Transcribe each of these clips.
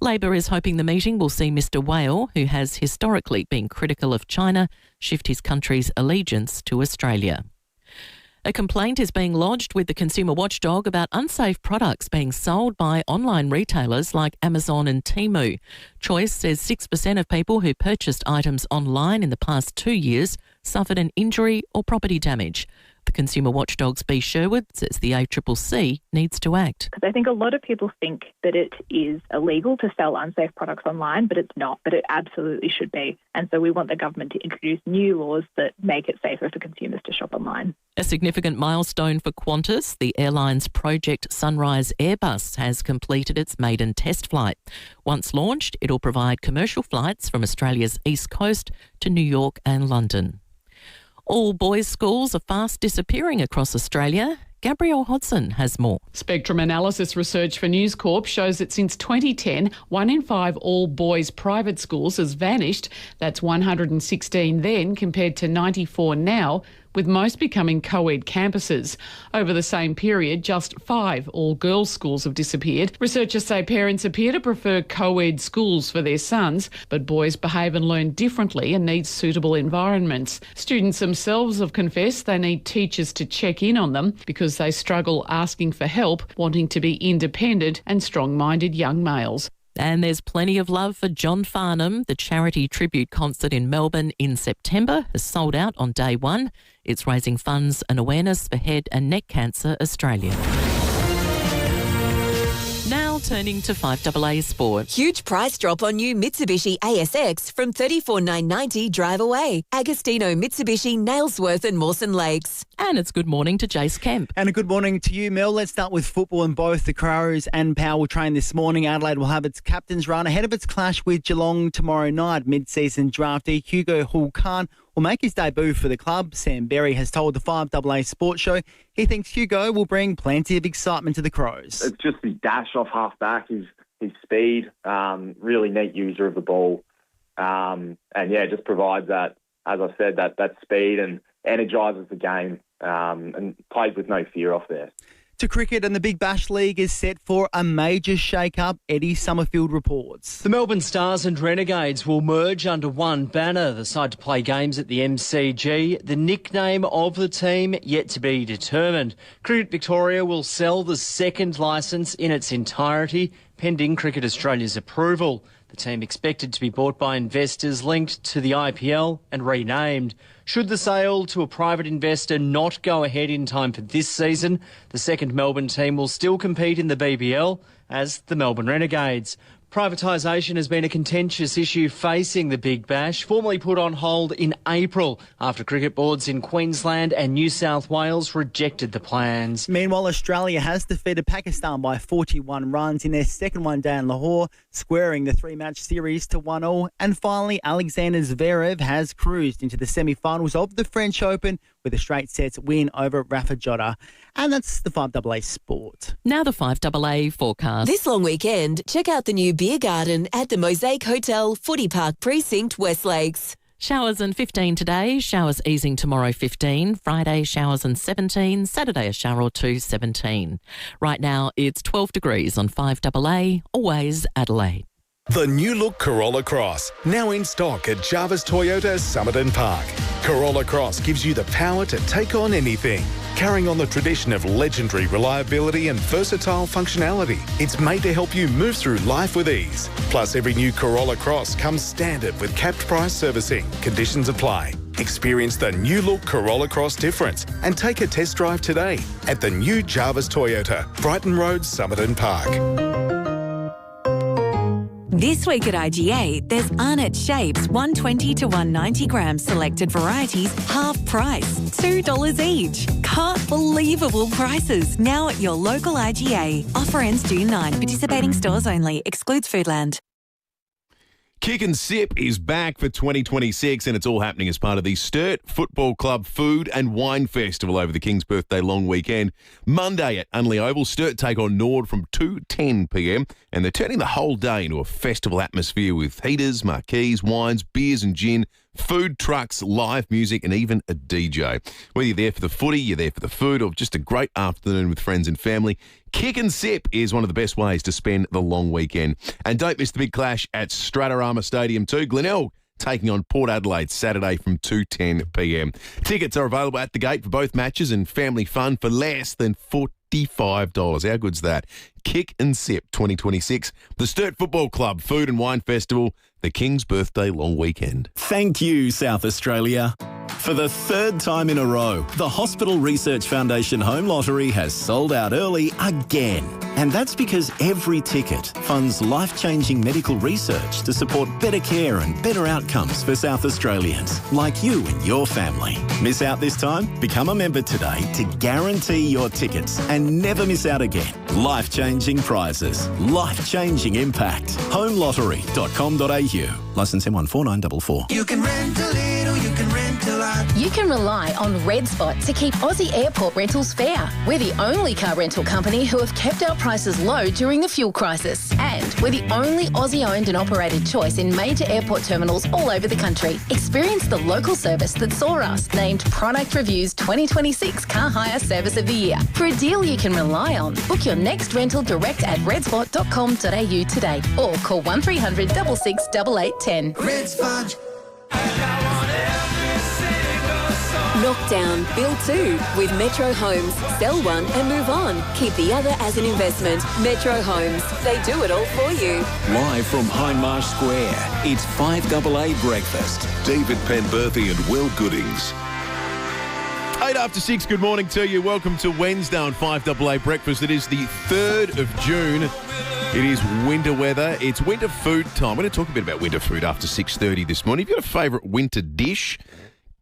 Labor is hoping the meeting will see Mr Whale, who has historically been critical of China, shift his country's allegiance to Australia. A complaint is being lodged with the consumer watchdog about unsafe products being sold by online retailers like Amazon and Temu. Choice says 6% of people who purchased items online in the past 2 years suffered an injury or property damage. The consumer watchdog's B. Sherwood says the ACCC needs to act. Because I think a lot of people think that it is illegal to sell unsafe products online, but it's not, but it absolutely should be. And so we want the government to introduce new laws that make it safer for consumers to shop online. A significant milestone for Qantas, the airline's Project Sunrise Airbus has completed its maiden test flight. Once launched, it'll provide commercial flights from Australia's east coast to New York and London. All boys' schools are fast disappearing across Australia. Gabrielle Hodson has more. Spectrum analysis research for News Corp shows that since 2010, 1 in 5 all-boys private schools has vanished. That's 116 then compared to 94 now, with most becoming co-ed campuses. Over the same period, just 5 all-girls schools have disappeared. Researchers say parents appear to prefer co-ed schools for their sons, but boys behave and learn differently and need suitable environments. Students themselves have confessed they need teachers to check in on them because they struggle asking for help, wanting to be independent and strong-minded young males. And there's plenty of love for John Farnham. The charity tribute concert in Melbourne in September has sold out on day one. It's raising funds and awareness for Head and Neck Cancer Australia. Now turning to 5AA Sport. Huge price drop on new Mitsubishi ASX from $34,990 drive away. Agostino, Mitsubishi, Nailsworth and Mawson Lakes. And it's good morning to Jace Kemp. And a good morning to you, Mel. Let's start with football, and both the Crows and Power will train this morning. Adelaide will have its captain's run ahead of its clash with Geelong tomorrow night. Mid-season draftee Hugo Hulkan will make his debut for the club. Sam Berry has told the 5AA Sports Show he thinks Hugo will bring plenty of excitement to the Crows. It's just his dash off half-back, his speed, really neat user of the ball. Just provides that, as I said, that speed and energises the game and plays with no fear off there. To cricket, and the Big Bash League is set for a major shake-up. Eddie Summerfield reports. The Melbourne Stars and Renegades will merge under one banner. The side to play games at the MCG. The nickname of the team yet to be determined. Cricket Victoria will sell the second licence in its entirety, pending Cricket Australia's approval. The team expected to be bought by investors linked to the IPL and renamed. Should the sale to a private investor not go ahead in time for this season, the second Melbourne team will still compete in the BBL as the Melbourne Renegades. Privatisation has been a contentious issue facing the Big Bash, formally put on hold in April after cricket boards in Queensland and New South Wales rejected the plans. Meanwhile, Australia has defeated Pakistan by 41 runs in their second one-day in Lahore, squaring the 3-match series to 1-1. And finally, Alexander Zverev has cruised into the semi-finals of the French Open with a straight sets win over Rafa Jota. And that's the 5AA Sport. Now the 5AA forecast. This long weekend, check out the new beer garden at the Mosaic Hotel, Footy Park Precinct, West Lakes. Showers and 15 today, showers easing tomorrow 15, Friday showers and 17, Saturday a shower or two 17. Right now it's 12 degrees on 5AA, always Adelaide. The new look Corolla Cross, now in stock at Jarvis Toyota Somerton Park. Corolla Cross gives you the power to take on anything. Carrying on the tradition of legendary reliability and versatile functionality, it's made to help you move through life with ease. Plus, every new Corolla Cross comes standard with capped price servicing. Conditions apply. Experience the new look Corolla Cross difference and take a test drive today at the new Jarvis Toyota, Brighton Road, Somerton Park. This week at IGA, there's Arnott Shapes 120 to 190 grams selected varieties, half price, $2 each. Can't believable prices now at your local IGA. Offer ends June 9. Participating stores only. Excludes Foodland. Kick and Sip is back for 2026, and it's all happening as part of the Sturt Football Club Food and Wine Festival over the King's Birthday long weekend. Monday at Unley Oval, Sturt take on Nord from 2:10 p.m, and they're turning the whole day into a festival atmosphere with heaters, marquees, wines, beers and gin, food trucks, live music and even a DJ. Whether you're there for the footy, you're there for the food, or just a great afternoon with friends and family, Kick and Sip is one of the best ways to spend the long weekend. And don't miss the big clash at Stratorama Stadium too. Glenelg taking on Port Adelaide Saturday from 2:10 p.m. Tickets are available at the gate for both matches and family fun for less than $45. How good's that? Kick and Sip 2026, the Sturt Football Club Food and Wine Festival, the King's Birthday long weekend. Thank you, South Australia. For the third time in a row, the Hospital Research Foundation Home Lottery has sold out early again. And that's because every ticket funds life-changing medical research to support better care and better outcomes for South Australians, like you and your family. Miss out this time? Become a member today to guarantee your tickets and never miss out again. Life-changing prizes, life-changing impact. homelottery.com.au. Licence M14944. You can rent a little, you can rent a lot. You can rely on Red Spot to keep Aussie airport rentals fair. We're the only car rental company who have kept our prices low during the fuel crisis. And we're the only Aussie-owned and operated choice in major airport terminals all over the country. Experience the local service that saw us named Product Review's 2026 Car Hire Service of the Year. For a deal you can rely on, book your next rental direct at redspot.com.au today or call 1300 66 8810. Red Spot. Knock down, build two with Metro Homes. Sell one and move on. Keep the other as an investment. Metro Homes. They do it all for you. Live from Hindmarsh Square, it's FIVEAA Breakfast. David Penberthy and Will Goodings. 8 after 6, good morning to you. Welcome to Wednesday on FIVEAA Breakfast. It is the 3rd of June. It is winter weather. It's winter food time. We're going to talk a bit about winter food after 6:30 this morning. Have you got a favourite winter dish?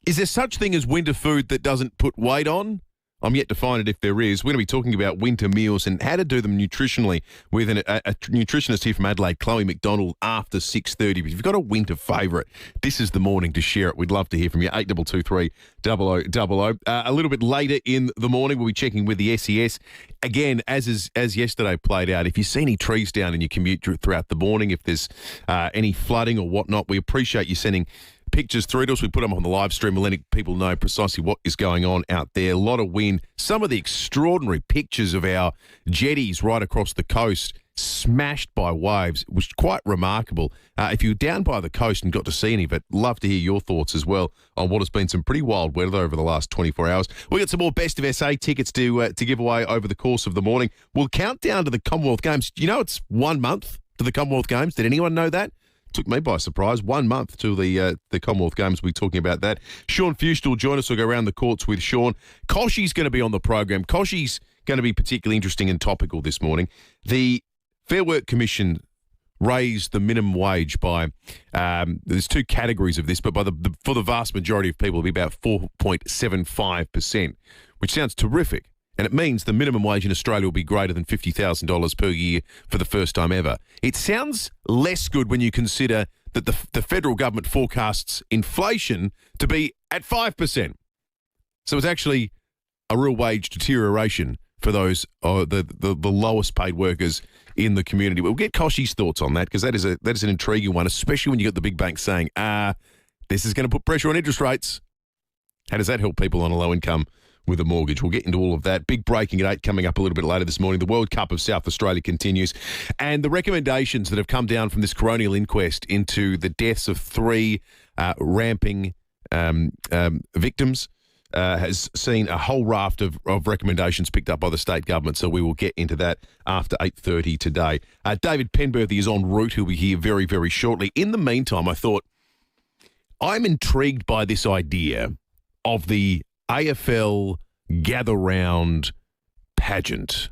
Is there such thing as winter food that doesn't put weight on? I'm yet to find it if there is. We're going to be talking about winter meals and how to do them nutritionally with a nutritionist here from Adelaide, Chloe McDonald, after 6:30. But if you've got a winter favourite, this is the morning to share it. We'd love to hear from you. 8223 0000. A little bit later in the morning, we'll be checking with the SES. Again, as yesterday played out, if you see any trees down in your commute throughout the morning, if there's any flooding or whatnot, we appreciate you sending pictures through to us. We put them on the live stream. We're letting people know precisely what is going on out there. A lot of wind. Some of the extraordinary pictures of our jetties right across the coast smashed by waves was quite remarkable. If you're down by the coast and got to see any of it, love to hear your thoughts as well on what has been some pretty wild weather over the last 24 hours. We've got some more Best of SA tickets to give away over the course of the morning. We'll count down to the Commonwealth Games. You know it's 1 month to the Commonwealth Games. Did anyone know that? Took me by surprise. 1 month to the Commonwealth Games. We'll be talking about that. Sean Fuchs will join us. We'll go around the courts with Sean. Koshy's going to be on the program. Koshy's going to be particularly interesting and topical this morning. The Fair Work Commission raised the minimum wage by, there's two categories of this, but for the vast majority of people, it'll be about 4.75%, which sounds terrific. And it means the minimum wage in Australia will be greater than $50,000 per year for the first time ever. It sounds less good when you consider that the federal government forecasts inflation to be at 5%. So it's actually a real wage deterioration for those the lowest paid workers in the community. We'll get Koshy's thoughts on that because that is an intriguing one, especially when you get the big banks saying, this is going to put pressure on interest rates. How does that help people on a low income with a mortgage? We'll get into all of that. Big breaking at 8 coming up a little bit later this morning. The World Cup of South Australia continues. And the recommendations that have come down from this coronial inquest into the deaths of 3 ramping victims has seen a whole raft of recommendations picked up by the state government. So we will get into that after 8:30 today. David Penberthy is en route. He'll be here very, very shortly. In the meantime, I thought I'm intrigued by this idea of the AFL Gather Round pageant.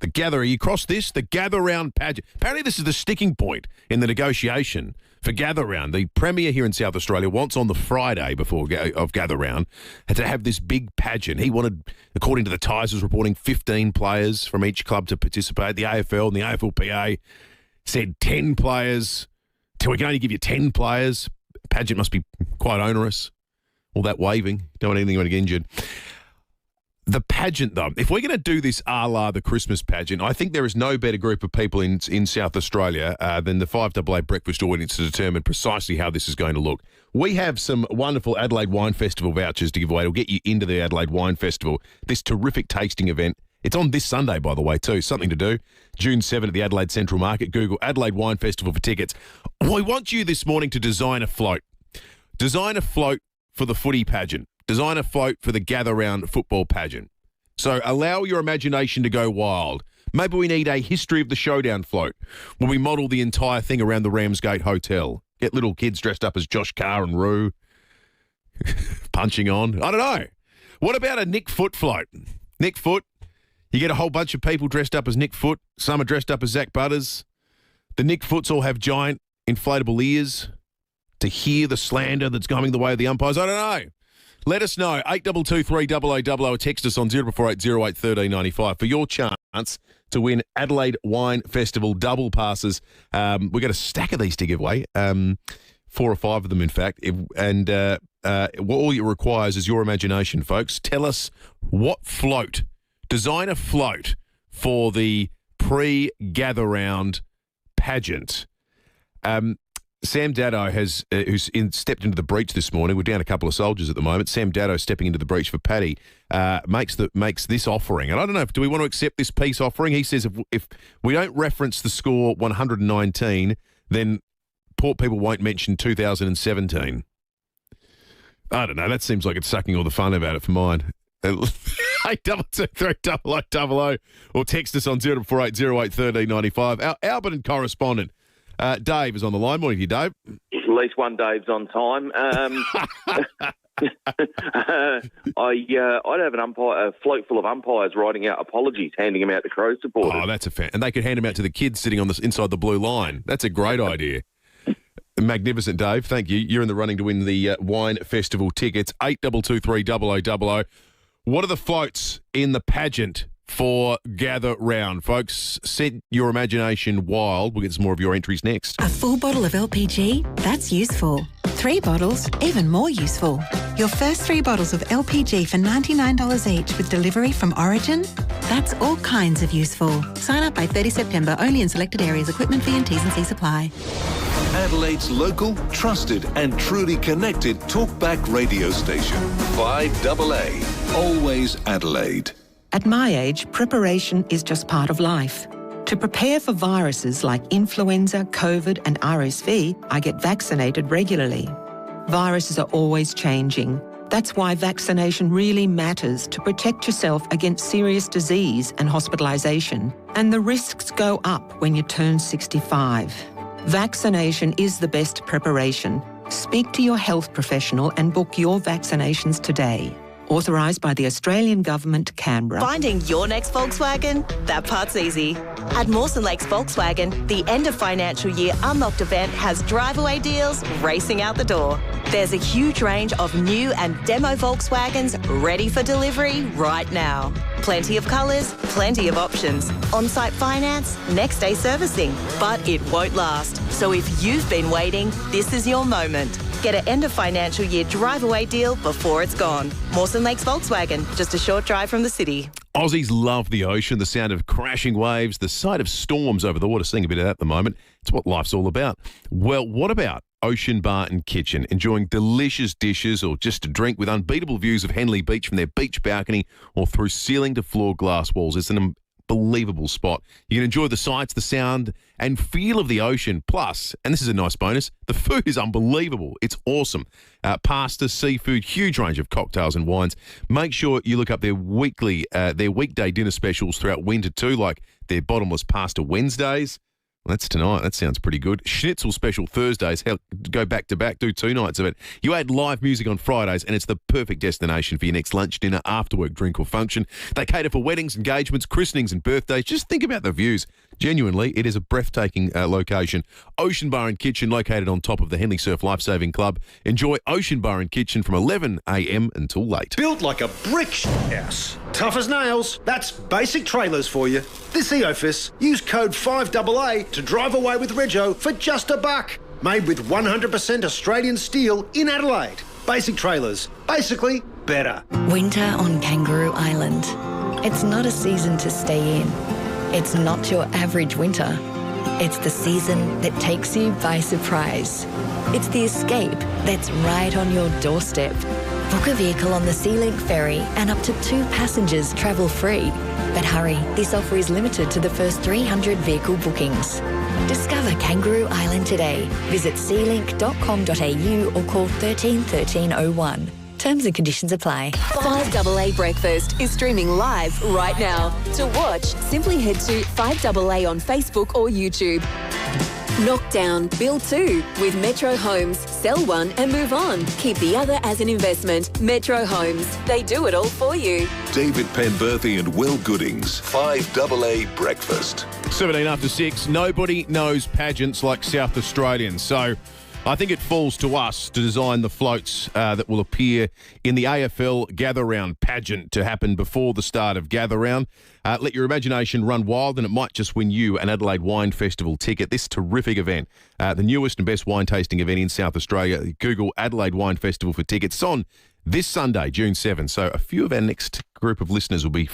The Gather, you cross this? The Gather Round pageant. Apparently this is the sticking point in the negotiation for Gather Round. The Premier here in South Australia wants on the Friday before of Gather Round to have this big pageant. He wanted, according to the Tigers reporting, 15 players from each club to participate. The AFL and the AFLPA said 10 players. So we can only give you 10 players. Pageant must be quite onerous. All that waving. Don't want anyone to get injured. The pageant, though, if we're going to do this a la the Christmas pageant, I think there is no better group of people in South Australia than the FIVEAA Breakfast audience to determine precisely how this is going to look. We have some wonderful Adelaide Wine Festival vouchers to give away. It'll get you into the Adelaide Wine Festival, this terrific tasting event It's on this Sunday, by the way, too. Something to do. June 7 at the Adelaide Central Market. Google Adelaide Wine Festival for tickets. We want you this morning to design a float. Design a float for the footy pageant. Design a float for the Gather Round football pageant. So allow your imagination to go wild. Maybe we need a History of the Showdown float where we model the entire thing around the Ramsgate Hotel. Get little kids dressed up as Josh Carr and Roo punching on. I don't know. What about a Nick Foot float? Nick Foot, you get a whole bunch of people dressed up as Nick Foot. Some are dressed up as Zach Butters. The Nick Foots all have giant inflatable ears to hear the slander that's coming the way of the umpires. I don't know. Let us know. 8223 or text us on 0448 08 1395 for your chance to win Adelaide Wine Festival double passes. We've got a stack of these to give away, 4 or 5 of them, in fact. All it requires is your imagination, folks. Tell us what float. Design a float for the pre-Gather Round pageant. Sam Daddo who's stepped into the breach this morning. We're down a couple of soldiers at the moment. Sam Daddo stepping into the breach for Paddy makes this offering. And I don't know, do we want to accept this peace offering? He says if we don't reference the score 119, then Port people won't mention 2017. I don't know. That seems like it's sucking all the fun out of it for mine. 8223 or text us on 0448 08 1395. Our Alberton correspondent, Dave, is on the line. Morning to you, Dave. At least one Dave's on time. I'd have a float full of umpires writing out apologies, handing them out to Crows supporters. Oh, that's a fan. And they could hand them out to the kids sitting on inside the blue line. That's a great idea. Magnificent, Dave. Thank you. You're in the running to win the Wine Festival tickets. 8223 0000. What are the floats in the pageant for Gather Round? Folks, set your imagination wild. We'll get some more of your entries next. A full bottle of LPG? That's useful. 3 bottles? Even more useful. Your first 3 bottles of LPG for $99 each with delivery from Origin? That's all kinds of useful. Sign up by 30 September, only in selected areas. Equipment fee and T's and C's apply. Adelaide's local, trusted and truly connected talkback radio station. 5AA. Always Adelaide. At my age, preparation is just part of life. To prepare for viruses like influenza, COVID and RSV, I get vaccinated regularly. Viruses are always changing. That's why vaccination really matters to protect yourself against serious disease and hospitalisation. And the risks go up when you turn 65. Vaccination is the best preparation. Speak to your health professional and book your vaccinations today. Authorised by the Australian Government, Canberra. Finding your next Volkswagen? That part's easy. At Mawson Lakes Volkswagen, the end of financial year Unlocked event has drive-away deals racing out the door. There's a huge range of new and demo Volkswagens ready for delivery right now. Plenty of colours, plenty of options. On-site finance, next-day servicing. But it won't last. So if you've been waiting, this is your moment. Get an end of financial year drive-away deal before it's gone. Mawson Lakes Volkswagen, just a short drive from the city. Aussies love the ocean, the sound of crashing waves, the sight of storms over the water. Seeing a bit of that at the moment. It's what life's all about. Well, what about Ocean Bar and Kitchen? Enjoying delicious dishes or just a drink with unbeatable views of Henley Beach from their beach balcony or through ceiling-to-floor glass walls. It's an unbelievable spot. You can enjoy the sights, the sound and feel of the ocean. Plus, and this is a nice bonus, the food is unbelievable. It's awesome. Pasta, seafood, huge range of cocktails and wines. Make sure you look up their weekday dinner specials throughout winter too, like their bottomless pasta Wednesdays. Well, that's tonight. That sounds pretty good. Schnitzel special Thursdays. Hell, go back to back. Do 2 nights of it. You add live music on Fridays and it's the perfect destination for your next lunch, dinner, after-work drink or function. They cater for weddings, engagements, christenings and birthdays. Just think about the views. Genuinely, it is a breathtaking location. Ocean Bar and Kitchen, located on top of the Henley Surf Lifesaving Club. Enjoy Ocean Bar and Kitchen from 11 a.m. until late. Built like a brick house. Tough as nails. That's Basic Trailers for you. This EOFIS, use code 5AA to drive away with Rego for just $1. Made with 100% Australian steel in Adelaide. Basic Trailers. Basically better. Winter on Kangaroo Island. It's not a season to stay in. It's not your average winter. It's the season that takes you by surprise. It's the escape that's right on your doorstep. Book a vehicle on the SeaLink ferry and up to 2 passengers travel free. But hurry, this offer is limited to the first 300 vehicle bookings. Discover Kangaroo Island today. Visit sealink.com.au or call 13 1301. Terms and conditions apply. 5AA Breakfast is streaming live right now. To watch, simply head to 5AA on Facebook or YouTube. Knock down, build 2 with Metro Homes. Sell one and move on. Keep the other as an investment. Metro Homes. They do it all for you. David Penberthy and Will Goodings, 5AA Breakfast. 17 after 6. Nobody knows pageants like South Australians. So I think it falls to us to design the floats that will appear in the AFL Gather Round pageant to happen before the start of Gather Round. Let your imagination run wild and it might just win you an Adelaide Wine Festival ticket. This terrific event, the newest and best wine tasting event in South Australia. Google Adelaide Wine Festival for tickets. It's on this Sunday, June 7. So a few of our next group of listeners will be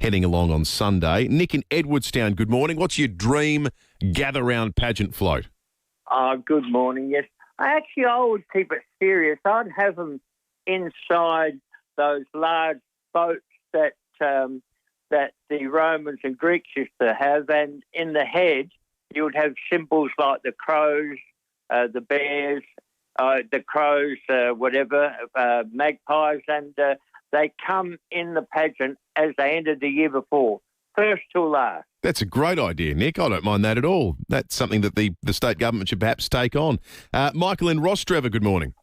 heading along on Sunday. Nick in Edwardstown, good morning. What's your dream Gather Round pageant float? Good morning, yes. I would keep it serious. I'd have them inside those large boats that the Romans and Greeks used to have, and in the head you would have symbols like the crows, the bears, magpies, and they come in the pageant as they ended the year before, first till last. That's a great idea, Nick. I don't mind that at all. That's something that the state government should perhaps take on. Michael in Rostrevor, good morning.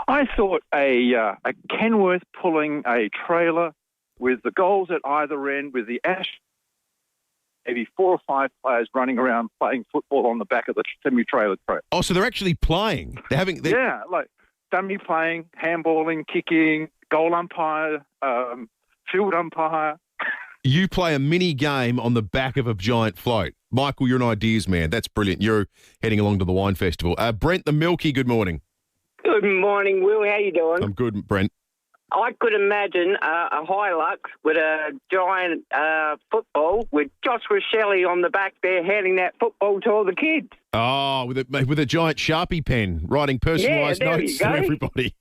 I thought a Kenworth pulling a trailer with the goals at either end, with the maybe 4 or 5 players running around playing football on the back of the semi-trailer trailer. Oh, so they're actually playing. Yeah, like dummy playing, handballing, kicking, goal umpire, field umpire. You play a mini game on the back of a giant float. Michael, you're an ideas man. That's brilliant. You're heading along to the wine festival. Brent the Milky, good morning. Good morning, Will. How you doing? I'm good, Brent. I could imagine a Hilux with a giant football with Joshua Shelley on the back there handing that football to all the kids. Oh, with a giant Sharpie pen, writing personalised notes to everybody.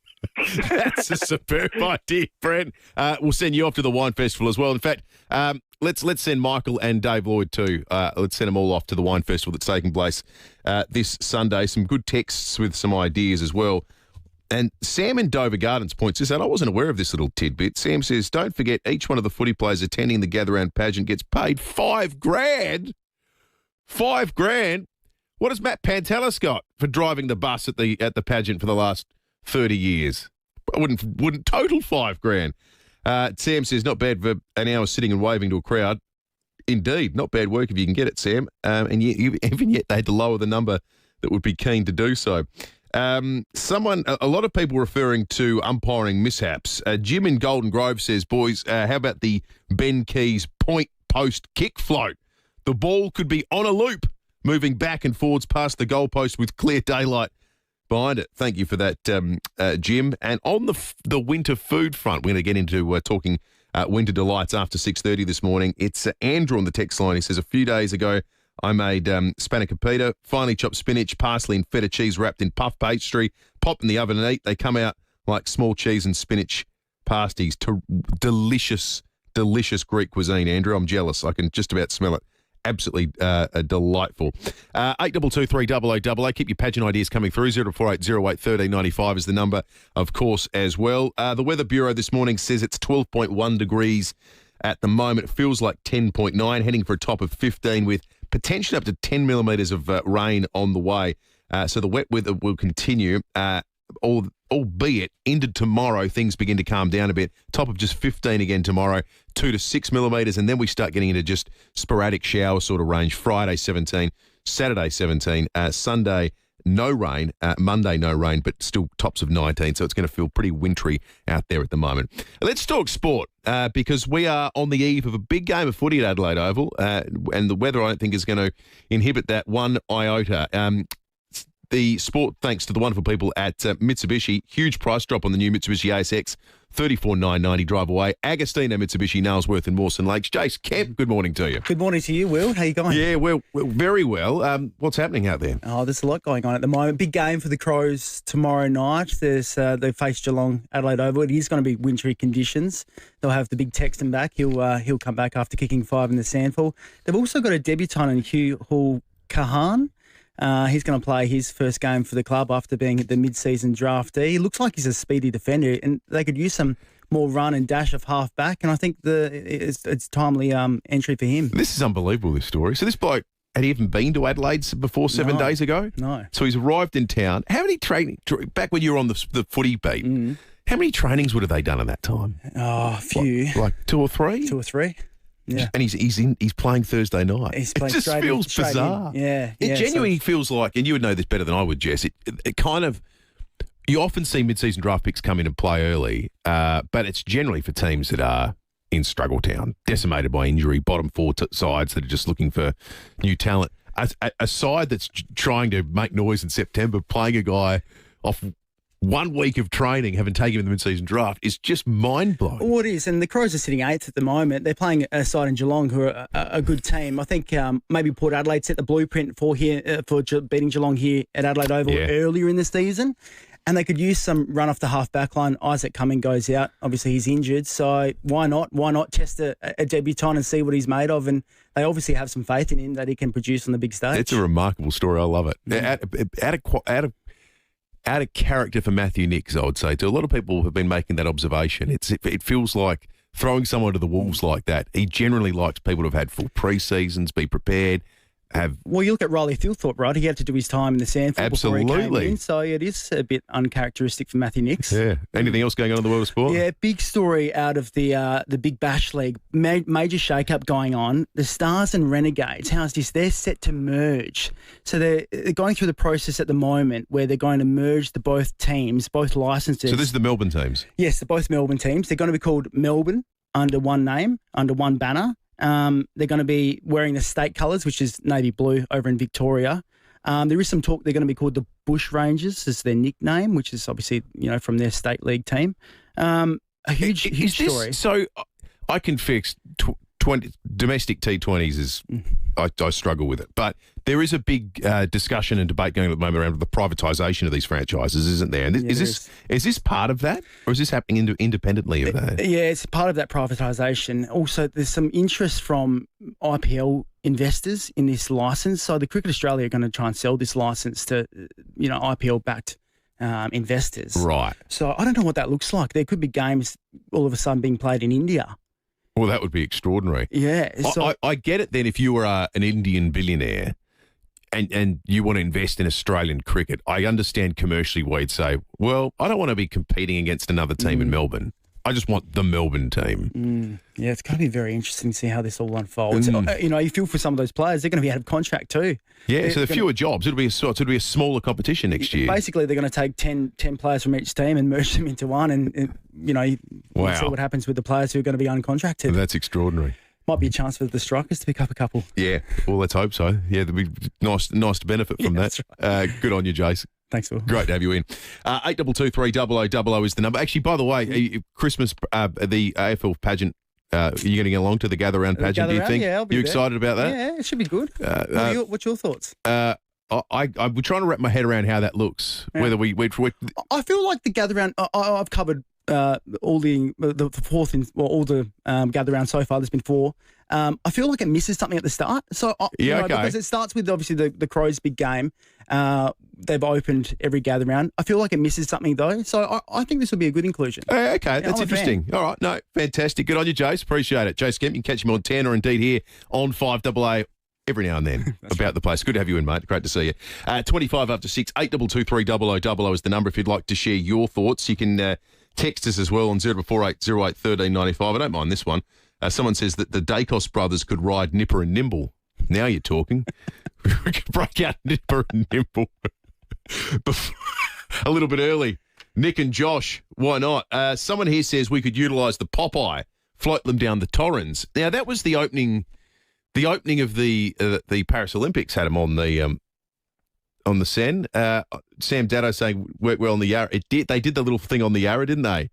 That's a superb idea, Brent. We'll send you off to the wine festival as well. In fact, let's send Michael and Dave Lloyd too. Let's send them all off to the wine festival that's taking place this Sunday. Some good texts with some ideas as well. And Sam in Dover Gardens points this out. I wasn't aware of this little tidbit. Sam says, don't forget each one of the footy players attending the Gather Round pageant gets paid $5,000. $5,000? What has Matt Pantelis got for driving the bus at the pageant for the last 30 years? I wouldn't total $5,000. Sam says, not bad for an hour sitting and waving to a crowd. Indeed, not bad work if you can get it, Sam. And even yet they had to lower the number that would be keen to do so. A lot of people referring to umpiring mishaps. Jim in Golden Grove says, boys, how about the Ben Keys point post kick float? The ball could be on a loop, moving back and forwards past the goalpost with clear daylight behind it. Thank you for that, Jim. And on the winter food front, we're going to get into talking winter delights after 6:30 this morning. It's Andrew on the text line. He says, a few days ago, I made spanakopita, finely chopped spinach, parsley and feta cheese wrapped in puff pastry, pop in the oven and eat. They come out like small cheese and spinach pasties. Delicious, delicious Greek cuisine, Andrew. I'm jealous. I can just about smell it. Absolutely delightful. 8223 8888. Keep your pageant ideas coming through. 0480 08 1395 is the number, of course, as well. The Weather Bureau this morning says it's 12.1 degrees at the moment. It feels like 10.9, heading for a top of 15 with potentially up to 10 millimetres of rain on the way. So the wet weather will continue, albeit into tomorrow, things begin to calm down a bit. Top of just 15 again tomorrow, 2 to 6 millimetres, and then we start getting into just sporadic shower sort of range. Friday, 17, Saturday, 17, Sunday, no rain, Monday, no rain, but still tops of 19, so it's going to feel pretty wintry out there at the moment. Let's talk sport, because we are on the eve of a big game of footy at Adelaide Oval, and the weather, I don't think, is going to inhibit that one iota. the sport thanks to the wonderful people at Mitsubishi. Huge price drop on the new Mitsubishi ASX. $34,990 drive away. Agostino, Mitsubishi, Nailsworth and Mawson Lakes. Jace Kemp, good morning to you. Good morning to you, Will. How you going? Yeah, well, very well. What's happening out there? Oh, there's a lot going on at the moment. Big game for the Crows tomorrow night. They face Geelong, Adelaide Oval. It is going to be wintry conditions. They'll have the big Texan back. He'll come back after kicking 5 in the SANFL. They've also got a debutant in Hugh Hall Kahan. He's going to play his first game for the club after being the mid-season draftee. He looks like he's a speedy defender, and they could use some more run and dash of half-back, and I think it's timely entry for him. This is unbelievable, this story. So this bloke, had he even been to Adelaide before 7 days ago? No. So he's arrived in town. How many back when you were on the footy beat, how many trainings would have they done in that time? Oh, a few. Like 2 or 3? 2 or 3. Yeah. And he's playing Thursday night. He's playing it just feels bizarre. Yeah. It genuinely feels like, and you would know this better than I would, Jess, it kind of, you often see mid-season draft picks come in and play early, but it's generally for teams that are in struggle town, decimated by injury, bottom 4 sides that are just looking for new talent. A side that's trying to make noise in September, playing a guy off 1 week of training, having taken him in the mid-season draft, is just mind-blowing. Well, it is, and the Crows are sitting 8th at the moment. They're playing a side in Geelong who are a good team. I think maybe Port Adelaide set the blueprint for beating Geelong here at Adelaide Oval earlier in the season, and they could use some run off the half-back line. Isaac Cumming goes out. Obviously, he's injured, so why not? Why not test a debutant and see what he's made of? And they obviously have some faith in him that he can produce on the big stage. It's a remarkable story. I love it. Out of character for Matthew Nicks, I would say. To a lot of people have been making that observation. It feels like throwing someone to the wolves like that. He generally likes people to have had full pre-seasons, be prepared, Well, you look at Riley Thilthorpe, right? He had to do his time in the SANFL before he came in, so it is a bit uncharacteristic for Matthew Nicks. Yeah. Anything else going on in the world of sport? Yeah, big story out of the Big Bash League. Major shake-up going on. The Stars and Renegades, how's this? They're set to merge. So they're going through the process at the moment where they're going to merge both teams, both licenses. So this is the Melbourne teams? Yes, they're both Melbourne teams. They're going to be called Melbourne under one name, under one banner. They're going to be wearing the state colours, which is navy blue over in Victoria. There is some talk they're going to be called the Bush Rangers as their nickname, which is obviously, from their state league team. A huge story. So I can fix 20 domestic T20s is I struggle with it, but there is a big discussion and debate going on at the moment around the privatisation of these franchises, isn't there? And is this part of that, or is this happening independently of that? Yeah, it's part of that privatisation. Also, there's some interest from IPL investors in this licence. So the Cricket Australia are going to try and sell this licence to, IPL-backed investors. Right. So I don't know what that looks like. There could be games all of a sudden being played in India. Well, that would be extraordinary. Yeah. So I get it then if you were an Indian billionaire and you want to invest in Australian cricket. I understand commercially why you'd say, well, I don't want to be competing against another team in Melbourne. I just want the Melbourne team. Yeah, it's going to be very interesting to see how this all unfolds. You feel for some of those players, they're going to be out of contract too. Yeah, so the fewer jobs. It'll be a smaller competition next year. Basically, they're going to take 10 players from each team and merge them into one and we'll see what happens with the players who are going to be uncontracted. That's extraordinary. Might be a chance for the Strikers to pick up a couple. Yeah, well, let's hope so. Yeah, there'll be nice to benefit from that. Right. Good on you, Jason. Thanks, Will. Great to have you in. 8223 is the number. Actually, by the way, Christmas, the AFL pageant, are you going to get along to the Gather Round pageant, do you think? Yeah, I'll be you there. excited about that? Yeah, it should be good. What's your thoughts? I'm trying to wrap my head around how that looks. Yeah. Whether we I feel like the Gather Round, I've covered all the fourth, all the Gather Round so far. There's been 4. I feel like it misses something at the start. So because it starts with obviously the Crows' big game. They've opened every Gather Round. I feel like it misses something though. So I think this will be a good inclusion. Okay, that's interesting. All right, no, fantastic. Good on you, Jace. Appreciate it. Jace Kemp, you can catch him on 10 or indeed here on 5AA. Every now and then about the place. Good to have you in, mate. Great to see you. 25 up to 6, 8223 is the number if you'd like to share your thoughts. You can text us as well on 0448 08 1395. I don't mind this one. Someone says that the Dacos brothers could ride Nipper and Nimble. Now you're talking. We could break out Nipper and Nimble a little bit early. Nick and Josh, why not? Someone here says we could utilise the Popeye, float them down the Torrens. Now, that was the opening of the Paris Olympics had them on the on the Sen. Sam Datto saying worked well on the Yarra. It did. They did the little thing on the Yarra, didn't they?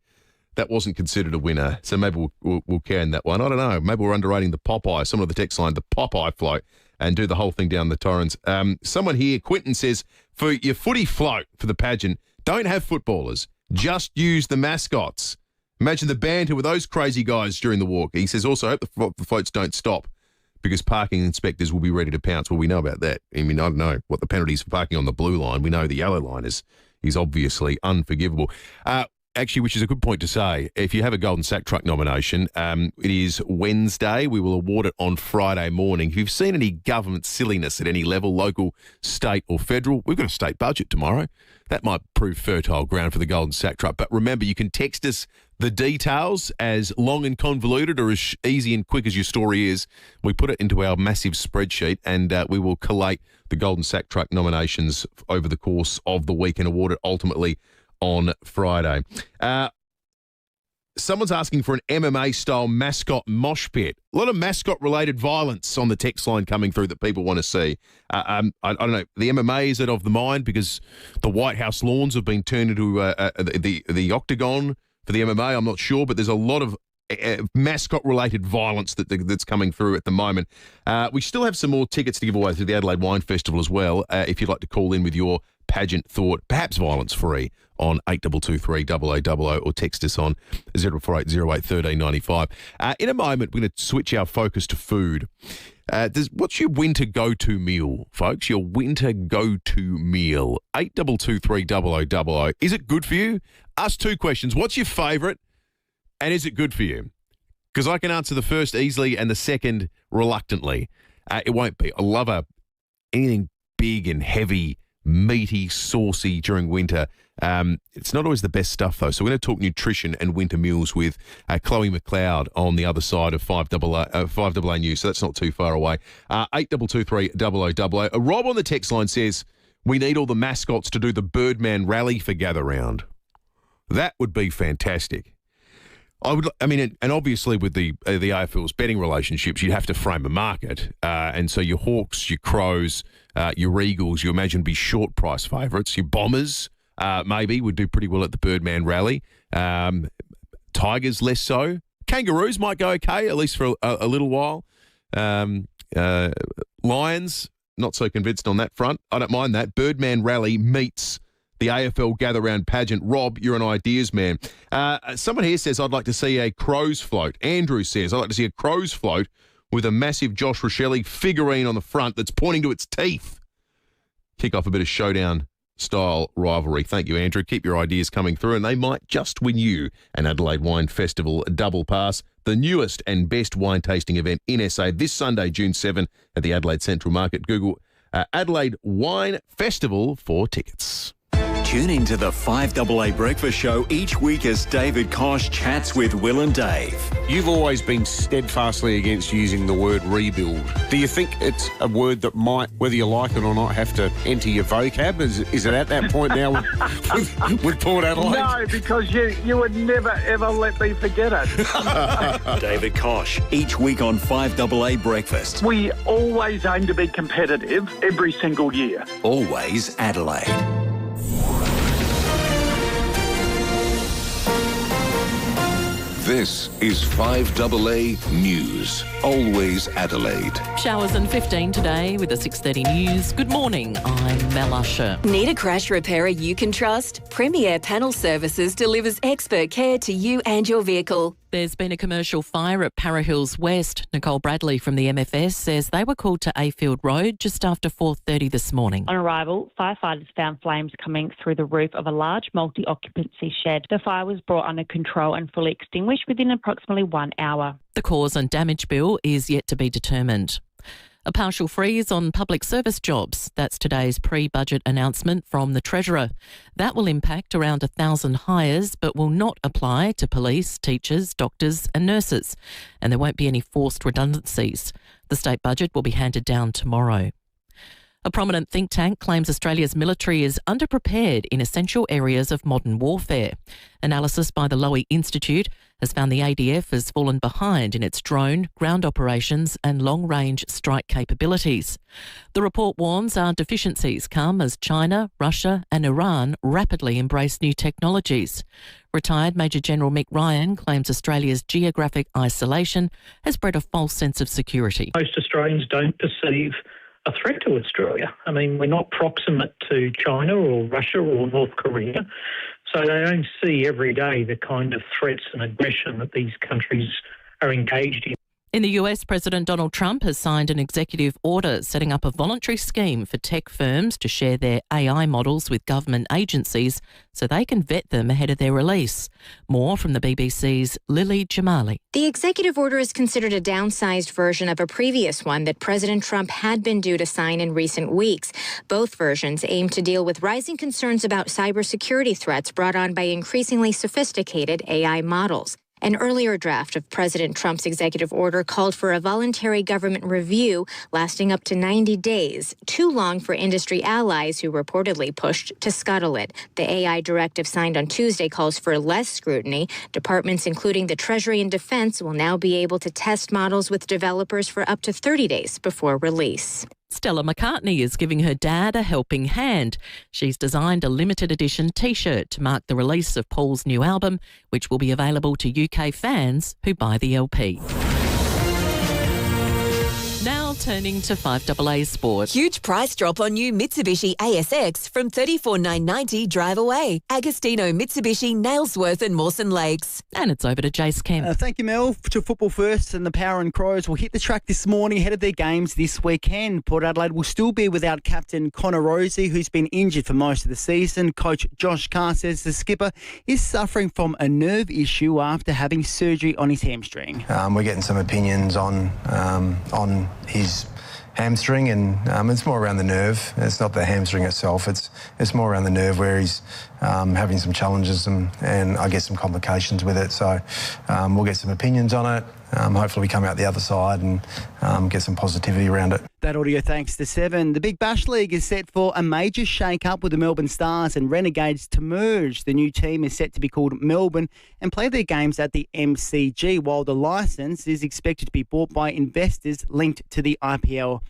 That wasn't considered a winner, so maybe we'll can that one. I don't know. Maybe we're underrating the Popeye. Someone of the text line, the Popeye float, and do the whole thing down the Torrens. Someone here, Quinton, says, for your footy float for the pageant, don't have footballers. Just use the mascots. Imagine the banter with those crazy guys during the walk. He says also, I hope the floats don't stop because parking inspectors will be ready to pounce. Well, we know about that. I mean, I don't know what the penalties for parking on the blue line. We know the yellow line is obviously unforgivable. Actually, which is a good point to say, if you have a Golden Sack Truck nomination, it is Wednesday. We will award it on Friday morning. If you've seen any government silliness at any level, local, state or federal, we've got a state budget tomorrow. That might prove fertile ground for the Golden Sack Truck. But remember, you can text us the details as long and convoluted or as easy and quick as your story is. We put it into our massive spreadsheet and we will collate the Golden Sack Truck nominations over the course of the week and award it ultimately on Friday. Someone's asking for an MMA-style mascot mosh pit. A lot of mascot-related violence on the text line coming through that people want to see. I don't know. The MMA, is it of the mind? Because the White House lawns have been turned into the octagon for the MMA. I'm not sure, but there's a lot of mascot-related violence that's coming through at the moment. We still have some more tickets to give away to the Adelaide Wine Festival as well, if you'd like to call in with your pageant thought, perhaps violence-free, on 8223 0000 or text us on 0480 08 1395. In a moment, we're going to switch our focus to food. What's your winter go-to meal, folks? Your winter go-to meal. 8223 0000. Is it good for you? Ask two questions. What's your favourite? And is it good for you? Because I can answer the first easily and the second reluctantly. It won't be. I love anything big and heavy, meaty, saucy during winter. It's not always the best stuff, though. So we're going to talk nutrition and winter meals with Chloe McLeod on the other side of 5AA News, so that's not too far away. 8223 0000. Rob on the text line says, we need all the mascots to do the Birdman rally for Gather Round. That would be fantastic. And obviously with the AFL's betting relationships, you'd have to frame a market. And so your Hawks, your Crows, your Eagles, you imagine be short price favourites. Your Bombers, maybe, would do pretty well at the Birdman rally. Tigers, less so. Kangaroos might go okay, at least for a little while. Lions, not so convinced on that front. I don't mind that. Birdman rally meets the AFL Gather Round pageant. Rob, you're an ideas man. Someone here says, I'd like to see a Crows float. Andrew says, I'd like to see a Crows float with a massive Josh Rochelle figurine on the front that's pointing to its teeth. Kick off a bit of showdown-style rivalry. Thank you, Andrew. Keep your ideas coming through, and they might just win you an Adelaide Wine Festival double pass, the newest and best wine tasting event in SA this Sunday, June 7 at the Adelaide Central Market. Google Adelaide Wine Festival for tickets. Tune into the 5AA Breakfast Show each week as David Kosh chats with Will and Dave. You've always been steadfastly against using the word rebuild. Do you think it's a word that might, whether you like it or not, have to enter your vocab? Is it at that point now with Port Adelaide? No, because you would never, ever let me forget it. David Kosh, each week on 5AA Breakfast. We always aim to be competitive every single year. Always Adelaide. This is 5AA News. Always Adelaide. Showers and 15 today with the 6:30 news. Good morning, I'm Mel Usher. Need a crash repairer you can trust? FIVEAA Panel Services delivers expert care to you and your vehicle. There's been a commercial fire at Para Hills West. Nicole Bradley from the MFS says they were called to Ayfield Road just after 4:30 this morning. On arrival, firefighters found flames coming through the roof of a large multi-occupancy shed. The fire was brought under control and fully extinguished within approximately 1 hour. The cause and damage bill is yet to be determined. A partial freeze on public service jobs. That's today's pre-budget announcement from the Treasurer. That will impact around 1,000 hires, but will not apply to police, teachers, doctors and nurses. And there won't be any forced redundancies. The state budget will be handed down tomorrow. A prominent think tank claims Australia's military is underprepared in essential areas of modern warfare. Analysis by the Lowy Institute has found the ADF has fallen behind in its drone, ground operations and long-range strike capabilities. The report warns our deficiencies come as China, Russia and Iran rapidly embrace new technologies. Retired Major General Mick Ryan claims Australia's geographic isolation has bred a false sense of security. Most Australians don't perceive a threat to Australia. I mean, we're not proximate to China or Russia or North Korea, so they don't see every day the kind of threats and aggression that these countries are engaged in. In the US, President Donald Trump has signed an executive order setting up a voluntary scheme for tech firms to share their AI models with government agencies so they can vet them ahead of their release. More from the BBC's Lily Jamali. The executive order is considered a downsized version of a previous one that President Trump had been due to sign in recent weeks. Both versions aim to deal with rising concerns about cybersecurity threats brought on by increasingly sophisticated AI models. An earlier draft of President Trump's executive order called for a voluntary government review lasting up to 90 days, too long for industry allies who reportedly pushed to scuttle it. The AI directive signed on Tuesday calls for less scrutiny. Departments, including the Treasury and Defense, will now be able to test models with developers for up to 30 days before release. Stella McCartney is giving her dad a helping hand. She's designed a limited edition T-shirt to mark the release of Paul's new album, which will be available to UK fans who buy the LP. Now turning to 5AA Sport. Huge price drop on new Mitsubishi ASX from $34,990 drive away. Agostino Mitsubishi, Nailsworth and Mawson Lakes. And it's over to Jace Kemp. Thank you, Mel. To football first, and the Power and Crows will hit the track this morning ahead of their games this weekend. Port Adelaide will still be without captain Connor Rosie, who's been injured for most of the season. Coach Josh Carr says the skipper is suffering from a nerve issue after having surgery on his hamstring. We're getting some opinions on his hamstring, and it's more around the nerve. It's not the hamstring itself. It's more around the nerve where he's having some challenges and I guess some complications with it. So we'll get some opinions on it. Hopefully we come out the other side and get some positivity around it. That audio thanks to 7. The Big Bash League is set for a major shake-up with the Melbourne Stars and Renegades to merge. The new team is set to be called Melbourne and play their games at the MCG, while the licence is expected to be bought by investors linked to the IPL.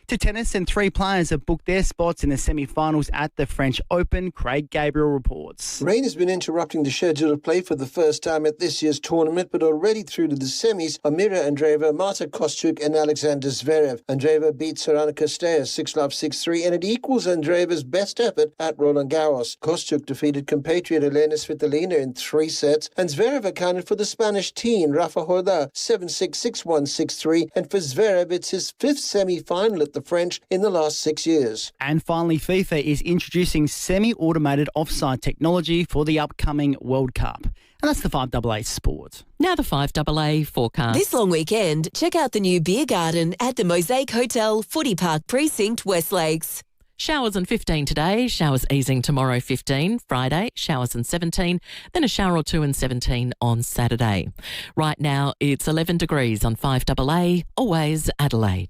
To tennis, and 3 players have booked their spots in the semi-finals at the French Open. Craig Gabriel reports. Rain has been interrupting the schedule of play for the first time at this year's tournament, but already through to the semis are Mira Andreeva, Marta Kostyuk and Alexander Zverev. Andreeva beats Sorana Castells 6-love, 6-3, and it equals Andreeva's best effort at Roland Garros. Kostyuk defeated compatriot Elena Svitolina in 3 sets, and Zverev accounted for the Spanish teen Rafa Horda 7-6, 6-1, 6-3, and for Zverev it's his 5th semi-final at the French in the last 6 years. And finally, FIFA is introducing semi-automated offside technology for the upcoming World Cup. And that's the 5AA Sport. Now the 5AA forecast. This long weekend, check out the new beer garden at the Mosaic Hotel, Footy Park Precinct, West Lakes. Showers and 15 today, showers easing tomorrow 15, Friday showers and 17, then a shower or 2 and 17 on Saturday. Right now it's 11 degrees on 5AA, always Adelaide.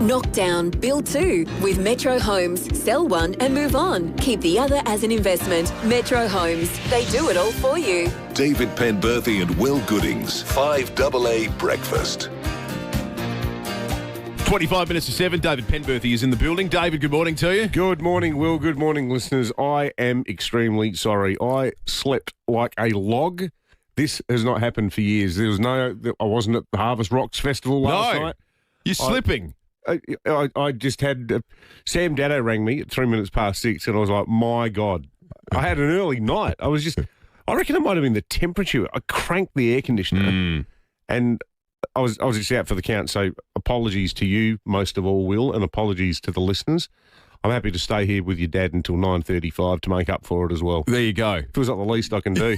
Knock down, build 2 with Metro Homes. Sell one and move on. Keep the other as an investment. Metro Homes. They do it all for you. David Penberthy and Will Goodings. 5AA Breakfast. 25 minutes to 7. David Penberthy is in the building. David, good morning to you. Good morning, Will. Good morning, listeners. I am extremely sorry. I slept like a log. This has not happened for years. I wasn't at the Harvest Rocks Festival last night. You're slipping. I just had Sam Dado rang me at 3 minutes past 6, and I was like, my God, I had an early night. I reckon it might have been the temperature. I cranked the air conditioner, and I was just out for the count. So apologies to you, most of all, Will, and apologies to the listeners. I'm happy to stay here with your dad until 9:35 to make up for it as well. There you go. Feels like the least I can do.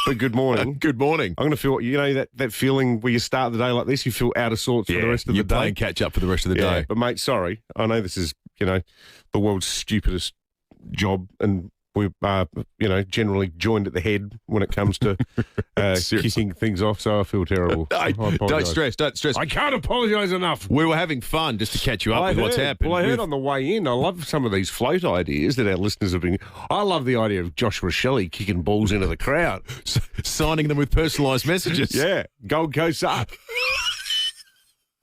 But good morning. Good morning. I'm going to feel, that feeling where you start the day like this, you feel out of sorts for the rest of the day. You're playing catch up for the rest of the day. But, mate, sorry. I know this is, the world's stupidest job and we're generally joined at the head when it comes to kicking things off, so I feel terrible. Don't stress. I can't apologise enough. We were having fun just to catch you up with what's happened. Well, I heard on the way in, I love some of these float ideas that our listeners have been... I love the idea of Josh Rochelle kicking balls into the crowd. Signing them with personalised messages. Yeah. Gold Coast up.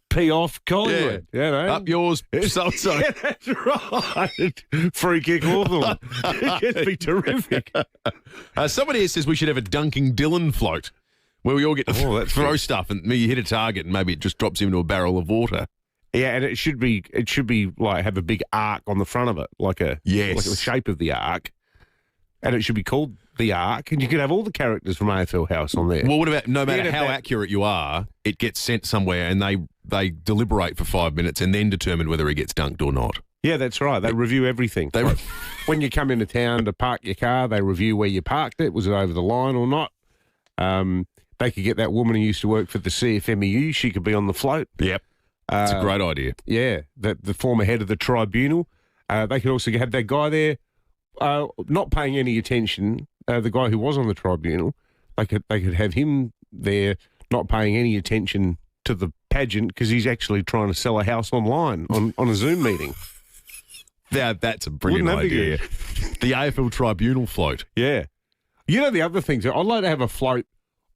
Pee off Collingwood. Yeah. Up yours, so-and-so. Yeah, that's right. Free kick Hawthorn. It'd be terrific. Somebody here says we should have a Dunking Dylan float where we all get to throw stuff and you hit a target and maybe it just drops into a barrel of water. Yeah, and it should be like have a big arc on the front of it, like the shape of the arc. And it should be called the Ark, and you could have all the characters from AFL House on there. Well, what about no matter how accurate you are, it gets sent somewhere and they deliberate for 5 minutes and then determine whether he gets dunked or not. Yeah, that's right. They review everything. When you come into town to park your car, they review where you parked it. Was it over the line or not? They could get that woman who used to work for the CFMEU. She could be on the float. Yep. It's a great idea. Yeah, the former head of the tribunal. They could also have that guy there not paying any attention. The guy who was on the tribunal, they could have him there not paying any attention to the pageant because he's actually trying to sell a house online on a Zoom meeting. That's a brilliant idea. The AFL Tribunal float. Yeah. You know the other things, I'd like to have a float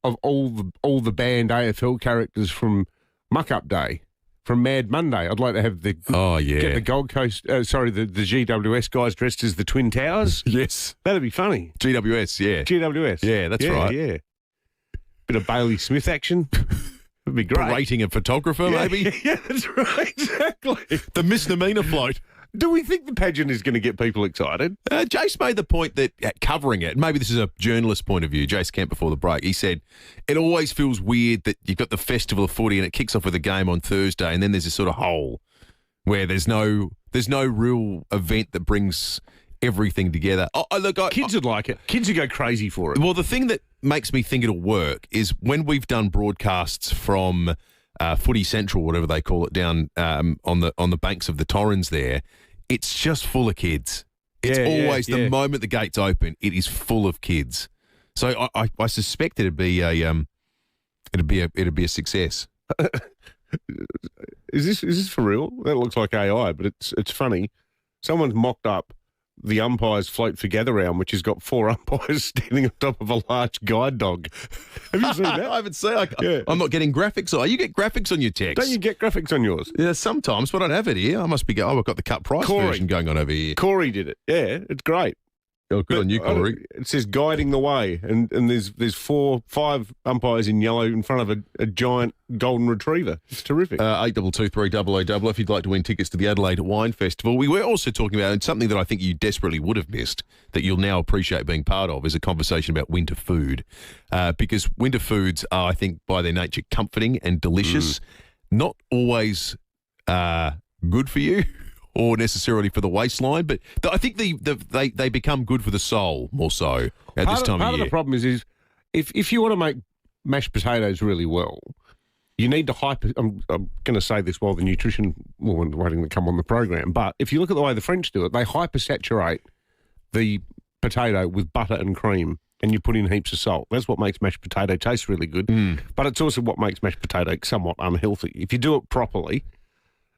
of all the banned AFL characters from Muck Up Day, from Mad Monday. I'd like to have get the Gold Coast, the GWS guys dressed as the Twin Towers. Yes. That'd be funny. GWS, yeah. GWS. Yeah, that's right. Yeah. Bit of Bailey Smith action. Would be great. Berating a photographer, maybe. Yeah, that's right. Exactly. The misdemeanor float. Do we think the pageant is going to get people excited? Jace made the point that covering it, maybe this is a journalist point of view, Jace Kemp before the break, he said, it always feels weird that you've got the Festival of Footy and it kicks off with a game on Thursday and then there's this sort of hole where there's no real event that brings everything together. Kids would like it. Kids would go crazy for it. Well, the thing that makes me think it'll work is when we've done broadcasts from Footy Central, whatever they call it, down on the banks of the Torrens there, it's just full of kids. It's always the moment the gates open, it is full of kids. So I suspect it'd be a success. Is this for real? That looks like AI, but it's funny. Someone's mocked up the umpires float for gather round, which has got 4 umpires standing on top of a large guide dog. Have you seen that? I haven't seen it. I'm not getting graphics. You get graphics on your text. Don't you get graphics on yours? Yeah, sometimes, but I don't have it here. I must be. I've got the cut price version going on over here. Corey did it. Yeah, it's great. Oh, good on you, Corey. It says guiding the way, and there's 5 umpires in yellow in front of a giant golden retriever. It's terrific. 8223 if you'd like to win tickets to the Adelaide Wine Festival. We were also talking about, and something that I think you desperately would have missed, that you'll now appreciate being part of, is a conversation about winter food. Because winter foods are, I think, by their nature, comforting and delicious. Not always good for you. Or necessarily for the waistline, but I think they become good for the soul more so at this time of year. Part of the problem is if you want to make mashed potatoes really well, you need to I'm going to say this while the nutrition woman waiting to come on the program, but if you look at the way the French do it, they hypersaturate the potato with butter and cream, and you put in heaps of salt. That's what makes mashed potato taste really good, but it's also what makes mashed potato somewhat unhealthy. If you do it properly,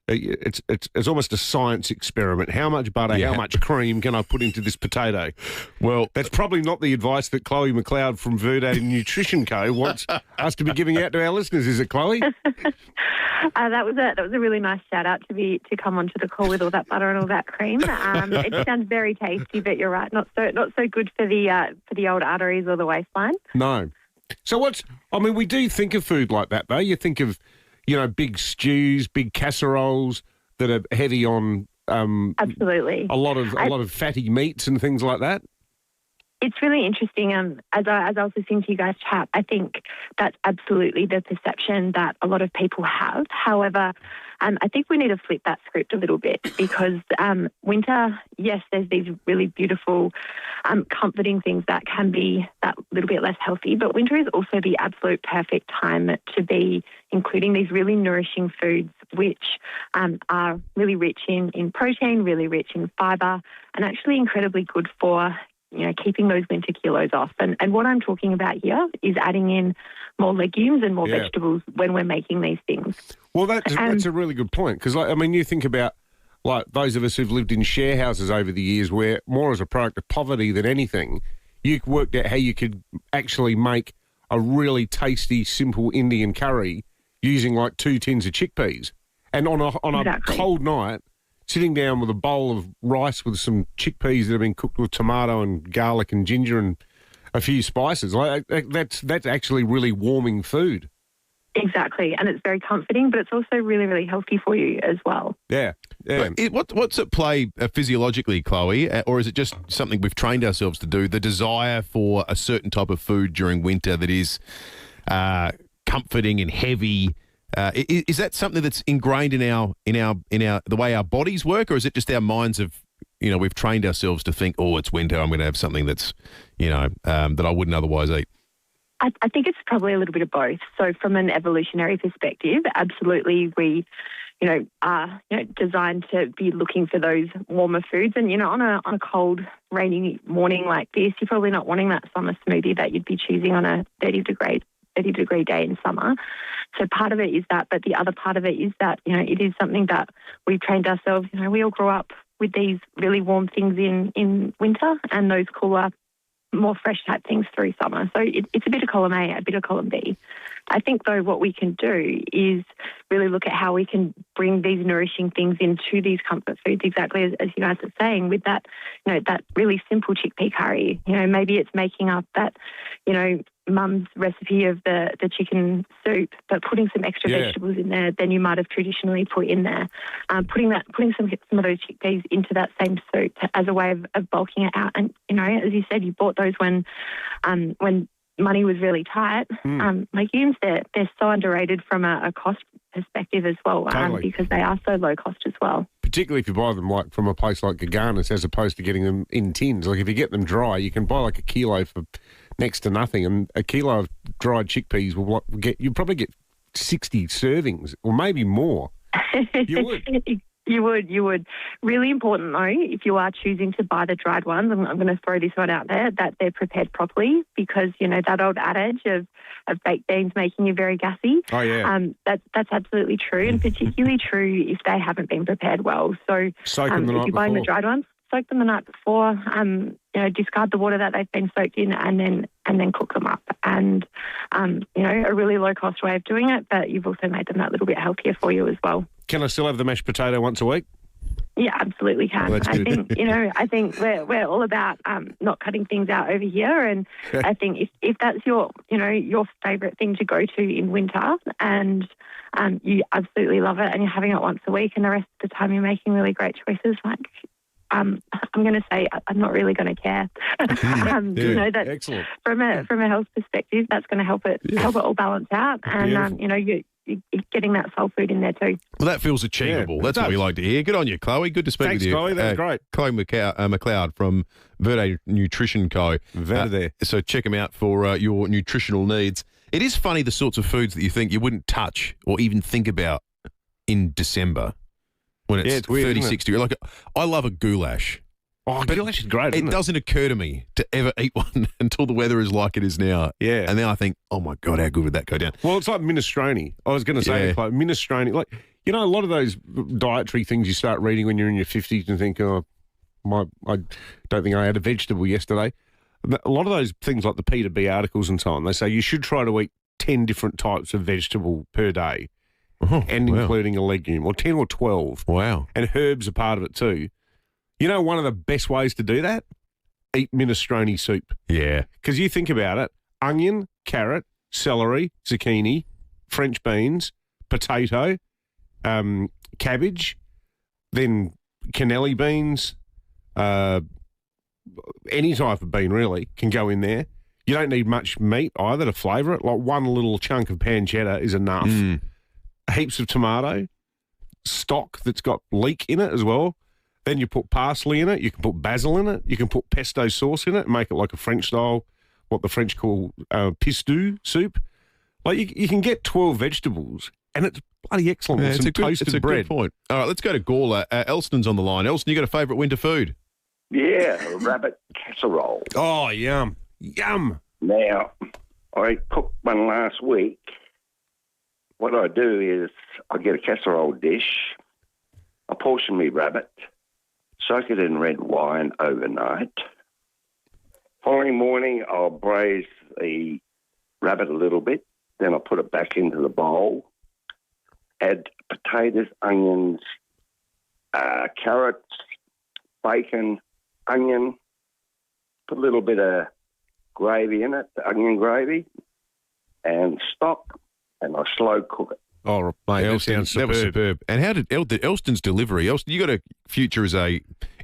it's almost a science experiment. How much butter, how much cream can I put into this potato? Well, that's probably not the advice that Chloe McLeod from Verdade Nutrition Co. wants us to be giving out to our listeners, is it, Chloe? That was a really nice shout out to come onto the call with all that butter and all that cream. It sounds very tasty, but you're right, not so good for the old arteries or the waistline. No. So we do think of food like that though. You think of, big stews, big casseroles that are heavy on absolutely a lot of fatty meats and things like that. It's really interesting. As I was listening to you guys chat, I think that's absolutely the perception that a lot of people have. However, I think we need to flip that script a little bit because winter, yes, there's these really beautiful, comforting things that can be that little bit less healthy, but winter is also the absolute perfect time to be including these really nourishing foods which are really rich in protein, really rich in fibre, and actually incredibly good for keeping those winter kilos off. And what I'm talking about here is adding in more legumes and more vegetables when we're making these things. Well, that's a really good point because, you think about those of us who've lived in share houses over the years where more as a product of poverty than anything, you worked out how you could actually make a really tasty, simple Indian curry using 2 tins of chickpeas. And on a cold night, sitting down with a bowl of rice with some chickpeas that have been cooked with tomato and garlic and ginger and a few spices, that's actually really warming food. Exactly, and it's very comforting, but it's also really, really healthy for you as well. Yeah. What's at play physiologically, Chloe, or is it just something we've trained ourselves to do, the desire for a certain type of food during winter that is comforting and heavy? Is that something that's ingrained in our the way our bodies work, or is it just our minds we've trained ourselves to think, oh, it's winter, I'm going to have something that's, that I wouldn't otherwise eat? I think it's probably a little bit of both. So from an evolutionary perspective, absolutely we, are designed to be looking for those warmer foods. And, on a cold, rainy morning like this, you're probably not wanting that summer smoothie that you'd be choosing on a 30-degree day in summer. So part of it is that, but the other part of it is that, it is something that we've trained ourselves. We all grew up with these really warm things in winter and those cooler, more fresh type things through summer. So it's a bit of column A, a bit of column B. I think, though, what we can do is really look at how we can bring these nourishing things into these comfort foods, exactly as you guys are saying, with that, that really simple chickpea curry. Maybe it's making up that, mum's recipe of the chicken soup, but putting some extra vegetables in there than you might have traditionally put in there. Putting some of those chickpeas into that same soup as a way of bulking it out. And, as you said, you bought those when money was really tight. Legumes, they're so underrated from a cost perspective as well, because they are so low cost as well. Particularly if you buy them from a place like Gaganas as opposed to getting them in tins. If you get them dry, you can buy a kilo for next to nothing, and a kilo of dried chickpeas you'll probably get 60 servings or maybe more. You would. You would. Really important, though, if you are choosing to buy the dried ones, I'm going to throw this one out there, that they're prepared properly, because, that old adage of baked beans making you very gassy. Oh, yeah. That's absolutely true, and particularly true if they haven't been prepared well. So soak them the night if you're buying the dried ones, soak them the night before, discard the water that they've been soaked in and then cook them up. And, a really low-cost way of doing it, but you've also made them that little bit healthier for you as well. Can I still have the mashed potato once a week? Yeah, absolutely can. Well, I think we're all about not cutting things out over here, and I think if that's your favourite thing to go to in winter, and you absolutely love it, and you're having it once a week, and the rest of the time you're making really great choices, I'm going to say I'm not really going to care. That excellent. From a health perspective, that's going to help it all balance out, and you're getting that soul food in there too. Well, that feels achievable. That's what we like to hear. Good on you, Chloe. Good to speak with you. Thanks, Chloe. That's great. Chloe McLeod from FIVEAA Nutrition Co. Verde. So check them out for your nutritional needs. It is funny the sorts of foods that you think you wouldn't touch or even think about in December when it's weird, 36 degrees. I love a goulash. Oh, goulash is great, isn't it? It doesn't occur to me to ever eat one until the weather is like it is now. Yeah. And then I think, oh, my God, how good would that go down? Well, it's like minestrone. I was going to say, minestrone. A lot of those dietary things you start reading when you're in your 50s and think, I don't think I had a vegetable yesterday. A lot of those things like the Peter B articles and so on, they say you should try to eat 10 different types of vegetable per day, including a legume, or 10 or 12. Wow. And herbs are part of it too. One of the best ways to do that? Eat minestrone soup. Yeah. Because you think about it, onion, carrot, celery, zucchini, French beans, potato, cabbage, then cannelli beans, any type of bean really can go in there. You don't need much meat either to flavour it. Like one little chunk of pancetta is enough. Heaps of tomato, stock that's got leek in it as well. Then you put parsley in it. You can put basil in it. You can put pesto sauce in it and make it like a French style, what the French call pistou soup. You can get 12 vegetables and it's bloody excellent with some toasted bread. Good point. All right, let's go to Gawler. Elston's on the line. Elston, you got a favourite winter food? Yeah, a rabbit casserole. Oh, yum. Yum. Now, I cooked one last week. What I do is I get a casserole dish, I portion me rabbit, soak it in red wine overnight. Following morning, I'll braise the rabbit a little bit. Then I'll put it back into the bowl. Add potatoes, onions, carrots, bacon, onion. Put a little bit of gravy in it, the onion gravy, and stock, and I slow cook it. Oh, mate, that sounds superb. That was superb. And how did Elston's delivery? Elston, you got a future as a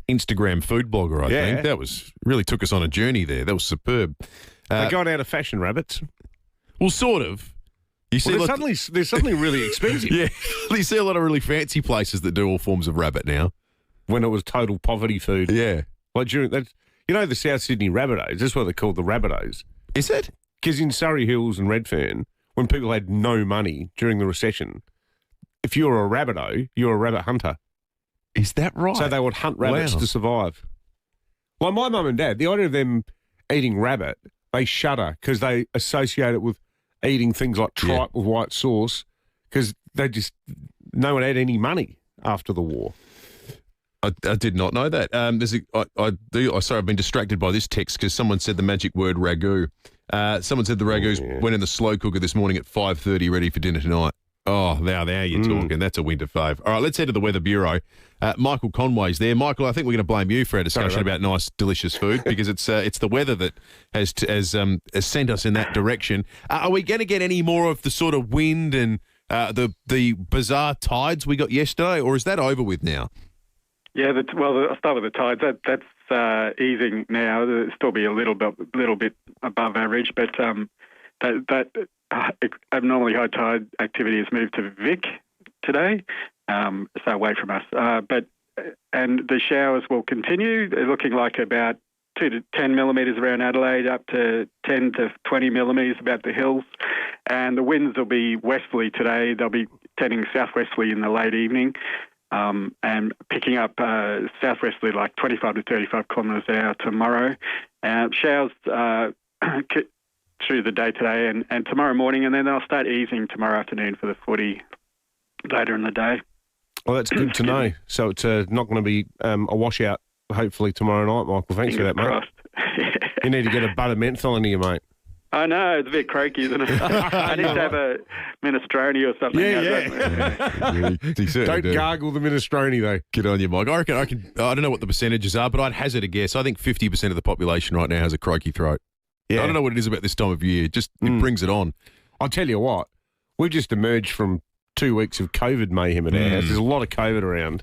Instagram food blogger, I think. That was really took us on a journey there. That was superb. They got out of fashion, rabbits. Well, sort of. You see, they're suddenly really expensive. Yeah, you see a lot of really fancy places that do all forms of rabbit now. When it was total poverty food. Yeah. Like during that, you know, the South Sydney Rabbitohs, that's what they're called, the Rabbitohs. Is it? Because in Surrey Hills and Redfern, when people had no money during the recession, if you were a Rabbitoh, you were a rabbit hunter. Is that right? So they would hunt rabbits to survive. Like my mum and dad, the idea of them eating rabbit, they shudder because they associate it with eating things like tripe with white sauce because no one had any money after the war. I did not know that. Sorry, I've been distracted by this text because someone said the magic word ragu. Someone said the ragus went in the slow cooker this morning at 5:30, ready for dinner tonight. Oh, now you're talking. That's a winter fave. All right, let's head to the Weather Bureau. Michael Conway's there. Michael, I think we're going to blame you for our discussion about nice, delicious food because it's the weather that has sent us in that direction. Are we going to get any more of the sort of wind and the bizarre tides we got yesterday, or is that over with now? Yeah, I'll start with the tides. That's easing now. It'll still be a little bit above average, but that abnormally high tide activity has moved to Vic today, so away from us. And the showers will continue. They're looking like about 2 to 10 millimetres around Adelaide, up to 10 to 20 millimetres about the hills. And the winds will be westerly today. They'll be tending southwesterly in the late evening. And picking up southwesterly like 25 to 35 kilometres an hour tomorrow. Showers through the day today and tomorrow morning, and then they'll start easing tomorrow afternoon for the footy later in the day. Well, that's good to know. So it's not going to be a washout, hopefully, tomorrow night, Michael. Thanks for that, mate. You need to get a butter menthol into you, mate. I know, it's a bit croaky, isn't it? I need to have a minestrone or something. Don't gargle the minestrone, though. Good on you, Mike. I don't know what the percentages are, but I'd hazard a guess. I think 50% of the population right now has a croaky throat. Yeah. I don't know what it is about this time of year. It brings it on. I'll tell you what, we've just emerged from 2 weeks of COVID mayhem at our house. There's a lot of COVID around.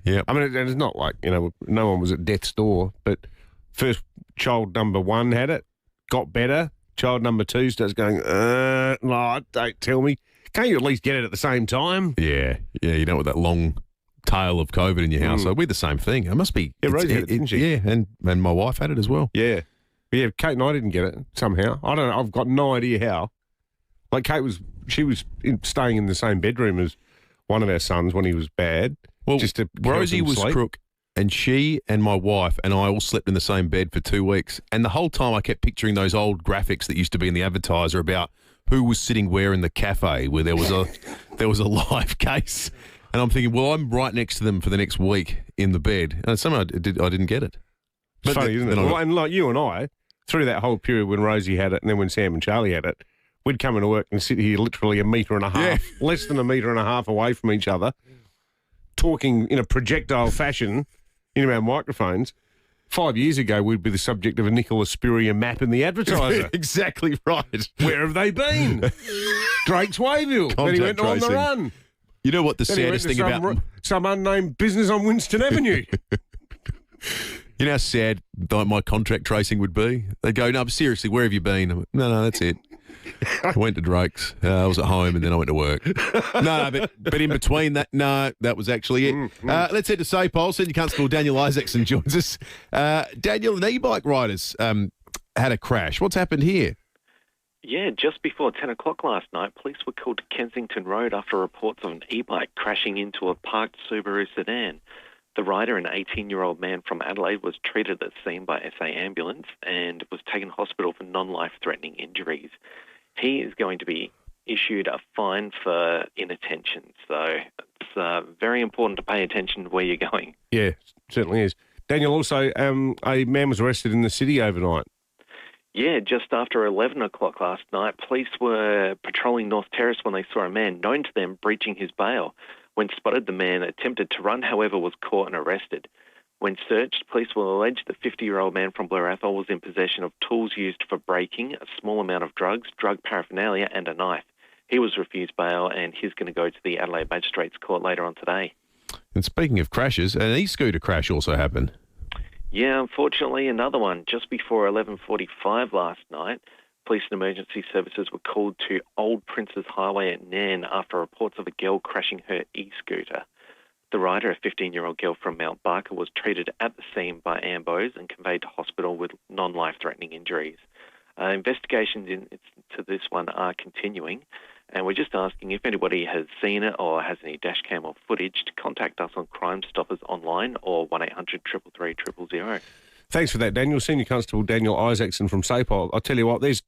Yeah. I mean, it's not like, no one was at death's door, but first child number 1 had it, got better. Child number 2 starts going, no, don't tell me. Can't you at least get it at the same time? Yeah, you don't want that long tail of COVID in your household. We're the same thing. It must be. Yeah, Rosie had it, didn't she? Yeah, and my wife had it as well. Yeah. Yeah, Kate and I didn't get it somehow. I don't know. I've got no idea how. Like Kate was staying in the same bedroom as one of our sons when he was bad. Well, just to Rosie was crook. And she and my wife and I all slept in the same bed for 2 weeks. And the whole time I kept picturing those old graphics that used to be in the advertiser about who was sitting where in the cafe where there was a live case. And I'm thinking, well, I'm right next to them for the next week in the bed. And somehow I didn't get it. It's funny, isn't it? Well, and like you and I, through that whole period when Rosie had it and then when Sam and Charlie had it, we'd come into work and sit here literally 1.5 meters, less than 1.5 meters away from each other, talking in a projectile fashion into our microphones. 5 years ago, we'd be the subject of a Nicholas Spurrier map in the advertiser. Exactly right. Where have they been? Drake's Wayville. Then he went on the run. You know what the saddest thing about... Some unnamed business on Winston Avenue. You know how sad my contract tracing would be? They'd go, no, but seriously, where have you been? I went, no, that's it. I went to Drake's. I was at home and then I went to work. No, but in between that, no, that was actually it. Let's head to Sapole. Senior Constable Daniel Isaacson joins us. Daniel, an e-bike riders had a crash. What's happened here? Yeah, just before 10 o'clock last night, police were called to Kensington Road after reports of an e-bike crashing into a parked Subaru sedan. The rider, an 18-year-old man from Adelaide, was treated at the scene by SA ambulance and was taken to hospital for non-life-threatening injuries. He is going to be issued a fine for inattention. So it's very important to pay attention to where you're going. Yeah, certainly is. Daniel, also, a man was arrested in the city overnight. Yeah, just after 11 o'clock last night, police were patrolling North Terrace when they saw a man known to them breaching his bail. When spotted, the man attempted to run, however, was caught and arrested. When searched, police will allege the 50-year-old man from Blair Athol was in possession of tools used for breaking, a small amount of drugs, drug paraphernalia and a knife. He was refused bail and he's going to go to the Adelaide Magistrates Court later on today. And speaking of crashes, an e-scooter crash also happened. Yeah, unfortunately, another one. Just before 11:45 last night, police and emergency services were called to Old Princes Highway at Nairn after reports of a girl crashing her e-scooter. The rider, a 15-year-old girl from Mount Barker, was treated at the scene by AMBOs and conveyed to hospital with non-life-threatening injuries. Investigations into this one are continuing, and we're just asking if anybody has seen it or has any dash cam or footage to contact us on Crime Stoppers online or 1800 333 000. Thanks for that, Daniel. Senior Constable Daniel Isaacson from SAPOL. I'll tell you what, there's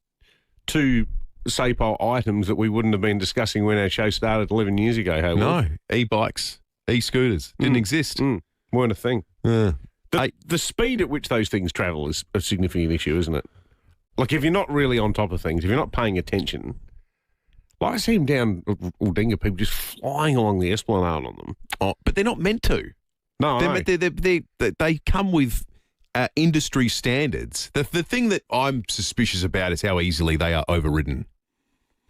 two SAPOL items that we wouldn't have been discussing when our show started 11 years ago. Hey, no, e-bikes, e-scooters didn't exist. Weren't a thing. The speed at which those things travel is a significant issue, isn't it? Like, if you're not really on top of things, if you're not paying attention, like I see them down Aldinga, people just flying along the Esplanade on them. Oh, but they're not meant to. No, they come with industry standards. The thing that I'm suspicious about is how easily they are overridden.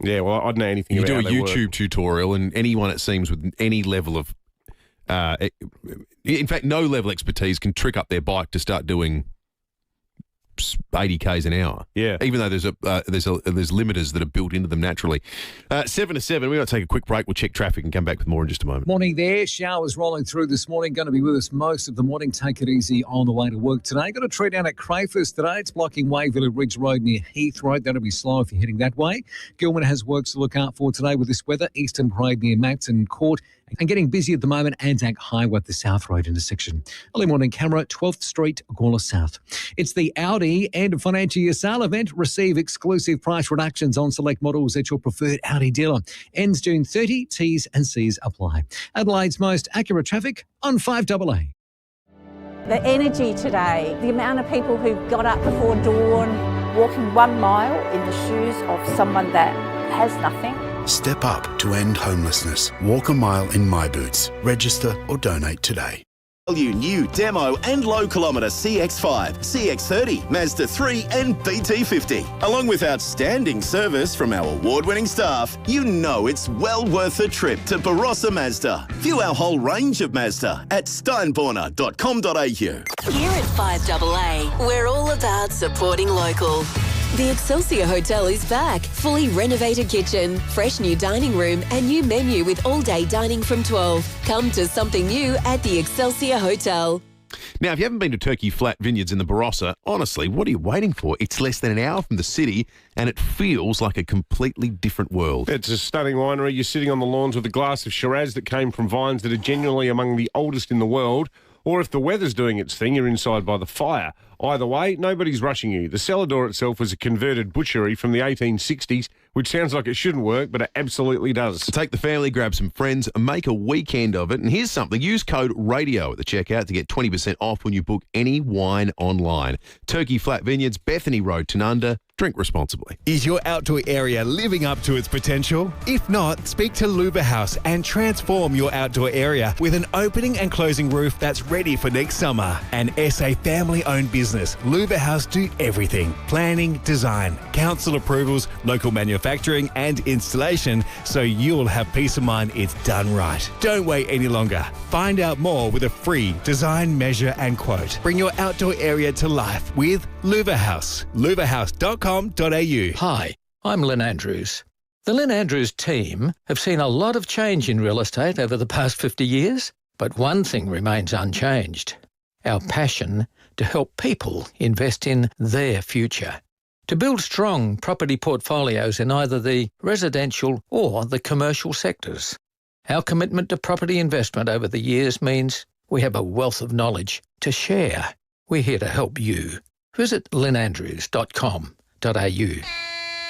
Yeah, well, I don't know anything about it. You do a YouTube tutorial, and anyone, it seems, with any level of, in fact, no level expertise can trick up their bike to start doing 80 k's an hour. Yeah, even though there's limiters that are built into them naturally. 7 to 7. We're going to take a quick break. We'll check traffic and come back with more in just a moment. Morning there. Showers rolling through this morning. Going to be with us most of the morning. Take it easy on the way to work today. Got a tree down at Crayford today. It's blocking Wayville Ridge Road near Heath Road. That'll be slow if you're heading that way. Gilman has works to look out for today with this weather. Eastern Parade near Matson Court. And getting busy at the moment, Anzac Highway at the South Road intersection. Early morning camera, 12th Street, Gawler South. It's the Audi end of financial year sale event. Receive exclusive price reductions on select models at your preferred Audi dealer. Ends June 30. T's and C's apply. Adelaide's most accurate traffic on 5AA. The energy today, the amount of people who got up before dawn, walking 1 mile in the shoes of someone that has nothing. Step up to end homelessness. Walk a mile in My Boots. Register or donate today. New demo and low kilometre CX5, CX30, Mazda 3 and BT50. Along with outstanding service from our award-winning staff, you know it's well worth a trip to Barossa Mazda. View our whole range of Mazda at steinborner.com.au. Here at 5AA, we're all about supporting local. The Excelsior Hotel is back. Fully renovated kitchen, fresh new dining room and new menu with all-day dining from 12. Come to something new at the Excelsior Hotel. Now, if you haven't been to Turkey Flat Vineyards in the Barossa, honestly, what are you waiting for? It's less than an hour from the city and it feels like a completely different world. It's a stunning winery. You're sitting on the lawns with a glass of Shiraz that came from vines that are genuinely among the oldest in the world. Or if the weather's doing its thing, you're inside by the fire. Either way, nobody's rushing you. The cellar door itself was a converted butchery from the 1860s, which sounds like it shouldn't work, but it absolutely does. Take the family, grab some friends, and make a weekend of it. And here's something. Use code RADIO at the checkout to get 20% off when you book any wine online. Turkey Flat Vineyards, Bethany Road, Tanunda. Drink responsibly. Is your outdoor area living up to its potential? If not, speak to Luba House and transform your outdoor area with an opening and closing roof that's ready for next summer. An SA family-owned business, Luba House do everything. Planning, design, council approvals, local manufacturing and installation, so you'll have peace of mind it's done right. Don't wait any longer. Find out more with a free design, measure and quote. Bring your outdoor area to life with Luba House. lubahouse.com.au. Hi, I'm Lynn Andrews. The Lynn Andrews team have seen a lot of change in real estate over the past 50 years, but one thing remains unchanged: our passion to help people invest in their future. To build strong property portfolios in either the residential or the commercial sectors. Our commitment to property investment over the years means We have a wealth of knowledge to share. We're here to help you. Visit lynandrews.com.au.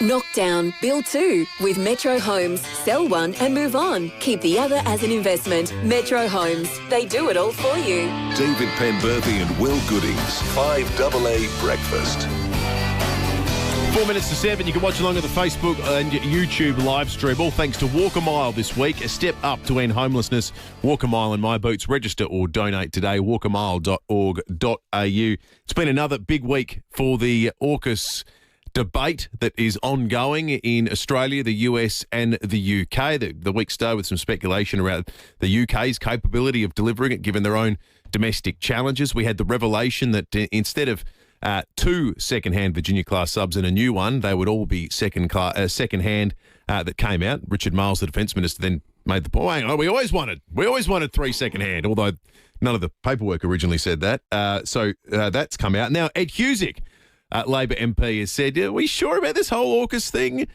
Knock down, build two with Metro Homes. Sell one and move on. Keep the other as an investment. Metro Homes. They do it all for you. David Penberthy and Will Goodings. 5AA Breakfast. 4 minutes to 7. You can watch along at the Facebook and YouTube live stream. All thanks to Walk a Mile this week. A step up to end homelessness. Walk a mile in my boots. Register or donate today. walkamile.org.au. It's been another big week for the AUKUS debate that is ongoing in Australia, the US and the UK. The week started with some speculation around the UK's capability of delivering it, given their own domestic challenges. We had the revelation that instead of 2 second-hand Virginia-class subs and a new one, they would all be second-hand that came out. Richard Marles, the Defence Minister, then made the point, hang on, we always wanted 3 second-hand, although none of the paperwork originally said that. So that's come out. Now, Ed Husick, Labor MP, has said, are we sure about this whole AUKUS thing?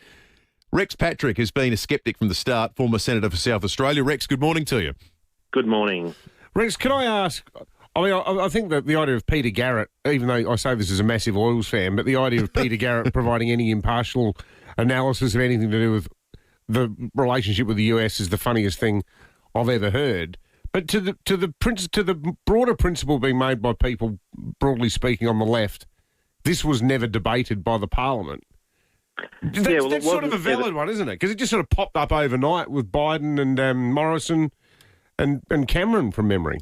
Rex Patrick has been a sceptic from the start, former Senator for South Australia. Rex, good morning to you. Good morning. Rex, can I ask, I mean, I think that the idea of Peter Garrett, even though I say this as a massive Oils fan, but the idea of Peter Garrett providing any impartial analysis of anything to do with the relationship with the US is the funniest thing I've ever heard. But to the broader principle being made by people, broadly speaking, on the left, this was never debated by the Parliament. That's sort of a valid one, isn't it? Because it just sort of popped up overnight with Biden and Morrison and Cameron from memory.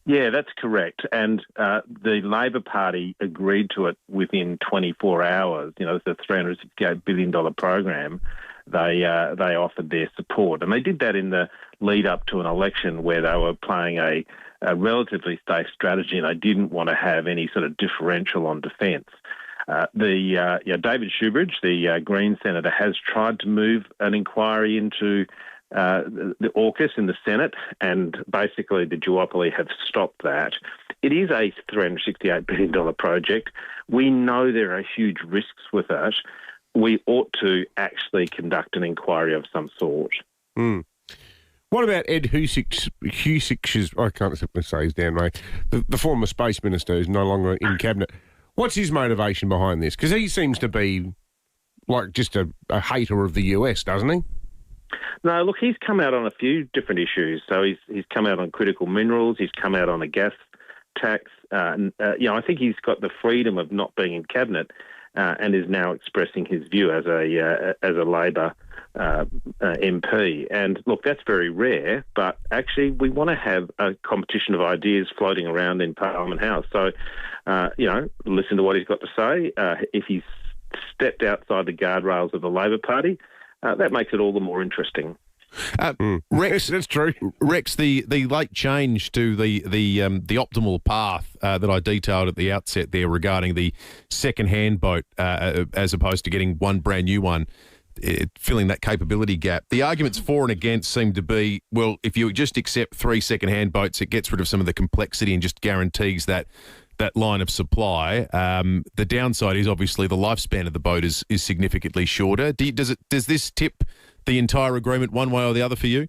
Yeah, that's correct. And the Labor Party agreed to it within 24 hours. You know, it's a $368 billion program. They offered their support. And they did that in the lead up to an election where they were playing a relatively safe strategy and they didn't want to have any sort of differential on defence. David Shoebridge, the Green Senator, has tried to move an inquiry into the AUKUS in the Senate, and basically the duopoly have stopped that. It is a $368 billion project. We know there are huge risks with it. We ought to actually conduct an inquiry of some sort. Mm. What about Ed Husick's, I can't say his damn name, the former Space Minister who's no longer in Cabinet? What's his motivation behind this? Because he seems to be like just a hater of the US, doesn't he? No, look, he's come out on a few different issues. So he's come out on critical minerals. He's come out on a gas tax. I think he's got the freedom of not being in Cabinet and is now expressing his view as a Labor MP. And look, that's very rare, but actually we want to have a competition of ideas floating around in Parliament House. So, listen to what he's got to say. If he's stepped outside the guardrails of the Labor Party, that makes it all the more interesting. Rex, that's true. Rex, the late change to the optimal path that I detailed at the outset there regarding the second-hand boat as opposed to getting one brand new one, filling that capability gap. The arguments for and against seem to be, well, if you just accept 3 second-hand boats, it gets rid of some of the complexity and just guarantees that line of supply. The downside is obviously the lifespan of the boat is significantly shorter. Does this tip the entire agreement one way or the other for you?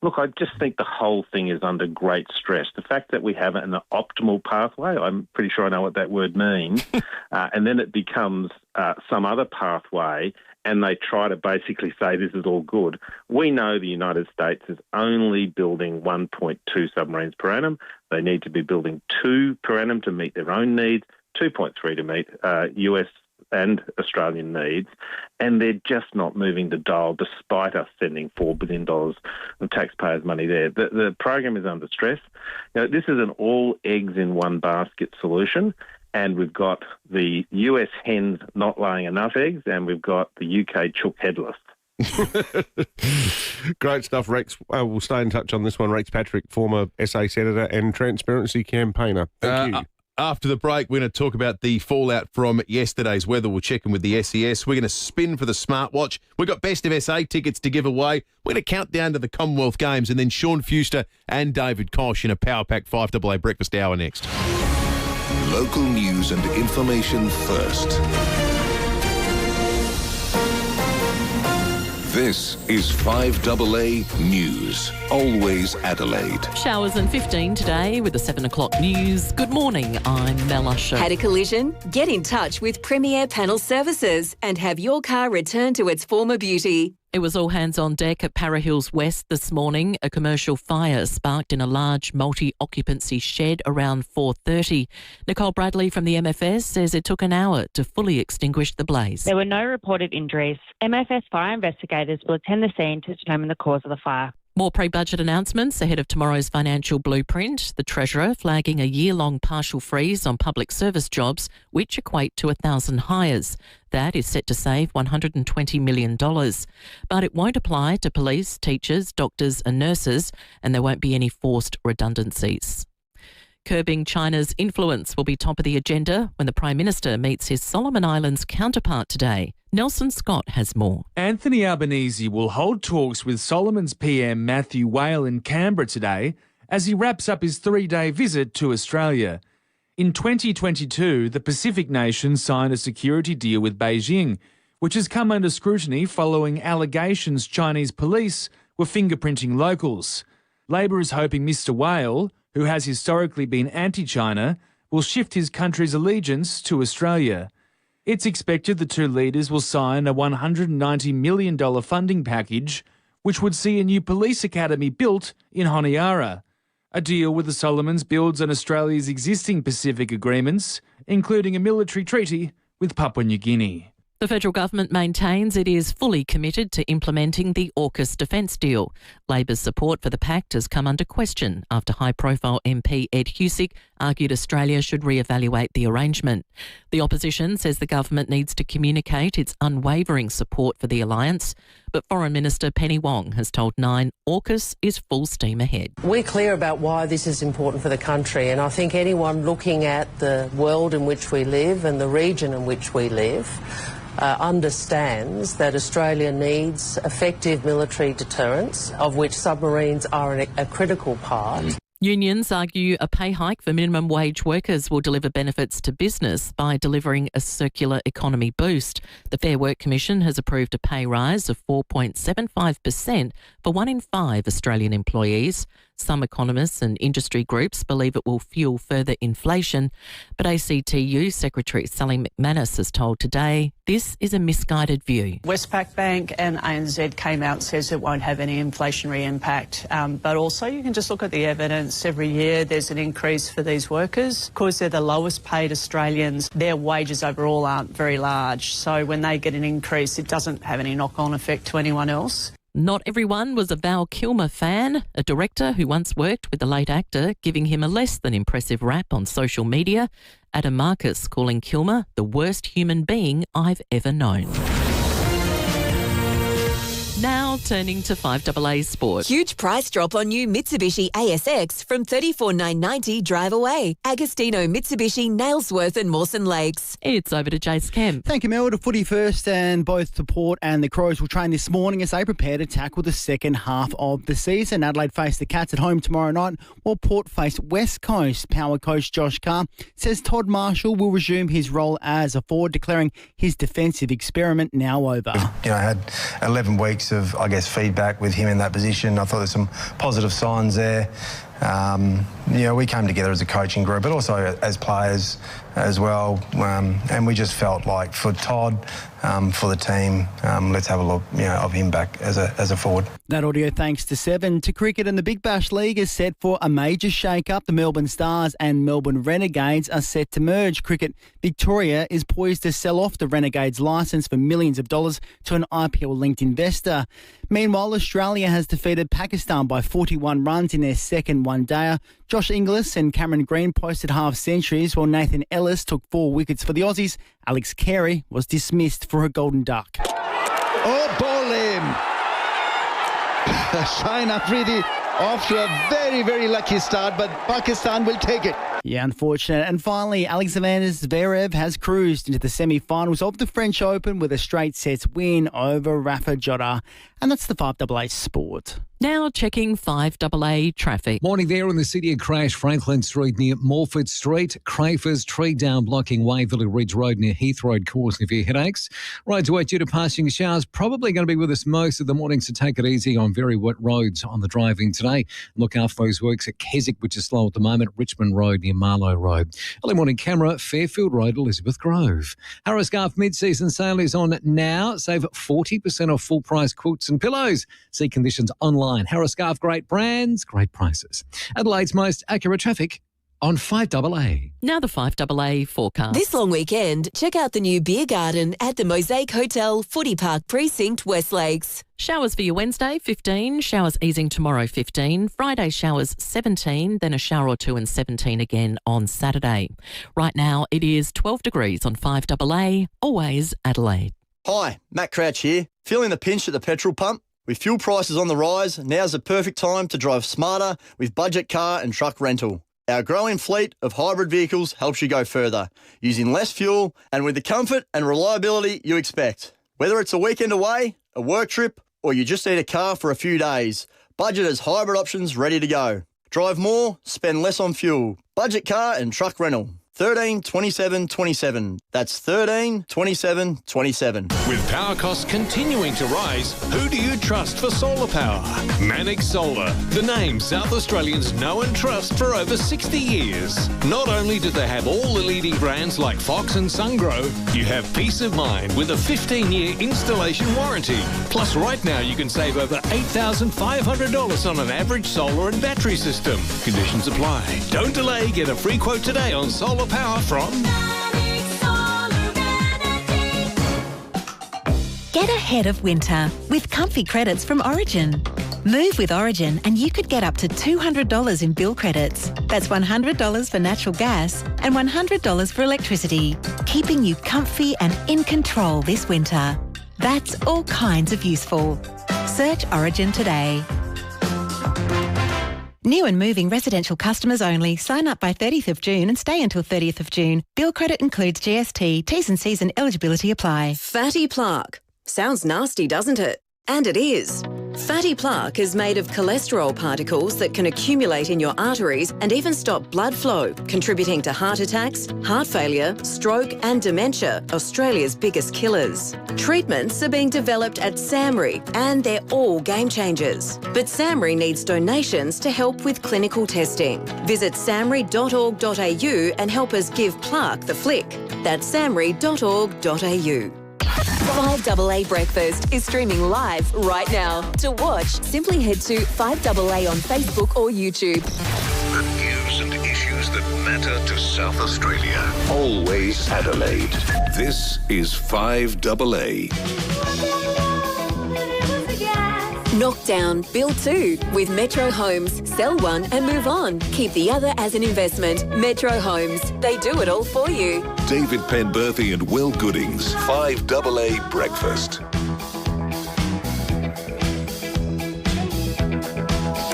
Look, I just think the whole thing is under great stress. The fact that we have an optimal pathway, I'm pretty sure I know what that word means, and then it becomes some other pathway, and they try to basically say this is all good. We know the United States is only building 1.2 submarines per annum. They need to be building 2 per annum to meet their own needs, 2.3 to meet US and Australian needs, and they're just not moving the dial despite us sending $4 billion of taxpayers' money there. The program is under stress. This is an all eggs in one basket solution, and we've got the US hens not laying enough eggs, and we've got the UK chook headless. Great stuff, Rex. We'll stay in touch on this one. Rex Patrick, former SA Senator and Transparency campaigner. Thank you. After the break, we're going to talk about the fallout from yesterday's weather. We'll check in with the SES. We're going to spin for the smartwatch. We've got Best of SA tickets to give away. We're going to count down to the Commonwealth Games, and then Sean Fuster and David Kosh in a Power Pack 5AA breakfast hour next. Local news and information first. This is 5AA News. Always Adelaide. Showers and 15 today with the 7 o'clock news. Good morning, I'm Mel Usher. Had a collision? Get in touch with FIVEAA Panel Services and have your car returned to its former beauty. It was all hands on deck at Para Hills West this morning. A commercial fire sparked in a large multi-occupancy shed around 4:30. Nicole Bradley from the MFS says it took an hour to fully extinguish the blaze. There were no reported injuries. MFS fire investigators will attend the scene to determine the cause of the fire. More pre-budget announcements ahead of tomorrow's financial blueprint. The Treasurer flagging a year-long partial freeze on public service jobs, which equate to 1,000 hires. That is set to save $120 million. But it won't apply to police, teachers, doctors and nurses, and there won't be any forced redundancies. Curbing China's influence will be top of the agenda when the Prime Minister meets his Solomon Islands counterpart today. Nelson Scott has more. Anthony Albanese will hold talks with Solomon's PM Matthew Whale in Canberra today as he wraps up his 3-day visit to Australia. In 2022, the Pacific nations signed a security deal with Beijing, which has come under scrutiny following allegations Chinese police were fingerprinting locals. Labor is hoping Mr Whale, who has historically been anti-China, will shift his country's allegiance to Australia. It's expected the two leaders will sign a $190 million funding package, which would see a new police academy built in Honiara. A deal with the Solomons builds on Australia's existing Pacific agreements, including a military treaty with Papua New Guinea. The federal government maintains it is fully committed to implementing the AUKUS defence deal. Labor's support for the pact has come under question after high-profile MP Ed Husick argued Australia should reevaluate the arrangement. The opposition says the government needs to communicate its unwavering support for the alliance, but Foreign Minister Penny Wong has told Nine AUKUS is full steam ahead. We're clear about why this is important for the country, and I think anyone looking at the world in which we live and the region in which we live understands that Australia needs effective military deterrence, of which submarines are a critical part. Unions argue a pay hike for minimum wage workers will deliver benefits to business by delivering a circular economy boost. The Fair Work Commission has approved a pay rise of 4.75% for 1 in 5 Australian employees. Some economists and industry groups believe it will fuel further inflation, but ACTU Secretary Sally McManus has told Today this is a misguided view. Westpac Bank and ANZ came out and says it won't have any inflationary impact, but also you can just look at the evidence. Every year there's an increase for these workers. Because they're the lowest paid Australians, their wages overall aren't very large, so when they get an increase it doesn't have any knock-on effect to anyone else. Not everyone was a Val Kilmer fan, a director who once worked with the late actor, giving him a less than impressive rap on social media. Adam Marcus calling Kilmer the worst human being I've ever known. Now turning to 5AA Sport. Huge price drop on new Mitsubishi ASX from $34,990 drive away. Agostino Mitsubishi, Nailsworth and Mawson Lakes. It's over to Jace Kemp. Thank you, Mel. To footy first, and both the Port and the Crows will train this morning as they prepare to tackle the second half of the season. Adelaide face the Cats at home tomorrow night, while Port face West Coast. Power coach Josh Carr says Todd Marshall will resume his role as a forward, declaring his defensive experiment now over. I had 11 weeks of, feedback with him in that position. I thought there's some positive signs there. We came together as a coaching group, but also as players as well. And we just felt like for Todd, for the team, let's have a look, of him back as a forward. That audio thanks to Seven. To cricket, and the Big Bash League is set for a major shake-up. The Melbourne Stars and Melbourne Renegades are set to merge. Cricket Victoria is poised to sell off the Renegades licence for millions of dollars to an IPL-linked investor. Meanwhile, Australia has defeated Pakistan by 41 runs in their second one-dayer. Josh Inglis and Cameron Green posted half-centuries, while Nathan Ellis took 4 wickets for the Aussies. Alex Carey was dismissed for a golden duck. Oh, ball in. Shine Afridi off to a very, very lucky start, but Pakistan will take it. Yeah, unfortunate. And finally, Alexander Zverev has cruised into the semi-finals of the French Open with a straight sets win over Rafa Jota. And that's the 5AA Sport. Now checking 5AA traffic. Morning there in the city. A crash, Franklin Street near Morford Street. Crafers, tree down blocking Waverley Ridge Road near Heath Road, causing a few headaches. Roads wet due to passing showers. Probably going to be with us most of the morning, so take it easy on very wet roads on the driving today. Look out for those works at Keswick, which is slow at the moment. Richmond Road near Marlow Road. Early morning camera, Fairfield Road, Elizabeth Grove. Harris Scarf mid-season sale is on now. Save 40% off full-price quilts and pillows. See conditions online. Harris Scarf, great brands, great prices. Adelaide's most accurate traffic on 5AA. Now the 5AA forecast. This long weekend, check out the new beer garden at the Mosaic Hotel, Footy Park Precinct, West Lakes. Showers for your Wednesday, 15. Showers easing tomorrow, 15. Friday showers, 17. Then a shower or two and 17 again on Saturday. Right now it is 12 degrees on 5AA, always Adelaide. Hi, Matt Crouch here. Feeling the pinch at the petrol pump? With fuel prices on the rise, now's the perfect time to drive smarter with budget car and truck rental. Our growing fleet of hybrid vehicles helps you go further, using less fuel and with the comfort and reliability you expect. Whether it's a weekend away, a work trip, or you just need a car for a few days, Budget has hybrid options ready to go. Drive more, spend less on fuel. Budget car and truck rental. 13 27 27. That's 13 27 27. With power costs continuing to rise, who do you trust for solar power? Manic Solar, the name South Australians know and trust for over 60 years. Not only do they have all the leading brands like Fox and Sungrow, you have peace of mind with a 15-year installation warranty. Plus, right now you can save over $8,500 on an average solar and battery system. Conditions apply. Don't delay. Get a free quote today on solar power from Get ahead of winter with comfy credits from Origin. Move with Origin and you could get up to $200 in bill credits. That's $100 for natural gas and $100 for electricity, keeping you comfy and in control this winter. That's all kinds of useful. Search Origin today. New and moving residential customers only. Sign up by 30th of June and stay until 30th of June. Bill credit includes GST. T's and C's and eligibility apply. Fatty plaque. Sounds nasty, doesn't it? And it is. Fatty plaque is made of cholesterol particles that can accumulate in your arteries and even stop blood flow, contributing to heart attacks, heart failure, stroke and dementia, Australia's biggest killers. Treatments are being developed at SAMRI and they're all game changers. But SAMRI needs donations to help with clinical testing. Visit samri.org.au and help us give plaque the flick. That's samri.org.au. 5AA Breakfast is streaming live right now. To watch, simply head to 5AA on Facebook or YouTube. The news and issues that matter to South Australia. Always Adelaide. This is 5AA. Knock down, build two with Metro Homes. Sell one and move on. Keep the other as an investment. Metro Homes. They do it all for you. David Penberthy and Will Goodings. 5AA Breakfast.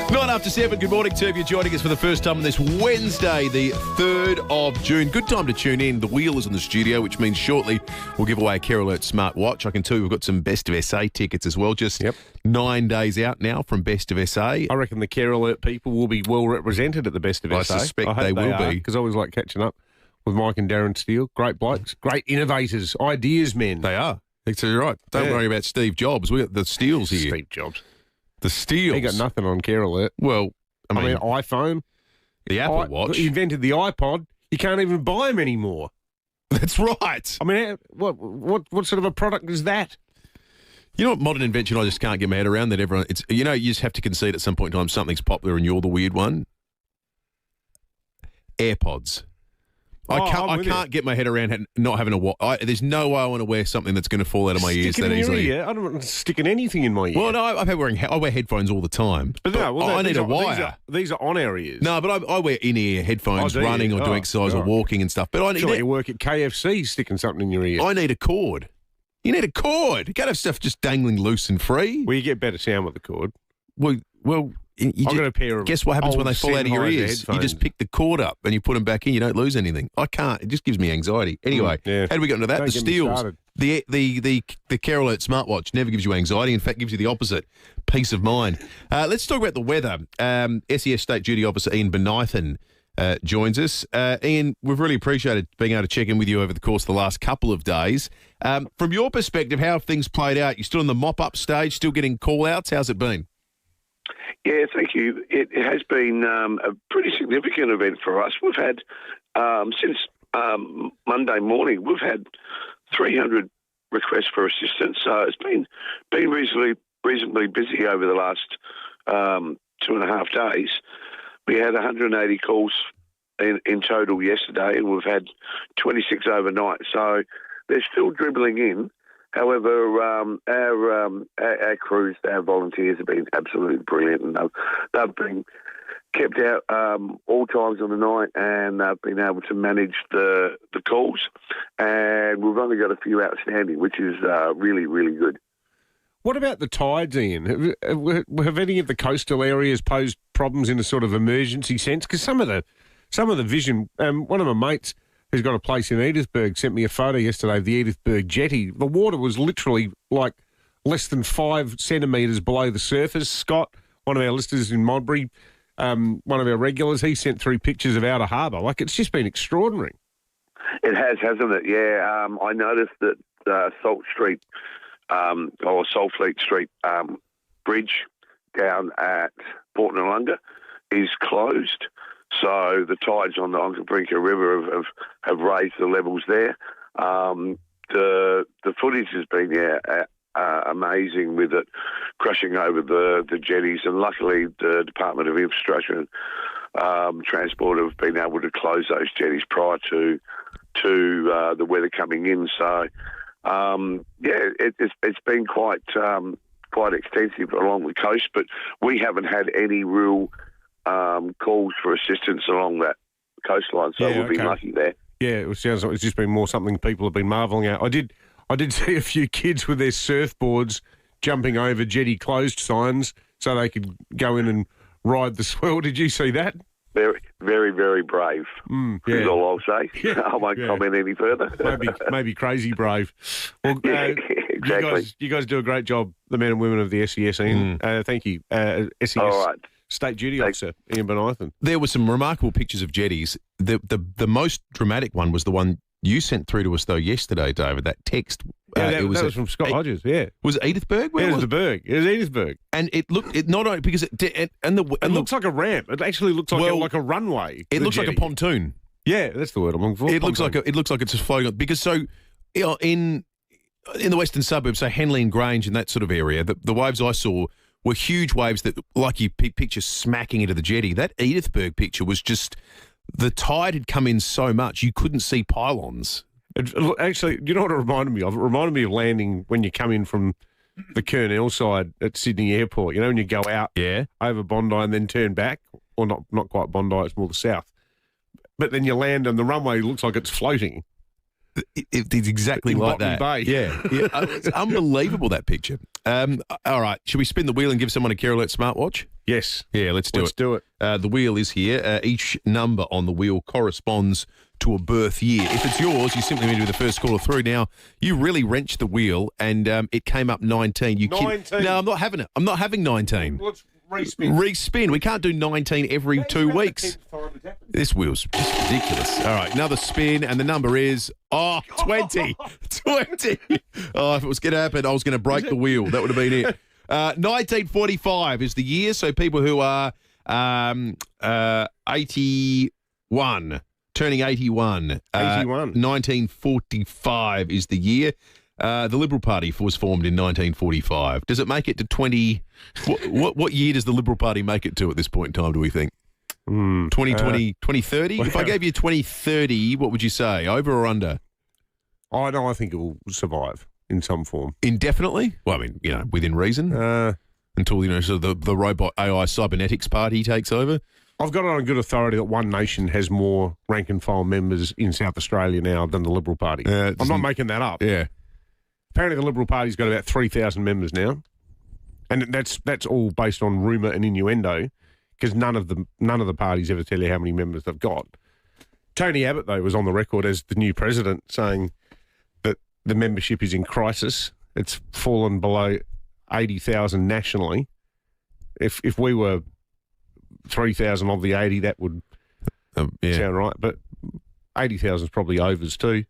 9:07. Good morning to you. Joining us for the first time on this Wednesday, the 3rd of June. Good time to tune in. The wheel is in the studio, which means shortly we'll give away a Care Alert smartwatch. I can tell you we've got some Best of SA tickets as well. Just 9 days out now from Best of SA. I reckon the Care Alert people will be well represented at the Best of SA. I suspect they will be. Because I always like catching up with Mike and Darren Steele. Great blokes, great innovators, ideas men. They are. Exactly right. Don't worry about Steve Jobs. We got the Steels here. Steve Jobs. The Steels. He got nothing on Care Alert. Well, I mean iPhone. The Apple Watch. He invented the iPod. You can't even buy them anymore. That's right. I mean, what sort of a product is that? You know what modern invention I just can't get my head around? That everyone, you just have to concede at some point in time something's popular and you're the weird one. AirPods. I can't get my head around not having a watch. There's no way I want to wear something that's going to fall out of my ears that easily. I don't want to stick anything in my ear. Well, no, I wear headphones all the time. But no, I need a wire. These are on our ears. No, but I wear in-ear headphones running or doing exercise or walking and stuff. But I need you work at KFC sticking something in your ear. I need a cord. You need a cord. You can't have stuff just dangling loose and free. Well, you get better sound with the cord. Well, I've got a pair of guess what happens when they fall out of your Sennheiser ears? You just headphones. pick the cord up and you put them back in. You don't lose anything. I can't. It just gives me anxiety. Anyway, yeah. how do we get into that? Don't The get me Steels. started. The Care Alert smartwatch never gives you anxiety. In fact, gives you the opposite, peace of mind. Let's talk about the weather. SES State Duty Officer Ian Benithan joins us. Ian, we've really appreciated being able to check in with you over the course of the last couple of days. From your perspective, how have things played out? You're still in the mop-up stage, still getting call-outs. How's it been? Yeah, thank you. It has been a pretty significant event for us. We've had, since Monday morning, we've had 300 requests for assistance. So it's been reasonably busy over the last 2.5 days. We had 180 calls in total yesterday, and we've had 26 overnight. So they're still dribbling in. However, our crews, our volunteers have been absolutely brilliant, and they've been kept out all times of the night, and they've been able to manage the calls. And we've only got a few outstanding, which is really, really good. What about the tides, Ian? Have any of the coastal areas posed problems in a sort of emergency sense? Because some of the vision, one of my mates who's got a place in Edithburgh sent me a photo yesterday of the Edithburgh jetty. The water was literally like less than 5 centimetres below the surface. Scott, one of our listeners in Modbury, one of our regulars, he sent through pictures of Outer Harbour. Like, it's just been extraordinary. It has, hasn't it? Yeah. I noticed that Salt Fleet Street bridge down at Port Noarlunga is closed. So the tides on the Onkaparinga River have raised the levels there. The footage has been amazing, with it crushing over the jetties, and luckily the Department of Infrastructure and Transport have been able to close those jetties prior to the weather coming in. So it's been quite extensive along the coast, but we haven't had any real calls for assistance along that coastline, so we've been lucky there. Yeah, it sounds like it's just been more something people have been marvelling at. I did see a few kids with their surfboards jumping over jetty closed signs so they could go in and ride the swell. Did you see that? Very, very, very brave. Is all I'll say. Yeah, I won't comment any further. maybe crazy brave. Well, exactly. You guys do a great job, the men and women of the SES. Ian. Thank you, SES. All right. State Duty Officer Ian Benithan. There were some remarkable pictures of jetties. The most dramatic one was the one you sent through to us, though, yesterday, David, that text. That was from Scott Hodges, yeah. Was it Edithburgh? It was Edithburgh. And it not only because it looks like a ramp. It actually looks like a runway. It looks like a pontoon. Yeah, that's the word I'm looking for. It looks like it's just floating on, because in the western suburbs, so Henley and Grange and that sort of area, the waves I saw were huge waves that, like you picture, smacking into the jetty. That Edithburgh picture was just, the tide had come in so much you couldn't see pylons. Actually, you know what it reminded me of? It reminded me of landing when you come in from the Kurnell side at Sydney Airport. You know, when you go out over Bondi and then turn back, or not quite Bondi, it's more the south. But then you land and the runway looks like it's floating. It's exactly like that. Bay. Yeah. It's unbelievable, that picture. All right, should we spin the wheel and give someone a Care Alert smartwatch? Yes. Yeah, let's do it. The wheel is here. Each number on the wheel corresponds to a birth year. If it's yours, you simply need to be the first caller through. Now, you really wrenched the wheel, and it came up 19. 19? No, I'm not having it. I'm not having 19. Let's respin. Respin. We can't do 19 every 2 weeks. This wheel's just ridiculous. All right, another spin, and the number is 20. 20. Oh, if it was going to happen, I was going to break the wheel. That would have been it. 1945 is the year, so people who are 81, turning 81. 81. 1945 is the year. The Liberal Party was formed in 1945. Does it make it to 20? What year does the Liberal Party make it to at this point in time, do we think? 2020, 2030? If I gave you 2030, what would you say? Over or under? I think it will survive in some form. Indefinitely? Well, I mean, within reason. Until, sort of the robot AI cybernetics party takes over. I've got it on good authority that One Nation has more rank and file members in South Australia now than the Liberal Party. I'm not making that up. Yeah. Apparently the Liberal Party's got about 3,000 members now. And that's all based on rumour and innuendo, because none of the parties ever tell you how many members they've got. Tony Abbott, though, was on the record as the new president saying that the membership is in crisis. It's fallen below 80,000 nationally. If we were 3,000 of the 80, that would sound right. But 80,000 is probably overs too.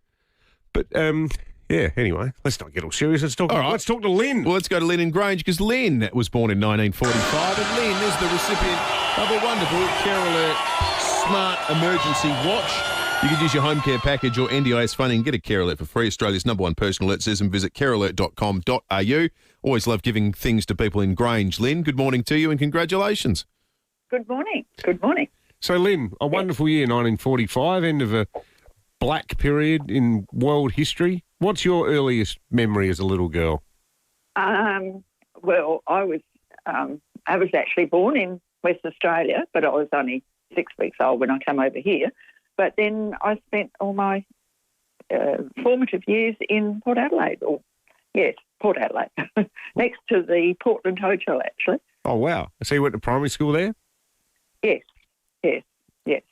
But anyway, let's not get all serious. Let's talk to Lynn. Well, let's go to Lynn in Grange, because Lynn was born in 1945, and Lynn is the recipient of a wonderful Care Alert Smart Emergency Watch. You can use your home care package or NDIS funding and get a Care Alert for free. Australia's #1 personal alert system. Visit carealert.com.au. Always love giving things to people in Grange. Lynn, good morning to you and congratulations. Good morning. Good morning. So, Lynn, a wonderful year, 1945, end of a black period in world history. What's your earliest memory as a little girl? Well, I was actually born in West Australia, but I was only 6 weeks old when I came over here. But then I spent all my formative years in Port Adelaide. Port Adelaide, next to the Portland Hotel, actually. Oh, wow. So you went to primary school there? Yes.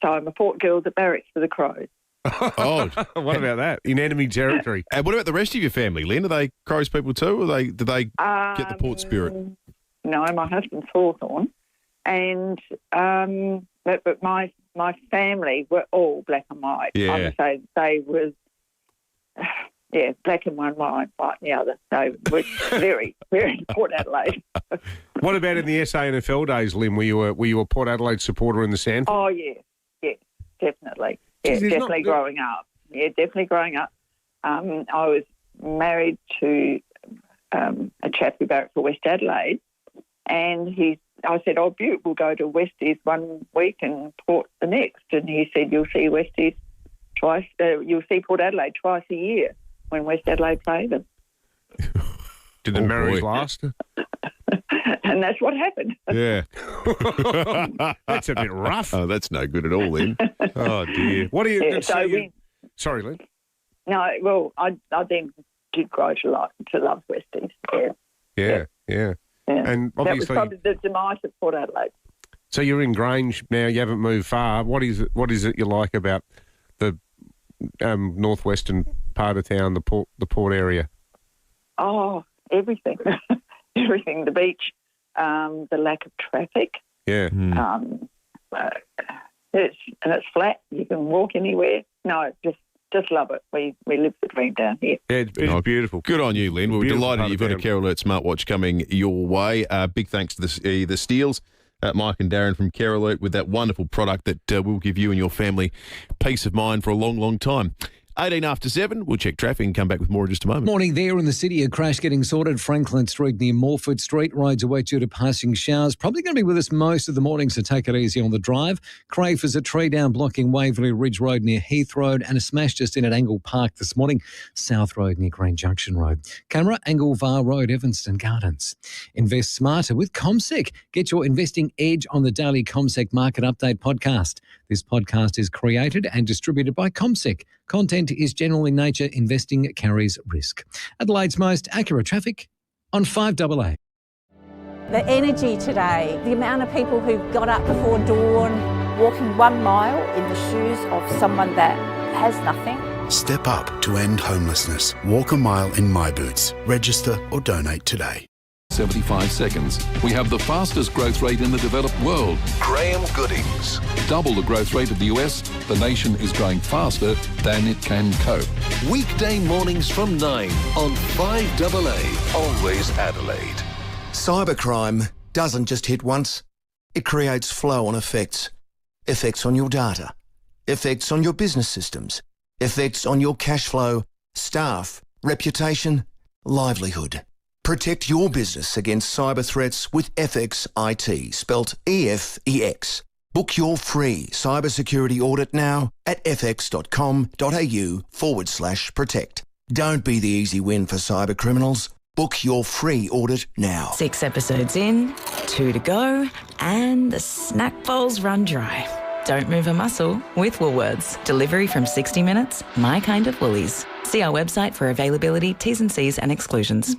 So I'm a Port girl that barracks for the Crows. Oh, what about that? In enemy territory. And what about the rest of your family, Lynn? Are they Crows people too, or did they get the Port spirit? No, my husband's Hawthorn. And but my family were all black and white. Yeah. I would say they was black in one, white in the other. They were very, very Port Adelaide. What about in the SANFL days, Lynn? Were you a Port Adelaide supporter in the Sandford? Oh yeah, definitely. Yeah, definitely growing up. Yeah, definitely growing up. I was married to a chap who barracked for West Adelaide, and I said, "Oh, Butte, we'll go to Westies one week and Port the next." And he said, "You'll see Westies twice. You'll see Port Adelaide twice a year when West Adelaide play them." Did the marriage last? And that's what happened. Yeah. That's a bit rough. Oh, that's no good at all, Lynn. Oh, dear. What do you... Sorry, Lynn. No, well, I then did grow to love Westies. Yeah. And obviously... That was probably the demise of Port Adelaide. So you're in Grange now, you haven't moved far. What is it you like about the northwestern part of town, the port area? Oh, everything. Everything. The beach, the lack of traffic. Yeah. It's flat. You can walk anywhere. No, just love it. We live the dream down here. Yeah, it's beautiful. Good on you, Lynn. We're delighted you've got a Care Alert smartwatch coming your way. Big thanks to the Steels, Mike and Darren from Care Alert, with that wonderful product that will give you and your family peace of mind for a long, long time. 18 after 7, we'll check traffic and come back with more in just a moment. Morning there in the city. A crash getting sorted. Franklin Street near Morford Street. Roads are wet due to passing showers. Probably going to be with us most of the morning, so take it easy on the drive. Crafers, a tree down blocking Waverley Ridge Road near Heath Road, and a smash just in at Angle Park this morning. South Road near Green Junction Road. Camera, Angle Var Road, Evanston Gardens. Invest smarter with CommSec. Get your investing edge on the daily CommSec Market Update podcast. This podcast is created and distributed by CommSec. Content is general in nature. Investing carries risk. Adelaide's most accurate traffic on 5AA. The energy today, the amount of people who got up before dawn, walking 1 mile in the shoes of someone that has nothing. Step up to end homelessness. Walk a mile in My Boots. Register or donate today. 75 seconds. We have the fastest growth rate in the developed world. Graham Goodings. Double the growth rate of the US. The nation is growing faster than it can cope. Weekday mornings from 9 on 5AA. Always Adelaide. Cybercrime doesn't just hit once. It creates flow-on effects. Effects on your data. Effects on your business systems. Effects on your cash flow, staff, reputation, livelihood. Protect your business against cyber threats with FX IT, spelt EFEX. Book your free cybersecurity audit now at fx.com.au/protect. Don't be the easy win for cyber criminals. Book your free audit now. 6 episodes in, 2 to go, and the snack bowls run dry. Don't move a muscle with Woolworths. Delivery from 60 minutes, my kind of Woolies. See our website for availability, T's and C's and exclusions.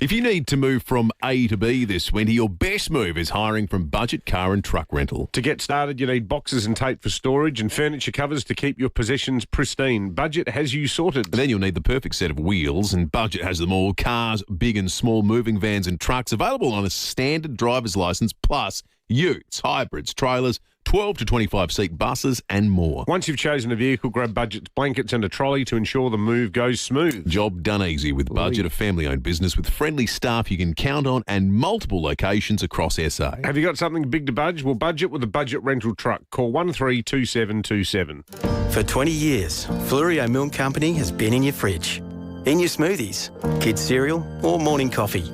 If you need to move from A to B this winter, your best move is hiring from Budget Car and Truck Rental. To get started, you need boxes and tape for storage and furniture covers to keep your possessions pristine. Budget has you sorted. And then you'll need the perfect set of wheels, and Budget has them all. Cars, big and small, moving vans and trucks, available on a standard driver's licence, plus utes, hybrids, trailers, 12 to 25 seat buses and more. Once you've chosen a vehicle, grab Budget's blankets and a trolley to ensure the move goes smooth. Job done easy with Budget, a family-owned business with friendly staff you can count on and multiple locations across SA. Have you got something big to budge? Well, budget with a Budget rental truck. Call 132727. For 20 years, FIVEAA Milk Company has been in your fridge, in your smoothies, kids' cereal or morning coffee.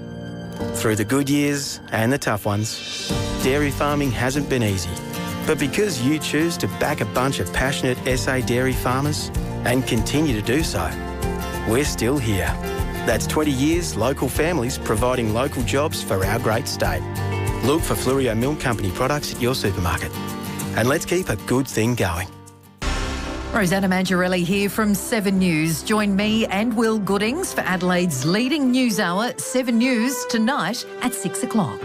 Through the good years and the tough ones, dairy farming hasn't been easy. But because you choose to back a bunch of passionate SA dairy farmers and continue to do so, we're still here. That's 20 years local families providing local jobs for our great state. Look for FIVEAA Milk Company products at your supermarket. And let's keep a good thing going. Rosanna Mangiarelli here from 7 News. Join me and Will Goodings for Adelaide's leading news hour, 7 News, tonight at 6 o'clock.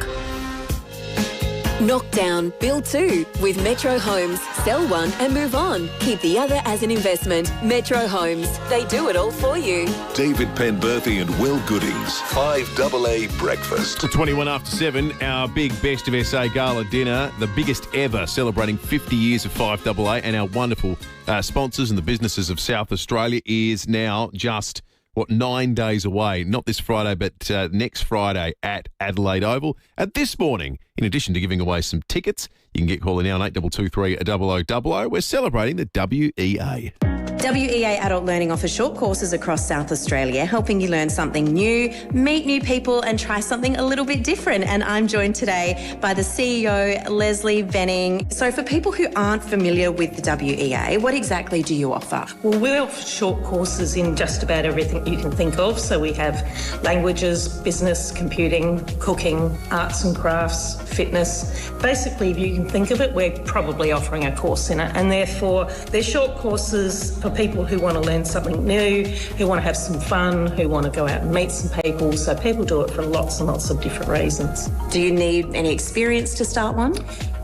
Knock down, build two with Metro Homes. Sell one and move on. Keep the other as an investment. Metro Homes. They do it all for you. David Penberthy and Will Goodings. 5AA Breakfast. 21 after 7, our big Best of SA Gala dinner, the biggest ever, celebrating 50 years of 5AA, and our wonderful sponsors and the businesses of South Australia is now just 9 days away. Not this Friday, but next Friday at Adelaide Oval. And this morning, in addition to giving away some tickets, you can get calling now on 8223 0000. We're celebrating the WEA. WEA Adult Learning offers short courses across South Australia, helping you learn something new, meet new people and try something a little bit different. And I'm joined today by the CEO, Leslie Venning. So for people who aren't familiar with the WEA, what exactly do you offer? Well, we offer short courses in just about everything you can think of. So we have languages, business, computing, cooking, arts and crafts, fitness. Basically, if you can think of it, we're probably offering a course in it. And therefore, they're short courses for people who want to learn something new, who want to have some fun, who want to go out and meet some people. So people do it for lots and lots of different reasons. Do you need any experience to start one?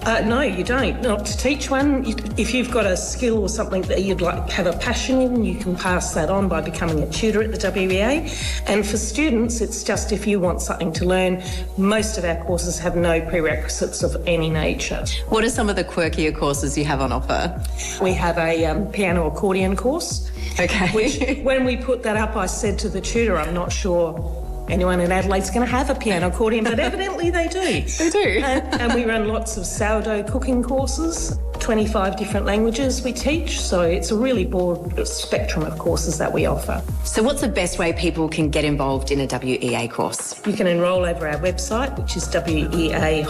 No, you don't. Not to teach one. If you've got a skill or something that you'd like have a passion in, you can pass that on by becoming a tutor at the WEA. And for students, it's just if you want something to learn. Most of our courses have no prerequisites of any nature. What are some of the quirkier courses you have on offer? We have a piano accordion course. Okay. Which, when we put that up, I said to the tutor, I'm not sure anyone in Adelaide's going to have a piano accordion, but evidently they do. They do. And we run lots of sourdough cooking courses, 25 different languages we teach, so it's a really broad spectrum of courses that we offer. So what's the best way people can get involved in a WEA course? You can enrol over our website, which is wea-sa.com.au,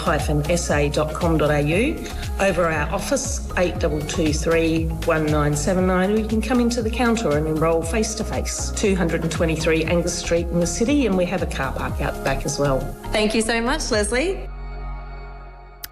over our office, 8223 1979, or you can come into the counter and enrol face-to-face, 223 Angus Street in the city, and we have a car park out the back as well. Thank you so much, Leslie.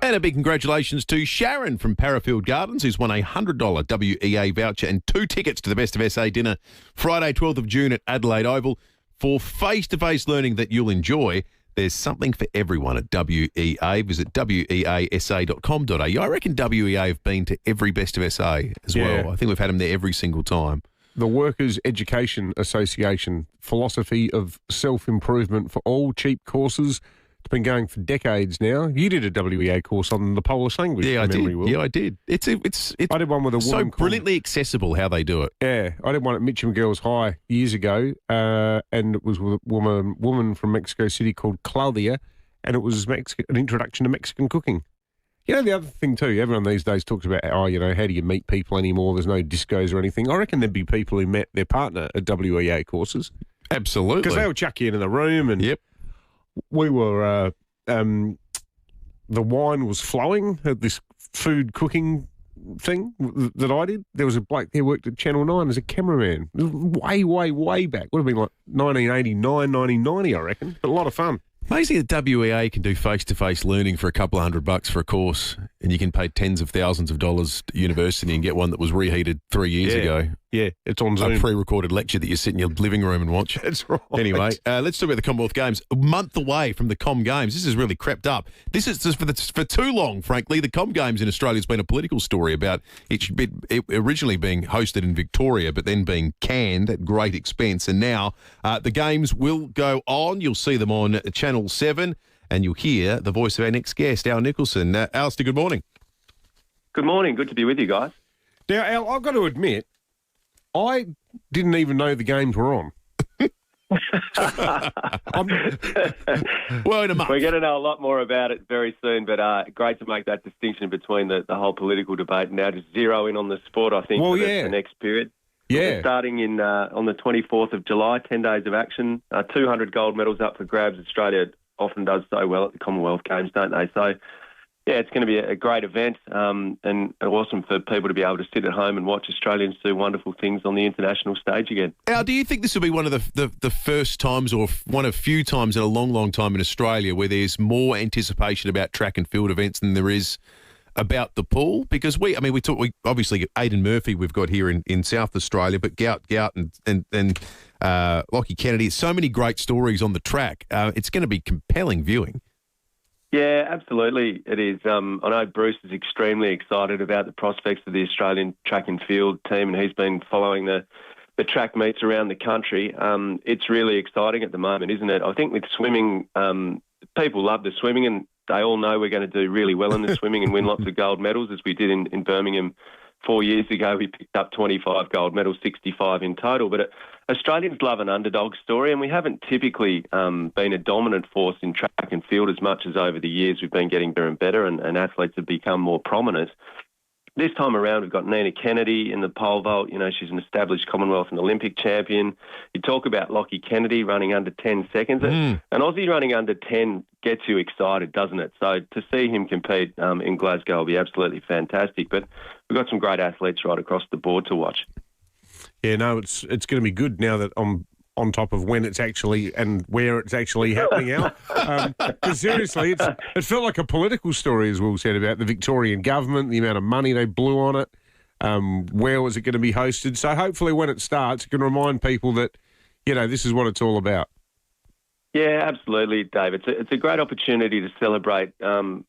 And a big congratulations to Sharon from Parafield Gardens, who's won a $100 WEA voucher and 2 tickets to the Best of SA dinner Friday, 12th of June at Adelaide Oval. For face-to-face learning that you'll enjoy, there's something for everyone at WEA. Visit weasa.com.au. I reckon WEA have been to every Best of SA as well. I think we've had them there every single time. The Workers' Education Association, philosophy of self-improvement for all, cheap courses. It's been going for decades now. You did a WEA course on the Polish language. Yeah, I did. Will. Yeah, I did. It's I did one with a woman. So brilliantly accessible how they do it. Yeah, I did one at Mitcham Girls High years ago, and it was with a woman from Mexico City called Claudia, and it was an introduction to Mexican cooking. You know, the other thing too, everyone these days talks about, how do you meet people anymore? There's no discos or anything. I reckon there'd be people who met their partner at WEA courses. Absolutely. Because they would chuck you into the room and we were, the wine was flowing at this food cooking thing that I did. There was a bloke there worked at Channel 9 as a cameraman. Way, way, way back. Would have been like 1989, 1990, I reckon. But a lot of fun. Amazing that WEA can do face-to-face learning for a couple of $100 for a course, and you can pay tens of thousands of dollars to university and get one that was reheated 3 years ago. Yeah, it's on a Zoom. pre-recorded lecture that you sit in your living room and watch. That's right. Anyway, let's talk about the Commonwealth Games. A month away from the Com Games. This has really crept up. This is just for too long, frankly. The Com Games in Australia has been a political story about it originally being hosted in Victoria, but then being canned at great expense. And now the Games will go on. You'll see them on Channel 7, and you'll hear the voice of our next guest, Al Nicholson. Alistair, good morning. Good morning. Good to be with you guys. Now, Al, I've got to admit, I didn't even know the Games were on. Well, in a month. We're going to know a lot more about it very soon, but great to make that distinction between the whole political debate and now just zero in on the sport, I think, for the next period. Yeah. We're starting on the 24th of July, 10 days of action, 200 gold medals up for grabs. Australia often does so well at the Commonwealth Games, don't they? So, yeah, it's going to be a great event and awesome for people to be able to sit at home and watch Australians do wonderful things on the international stage again. Al, do you think this will be one of the first times or one of few times in a long, long time in Australia where there's more anticipation about track and field events than there is about the pool? Because we obviously Aidan Murphy we've got here in South Australia, but Gout and Lockie Kennedy, so many great stories on the track. It's going to be compelling viewing. Yeah, absolutely it is. I know Bruce is extremely excited about the prospects of the Australian track and field team, and he's been following the track meets around the country. It's really exciting at the moment, isn't it? I think with swimming, people love the swimming, and they all know we're going to do really well in the swimming and win lots of gold medals, as we did in Birmingham 4 years ago. We picked up 25 gold medals, 65 in total. But Australians love an underdog story, and we haven't typically been a dominant force in track and field as much as over the years. We've been getting better and better, and athletes have become more prominent. This time around, we've got Nina Kennedy in the pole vault. You know, she's an established Commonwealth and Olympic champion. You talk about Lockie Kennedy running under 10 seconds. An Aussie running under 10 gets you excited, doesn't it? So to see him compete in Glasgow will be absolutely fantastic. But we've got some great athletes right across the board to watch. Yeah, no, it's going to be good now that I'm on top of when it's actually and where it's actually happening out. Because seriously, it felt like a political story, as Will said, about the Victorian government, the amount of money they blew on it, where was it going to be hosted. So hopefully when it starts, it can remind people that, you know, this is what it's all about. Yeah, absolutely, Dave. It's a great opportunity to celebrate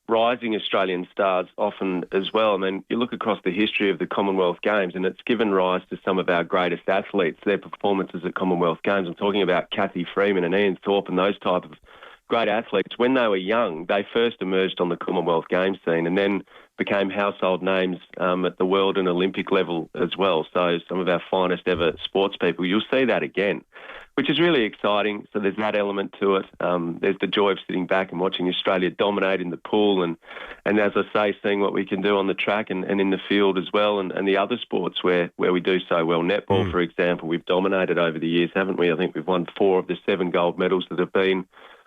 rising Australian stars often as well. I mean, you look across the history of the Commonwealth Games and it's given rise to some of our greatest athletes, their performances at Commonwealth Games. I'm talking about Kathy Freeman and Ian Thorpe and those type of great athletes. When they were young, they first emerged on the Commonwealth Games scene and then became household names at the world and Olympic level as well. So some of our finest ever sports people, you'll see that again, which is really exciting. So there's that element to it. There's the joy of sitting back and watching Australia dominate in the pool and as I say, seeing what we can do on the track and in the field as well and the other sports where we do so well. Netball, for example, we've dominated over the years, haven't we? I think we've won 4 of the 7 gold medals that have been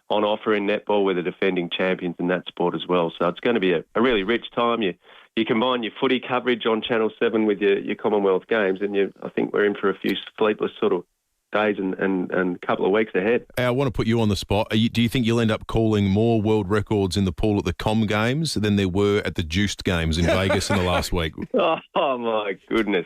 on offer in netball. We're the defending champions in that sport as well. So it's going to be a really rich time. You combine your footy coverage on Channel 7 with your Commonwealth Games and I think we're in for a few sleepless sort of days and a couple of weeks ahead. I want to put you on the spot. Do you think you'll end up calling more world records in the pool at the Com Games than there were at the Juiced Games in Vegas in the last week? Oh, my goodness.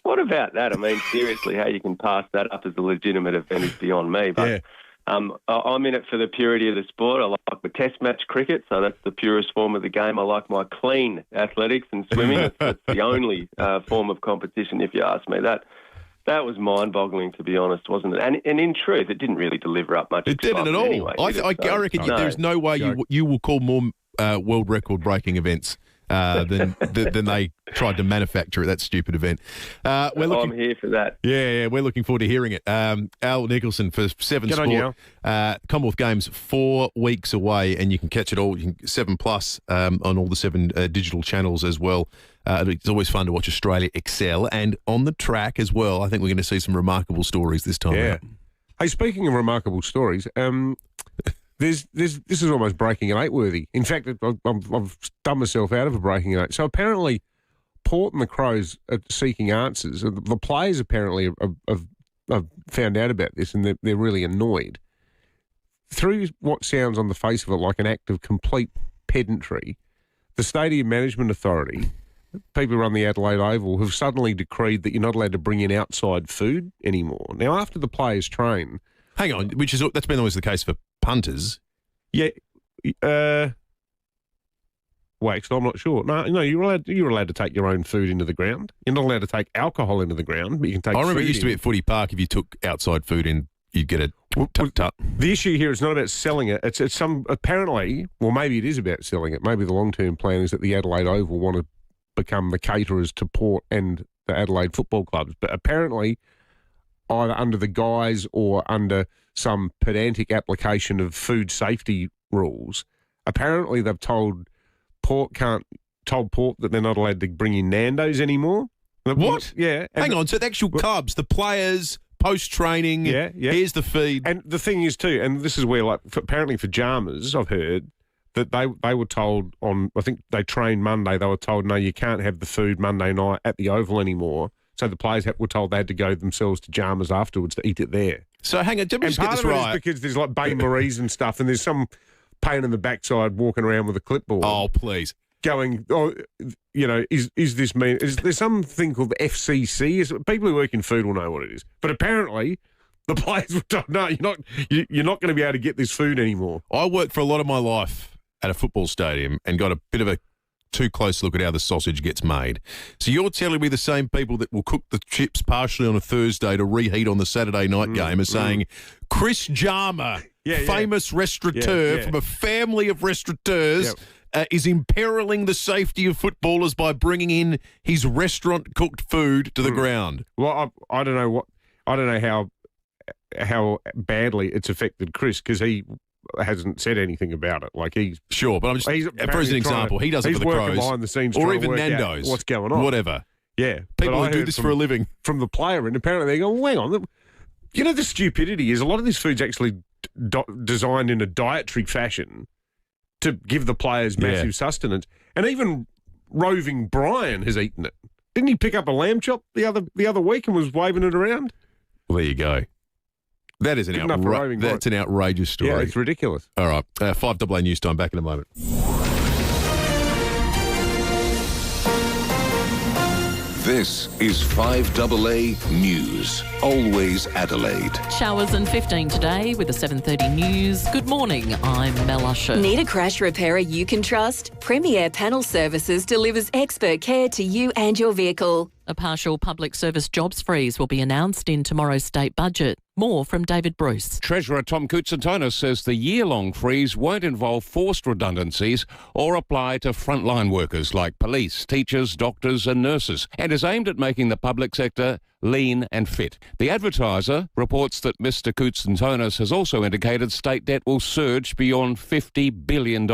What about that? I mean, seriously, how you can pass that up as a legitimate event is beyond me. But yeah. I'm in it for the purity of the sport. I like the test match cricket, so that's the purest form of the game. I like my clean athletics and swimming. That's the only form of competition, if you ask me. That was mind-boggling, to be honest, wasn't it? And in truth, it didn't really deliver up much. It didn't at all. Anyway, I reckon there's no way you will call more world record-breaking events than they tried to manufacture at that stupid event. I'm here for that. Yeah, we're looking forward to hearing it. Al Nicholson for 7 Good Sport. Commonwealth Games 4 weeks away, and you can catch it all. 7+ on all the 7 digital channels as well. It's always fun to watch Australia excel, and on the track as well. I think we're going to see some remarkable stories this time. Yeah. Hey, speaking of remarkable stories, this is almost breaking an 8 worthy. In fact, I've done myself out of a breaking an 8. So apparently, Port and the Crows are seeking answers. The players apparently have found out about this, and they're really annoyed. Through what sounds on the face of it like an act of complete pedantry, the Stadium Management Authority people who run the Adelaide Oval have suddenly decreed that you're not allowed to bring in outside food anymore. Now, after the players train... Hang on, that's been always the case for punters. Yeah, Wax, I'm not sure. No, you're allowed to take your own food into the ground. You're not allowed to take alcohol into the ground, but you can take. I remember food it used to be at Footy Park. If you took outside food in, you'd get a tut. The issue here is not about selling it. It's some apparently. Well, maybe it is about selling it. Maybe the long-term plan is that the Adelaide Oval want to become the caterers to Port and the Adelaide football clubs. But apparently, either under the guise or under some pedantic application of food safety rules, apparently they've told Port that they're not allowed to bring in Nando's anymore. What? Yeah. Hang on, so the actual clubs, the players, post-training, here's the feed. And the thing is too, and this is where, apparently for Jammers, I've heard that they were told on, I think they trained Monday, they were told, no, you can't have the food Monday night at the Oval anymore. So the players were told they had to go themselves to Jammers afterwards to eat it there. So hang on, let me just get this right. right. Is because there's like Bain Marie's and stuff, and there's some pain in the backside walking around with a clipboard. Oh, please. Going, is this mean? Is there something called the FCC? People who work in food will know what it is. But apparently, the players were told, no, you're not going to be able to get this food anymore. I worked for a lot of my life at a football stadium and got a bit of a too close look at how the sausage gets made. So you're telling me the same people that will cook the chips partially on a Thursday to reheat on the Saturday night game are saying Chris Jarmer, famous restaurateur from a family of restaurateurs, is imperiling the safety of footballers by bringing in his restaurant-cooked food to the ground. Well, I don't know how badly it's affected Chris, because he hasn't said anything about it. Like he's sure, but I'm just for as an example, he does it for the Crows, behind the scenes, or even Nando's. What's going on? Whatever. Yeah, people who do this for a living. From the player, and apparently they go, well, hang on. You know, the stupidity is a lot of this food's actually designed in a dietary fashion to give the players massive sustenance. And even roving Brian has eaten it. Didn't he pick up a lamb chop the other week and was waving it around? Well, there you go. That is an outrageous story. Yeah, it's ridiculous. All right, 5AA News Time, back in a moment. This is 5AA News, always Adelaide. Showers and 15 today with the 7:30 news. Good morning, I'm Mel Usher. Need a crash repairer you can trust? FIVEAA Panel Services delivers expert care to you and your vehicle. A partial public service jobs freeze will be announced in tomorrow's state budget. More from David Bruce. Treasurer Tom Koutsantonis says the year-long freeze won't involve forced redundancies or apply to frontline workers like police, teachers, doctors and nurses, and is aimed at making the public sector lean and fit. The Advertiser reports that Mr Koutsantonis has also indicated state debt will surge beyond $50 billion.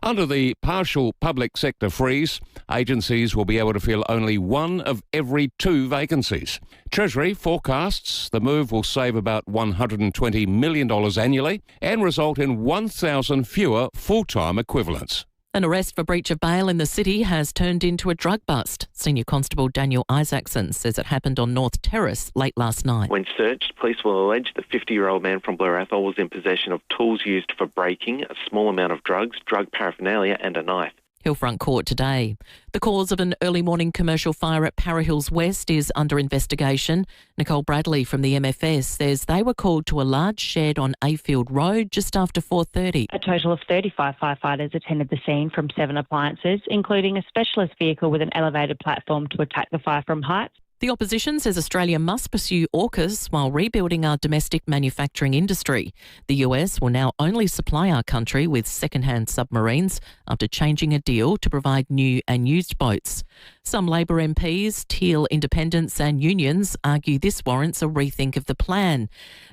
Under the partial public sector freeze, agencies will be able to fill only one of every 2 vacancies. Treasury forecasts the move will save about $120 million annually and result in 1,000 fewer full-time equivalents. An arrest for breach of bail in the city has turned into a drug bust. Senior Constable Daniel Isaacson says it happened on North Terrace late last night. When searched, police will allege the 50-year-old man from Blue Athol was in possession of tools used for breaking, a small amount of drugs, drug paraphernalia and a knife. Hillfront Court today. The cause of an early morning commercial fire at Para Hills West is under investigation. Nicole Bradley from the MFS says they were called to a large shed on Ayfield Road just after 4:30. A total of 35 firefighters attended the scene from 7 appliances, including a specialist vehicle with an elevated platform to attack the fire from heights. The opposition says Australia must pursue AUKUS while rebuilding our domestic manufacturing industry. The US will now only supply our country with second-hand submarines after changing a deal to provide new and used boats. Some Labor MPs, Teal independents and unions argue this warrants a rethink of the plan.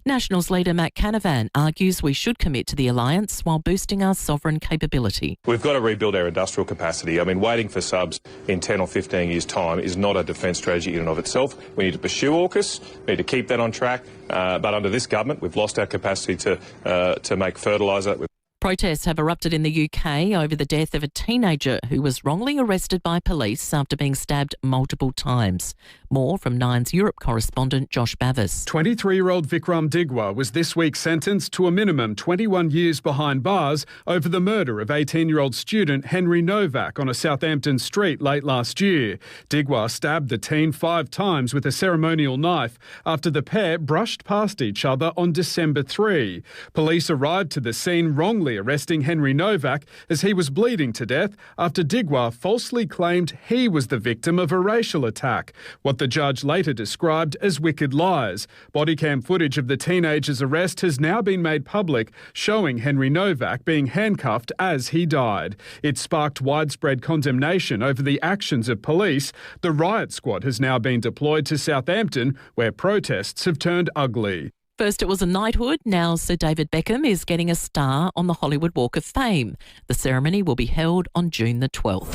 Nationals leader Matt Canavan argues we should commit to the alliance while boosting our sovereign capability. We've got to rebuild our industrial capacity. I mean, waiting for subs in 10 or 15 years' time is not a defence strategy in and of itself. We need to pursue AUKUS, we need to keep that on track, but under this government we've lost our capacity to make fertiliser. Protests have erupted in the UK over the death of a teenager who was wrongly arrested by police after being stabbed multiple times. More from Nine's Europe correspondent Josh Bavis. 23-year-old Vikram Digwa was this week sentenced to a minimum 21 years behind bars over the murder of 18-year-old student Henry Novak on a Southampton street late last year. Digwa stabbed the teen 5 times with a ceremonial knife after the pair brushed past each other on December 3. Police arrived to the scene, wrongly arresting Henry Novak as he was bleeding to death after Digwa falsely claimed he was the victim of a racial attack, what the judge later described as wicked lies. Bodycam footage of the teenager's arrest has now been made public, showing Henry Novak being handcuffed as he died. It sparked widespread condemnation over the actions of police. The riot squad has now been deployed to Southampton, where protests have turned ugly. First it was a knighthood, now Sir David Beckham is getting a star on the Hollywood Walk of Fame. The ceremony will be held on June the 12th.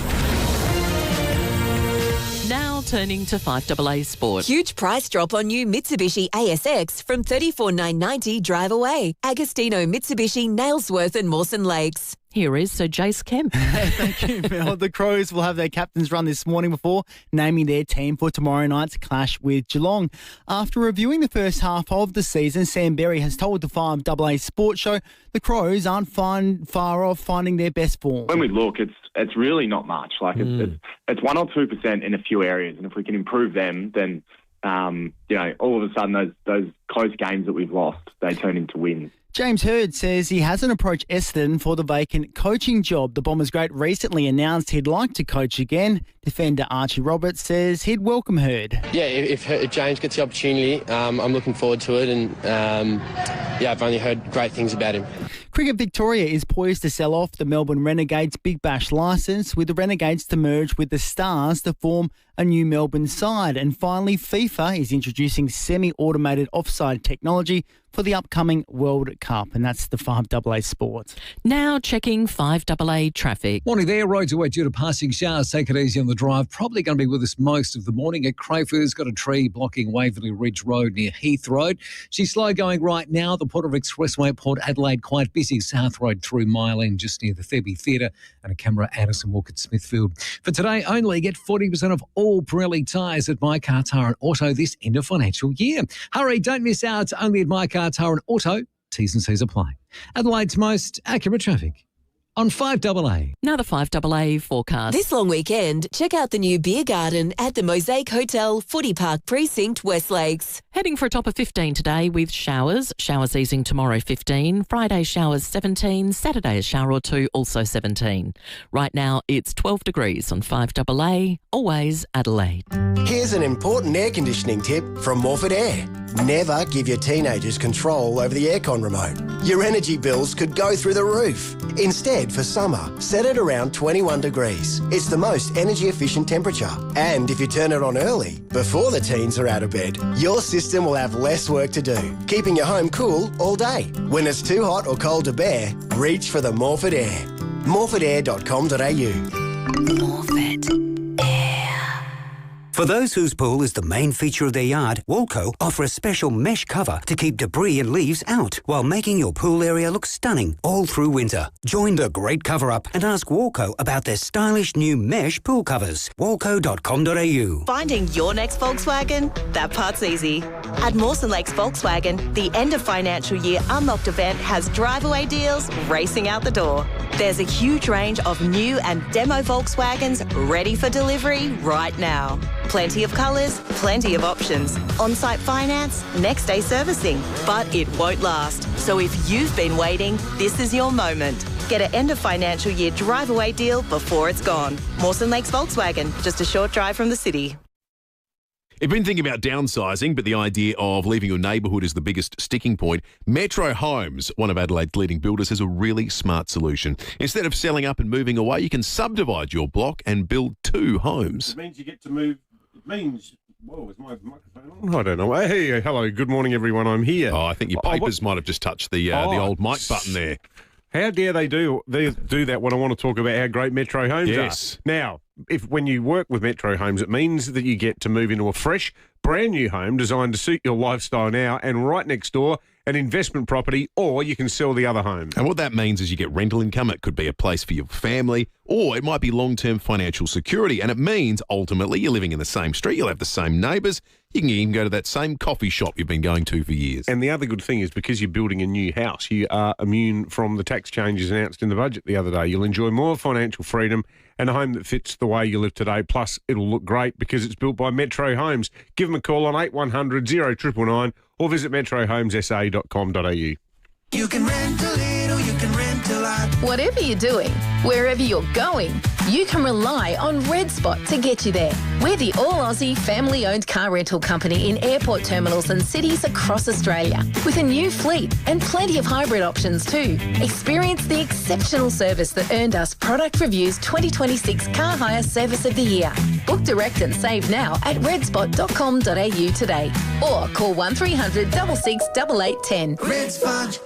Now turning to 5AA Sport. Huge price drop on new Mitsubishi ASX from $34,990 drive away. Agostino Mitsubishi, Nailsworth and Mawson Lakes. Here is Sir Jace Kemp. Thank you, Mel. The Crows will have their captain's run this morning before naming their team for tomorrow night's clash with Geelong. After reviewing the first half of the season, Sam Berry has told the 5AA Sports Show the Crows aren't far off finding their best form. When we look, it's really not much. Like it's 1 or 2% in a few areas, and if we can improve them, then all of a sudden those close games that we've lost, they turn into wins. James Hird says he hasn't approached Essendon for the vacant coaching job. The Bombers great recently announced he'd like to coach again. Defender Archie Roberts says he'd welcome Hird. Yeah, if James gets the opportunity, I'm looking forward to it, and I've only heard great things about him. Cricket Victoria is poised to sell off the Melbourne Renegades Big Bash licence, with the Renegades to merge with the Stars to form a new Melbourne side. And finally, FIFA is introducing semi-automated offside technology for the upcoming World Cup, and that's the 5AA Sport. Now checking 5AA traffic. Morning there, roads away due to passing showers. Take it easy on the drive. Probably going to be with us most of the morning. At Crayford's got a tree blocking Waverley Ridge Road near Heath Road. She's slow going right now. The Port of Expressway, Port Adelaide, quite busy. South Road through Mile End, just near the Thebe Theatre, and a camera Addison Walk at Smithfield. For today only, get 40% of all Pirelli tyres at My Car Tyre and Auto this end of financial year. Hurry, don't miss out. It's only at My Car Tyre and Auto. T's and C's apply. Adelaide's most accurate traffic on 5AA. Now the 5AA forecast. This long weekend, check out the new beer garden at the Mosaic Hotel, Footy Park Precinct, West Lakes. Heading for a top of 15 today with showers. Showers easing tomorrow, 15. Friday showers, 17. Saturday a shower or two, also 17. Right now it's 12 degrees on 5AA, always Adelaide. Here's an important air conditioning tip from Morford Air. Never give your teenagers control over the aircon remote. Your energy bills could go through the roof. Instead, for summer, set it around 21 degrees. It's the most energy efficient temperature. And if you turn it on early, before the teens are out of bed, your system will have less work to do, keeping your home cool all day. When it's too hot or cold to bear, reach for the Morford Air. morfordair.com.au. Morford. For those whose pool is the main feature of their yard, Walco offer a special mesh cover to keep debris and leaves out while making your pool area look stunning all through winter. Join the great cover-up and ask Walco about their stylish new mesh pool covers. Walco.com.au. Finding your next Volkswagen? That part's easy. At Mawson Lakes Volkswagen, the end of financial year Unlocked event has drive-away deals racing out the door. There's a huge range of new and demo Volkswagens ready for delivery right now. Plenty of colours, plenty of options. On-site finance, next day servicing. But it won't last. So if you've been waiting, this is your moment. Get an end of financial year drive-away deal before it's gone. Mawson Lakes Volkswagen, just a short drive from the city. If you've been thinking about downsizing, but the idea of leaving your neighbourhood is the biggest sticking point, Metro Homes, one of Adelaide's leading builders, has a really smart solution. Instead of selling up and moving away, you can subdivide your block and build 2 homes. It means you get to move. It means... Whoa, is my microphone on? I don't know. Hey, hello, good morning, everyone. I'm here. Oh, I think your papers might have just touched the old mic button there. How dare they do that when I want to talk about how great Metro Homes are? Now, when you work with Metro Homes, it means that you get to move into a fresh, brand new home designed to suit your lifestyle now, and right next door, an investment property, or you can sell the other home. And what that means is you get rental income. It could be a place for your family, or it might be long-term financial security. And it means ultimately you're living in the same street. You'll have the same neighbours. You can even go to that same coffee shop you've been going to for years. And the other good thing is because you're building a new house, you are immune from the tax changes announced in the budget the other day. You'll enjoy more financial freedom and a home that fits the way you live today. Plus, it'll look great because it's built by Metro Homes. Give them a call on 8100 0999 or visit metrohomessa.com.au. You can rent a little, you can rent a lot. Whatever you're doing, wherever you're going, you can rely on Red Spot to get you there. We're the all-Aussie family-owned car rental company in airport terminals and cities across Australia, with a new fleet and plenty of hybrid options too. Experience the exceptional service that earned us Product Review's 2026 Car Hire Service of the Year. Book direct and save now at redspot.com.au today, or call 1300 66 8810. Red Spot.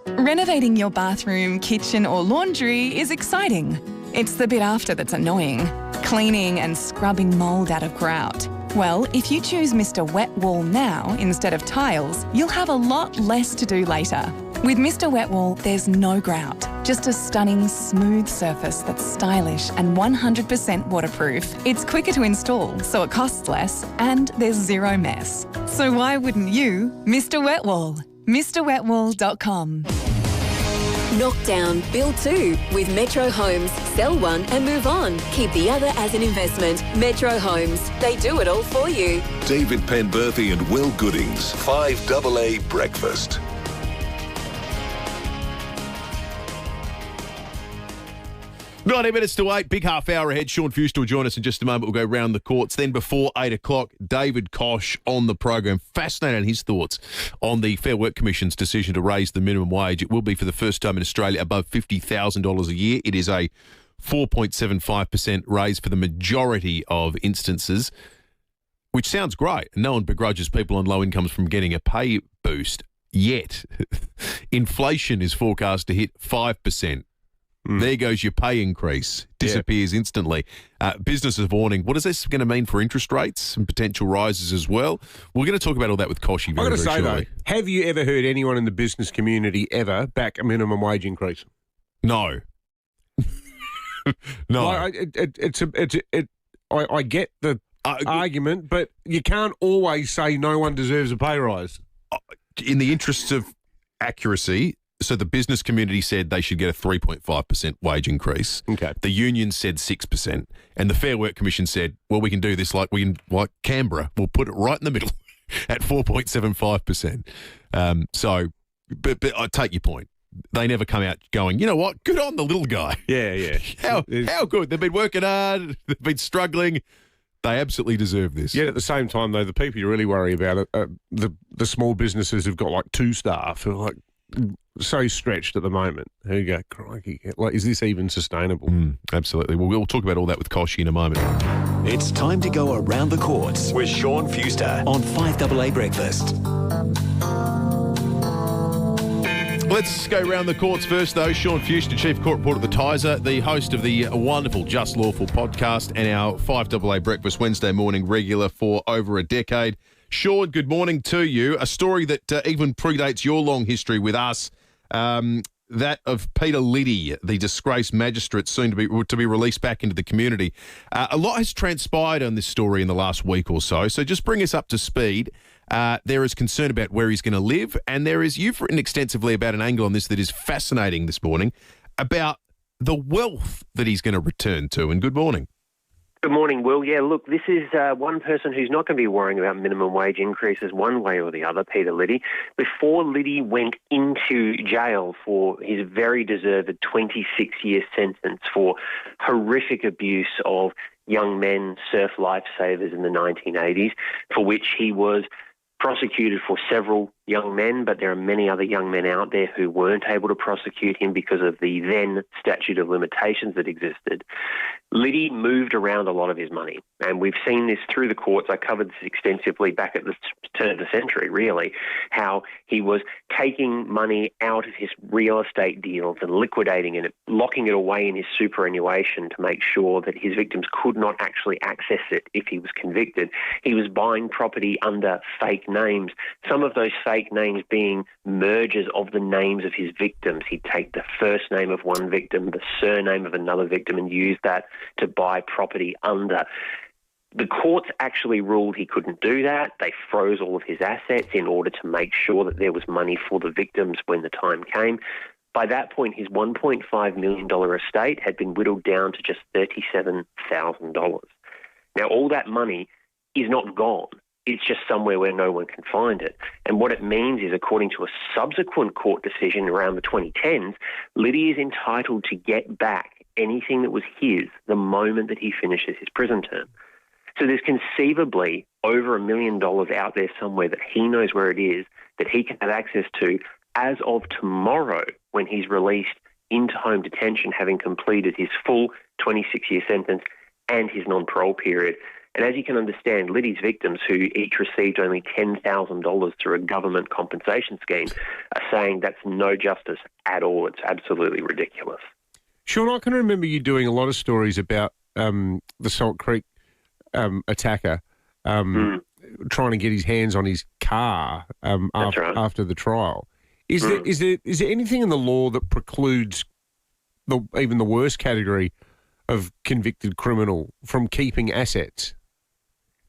Renovating your bathroom, kitchen or laundry is exciting. It's the bit after that's annoying. Cleaning and scrubbing mould out of grout. Well, if you choose Mr. Wet Wall now instead of tiles, you'll have a lot less to do later. With Mr. Wet Wall, there's no grout. Just a stunning, smooth surface that's stylish and 100% waterproof. It's quicker to install, so it costs less, and there's zero mess. So why wouldn't you? Mr. Wet Wall. MrWetWall.com. Knock down, build two with Metro Homes. Sell one and move on. Keep the other as an investment. Metro Homes. They do it all for you. David Penberthy and Will Goodings, 5AA Breakfast. 90 minutes to 8, big half hour ahead. Sean Fewster will join us in just a moment. We'll go round the courts. Then before 8 o'clock, David Koch on the program. Fascinating his thoughts on the Fair Work Commission's decision to raise the minimum wage. It will be for the first time in Australia above $50,000 a year. It is a 4.75% raise for the majority of instances, which sounds great. No one begrudges people on low incomes from getting a pay boost. Yet, inflation is forecast to hit 5%. There goes your pay increase. Disappears instantly. Businesses warning, what is this going to mean for interest rates and potential rises as well? We're going to talk about all that with Koshi very, very shortly. I've got to say, though, have you ever heard anyone in the business community ever back a minimum wage increase? No. No. I get the argument, but you can't always say no one deserves a pay rise. In the interests of accuracy, so the business community said they should get a 3.5% wage increase. Okay. The union said 6%. And the Fair Work Commission said, well, we can do this like Canberra. We'll put it right in the middle at 4.75%. But I take your point. They never come out going, you know what, good on the little guy. Yeah. How good. They've been working hard. They've been struggling. They absolutely deserve this. Yet at the same time, though, the people you really worry about are the small businesses who've got like 2 staff who are like so stretched at the moment. Who go, crikey, like, is this even sustainable? Absolutely. Well, we'll talk about all that with Koshi in a moment. It's time to go around the courts with Sean Fewster on 5AA Breakfast. Let's go round the courts first, though. Sean Fewster, Chief Court Reporter at the Tiser, the host of the wonderful Just Lawful podcast and our 5AA Breakfast Wednesday morning regular for over a decade. Sean, good morning to you. A story that even predates your long history with us, that of Peter Liddy, the disgraced magistrate soon to be released back into the community. A lot has transpired on this story in the last week or so, so just bring us up to speed. There is concern about where he's going to live, and you've written extensively about an angle on this that is fascinating this morning, about the wealth that he's going to return to. And good morning. Good morning, Will. Yeah, look, this is one person who's not going to be worrying about minimum wage increases one way or the other, Peter Liddy. Before Liddy went into jail for his very deserved 26-year sentence for horrific abuse of young men, surf lifesavers in the 1980s, for which he was prosecuted for several young men, but there are many other young men out there who weren't able to prosecute him because of the then statute of limitations that existed. Liddy moved around a lot of his money, and we've seen this through the courts. I covered this extensively back at the turn of the century, really, how he was taking money out of his real estate deals and liquidating it, locking it away in his superannuation to make sure that his victims could not actually access it if he was convicted. He was buying property under fake names, some of those fake names being mergers of the names of his victims. He'd take the first name of one victim, the surname of another victim, and use that to buy property under. The courts actually ruled he couldn't do that. They froze all of his assets in order to make sure that there was money for the victims when the time came. By that point, his $1.5 million estate had been whittled down to just $37,000. Now, all that money is not gone. It's just somewhere where no one can find it. And what it means is, according to a subsequent court decision around the 2010s, Liddy is entitled to get back anything that was his the moment that he finishes his prison term. So there's conceivably over $1 million out there somewhere that he knows where it is, that he can have access to as of tomorrow when he's released into home detention, having completed his full 26-year sentence and his non-parole period. And as you can understand, Liddy's victims, who each received only $10,000 through a government compensation scheme, are saying that's no justice at all. It's absolutely ridiculous. Sean, I can remember you doing a lot of stories about the Salt Creek attacker trying to get his hands on his car after the trial. Is there anything in the law that precludes even the worst category of convicted criminal from keeping assets?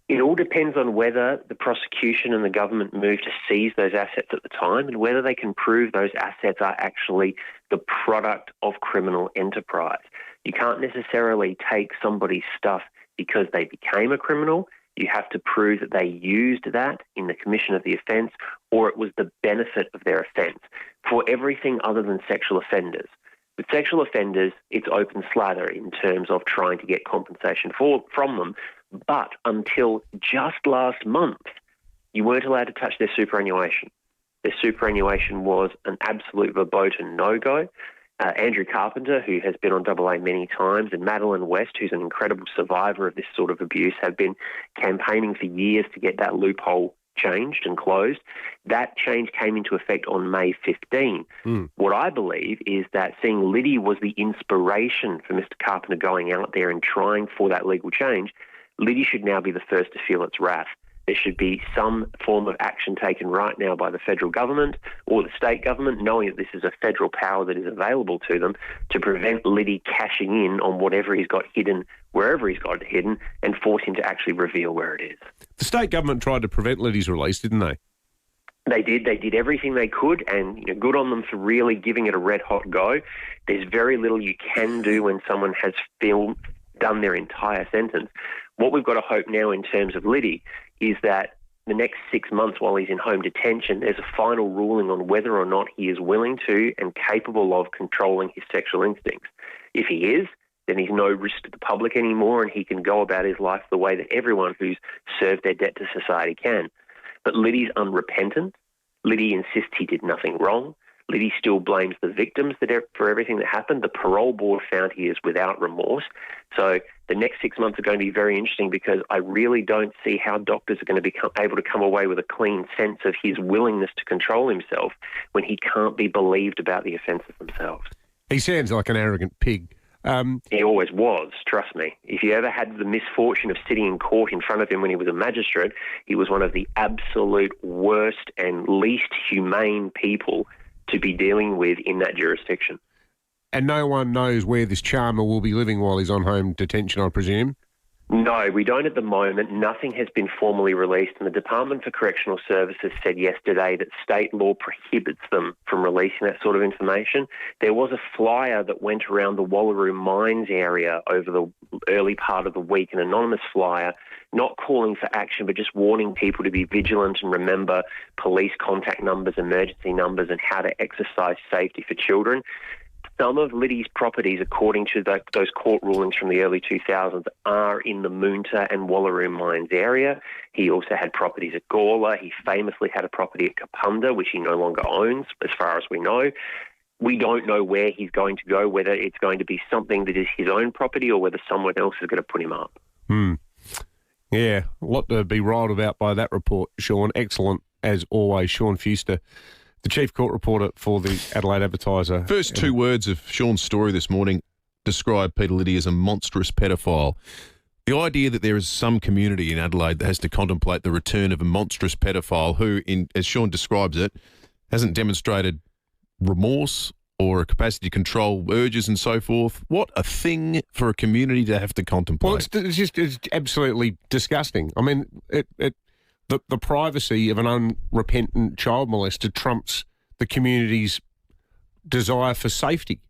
It all depends on whether the prosecution and the government move to seize those assets at the time and whether they can prove those assets are actually the product of criminal enterprise. You can't necessarily take somebody's stuff because they became a criminal. You have to prove that they used that in the commission of the offence or it was the benefit of their offence. For everything other than sexual offenders, with sexual offenders, it's open slather in terms of trying to get compensation from them. But until just last month, you weren't allowed to touch their superannuation. Their superannuation was an absolute verboten no-go. Andrew Carpenter, who has been on AA many times, and Madeline West, who's an incredible survivor of this sort of abuse, have been campaigning for years to get that loophole changed and closed. That change came into effect on May 15. What I believe is that seeing Liddy was the inspiration for Mr. Carpenter going out there and trying for that legal change, Liddy should now be the first to feel its wrath. There should be some form of action taken right now by the federal government or the state government, knowing that this is a federal power that is available to them, to prevent Liddy cashing in on whatever he's got hidden, wherever he's got it hidden, and force him to actually reveal where it is. The state government tried to prevent Liddy's release, didn't they? They did. They did everything they could, and good on them for really giving it a red-hot go. There's very little you can do when someone has done their entire sentence. What we've got to hope now in terms of Liddy is that the next 6 months while he's in home detention, there's a final ruling on whether or not he is willing to and capable of controlling his sexual instincts. If he is, then he's no risk to the public anymore and he can go about his life the way that everyone who's served their debt to society can. But Liddy's unrepentant. Liddy insists he did nothing wrong. Liddy still blames the victims for everything that happened. The parole board found he is without remorse. So the next 6 months are going to be very interesting because I really don't see how doctors are going to be able to come away with a clean sense of his willingness to control himself when he can't be believed about the offences themselves. He sounds like an arrogant pig. He always was, trust me. If you ever had the misfortune of sitting in court in front of him when he was a magistrate, he was one of the absolute worst and least humane people to be dealing with in that jurisdiction. And no one knows where this charmer will be living while he's on home detention, I presume? No, we don't at the moment. Nothing has been formally released, and the Department for Correctional Services said yesterday that state law prohibits them from releasing that sort of information. There was a flyer that went around the Wallaroo Mines area over the early part of the week, an anonymous flyer, not calling for action, but just warning people to be vigilant and remember police contact numbers, emergency numbers, and how to exercise safety for children. Some of Liddy's properties, according to those court rulings from the early 2000s, are in the Moonta and Wallaroo mines area. He also had properties at Gawler. He famously had a property at Kapunda, which he no longer owns, as far as we know. We don't know where he's going to go, whether it's going to be something that is his own property or whether someone else is going to put him up. Yeah, a lot to be riled about by that report, Sean. Excellent, as always. Sean Fuster, the Chief Court Reporter for the Adelaide Advertiser. First two words of Sean's story this morning describe Peter Liddy as a monstrous pedophile. The idea that there is some community in Adelaide that has to contemplate the return of a monstrous pedophile who, as Sean describes it, hasn't demonstrated remorse or a capacity to control urges and so forth. What a thing for a community to have to contemplate. Well, it's absolutely disgusting. I mean, the privacy of an unrepentant child molester trumps the community's desire for safety.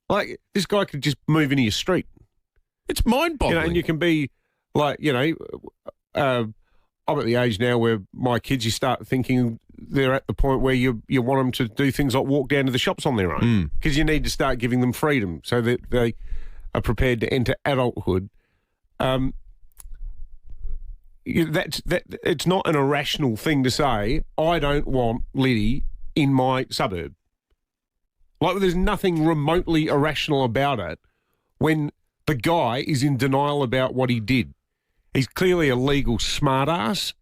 Like, this guy could just move into your street. It's mind-boggling. And you can be like, I'm at the age now where my kids, you start thinking they're at the point where you want them to do things like walk down to the shops on their own, because you need to start giving them freedom so that they are prepared to enter adulthood. It's not an irrational thing to say, I don't want Liddy in my suburb. Like, there's nothing remotely irrational about it when the guy is in denial about what he did. He's clearly a legal smartass.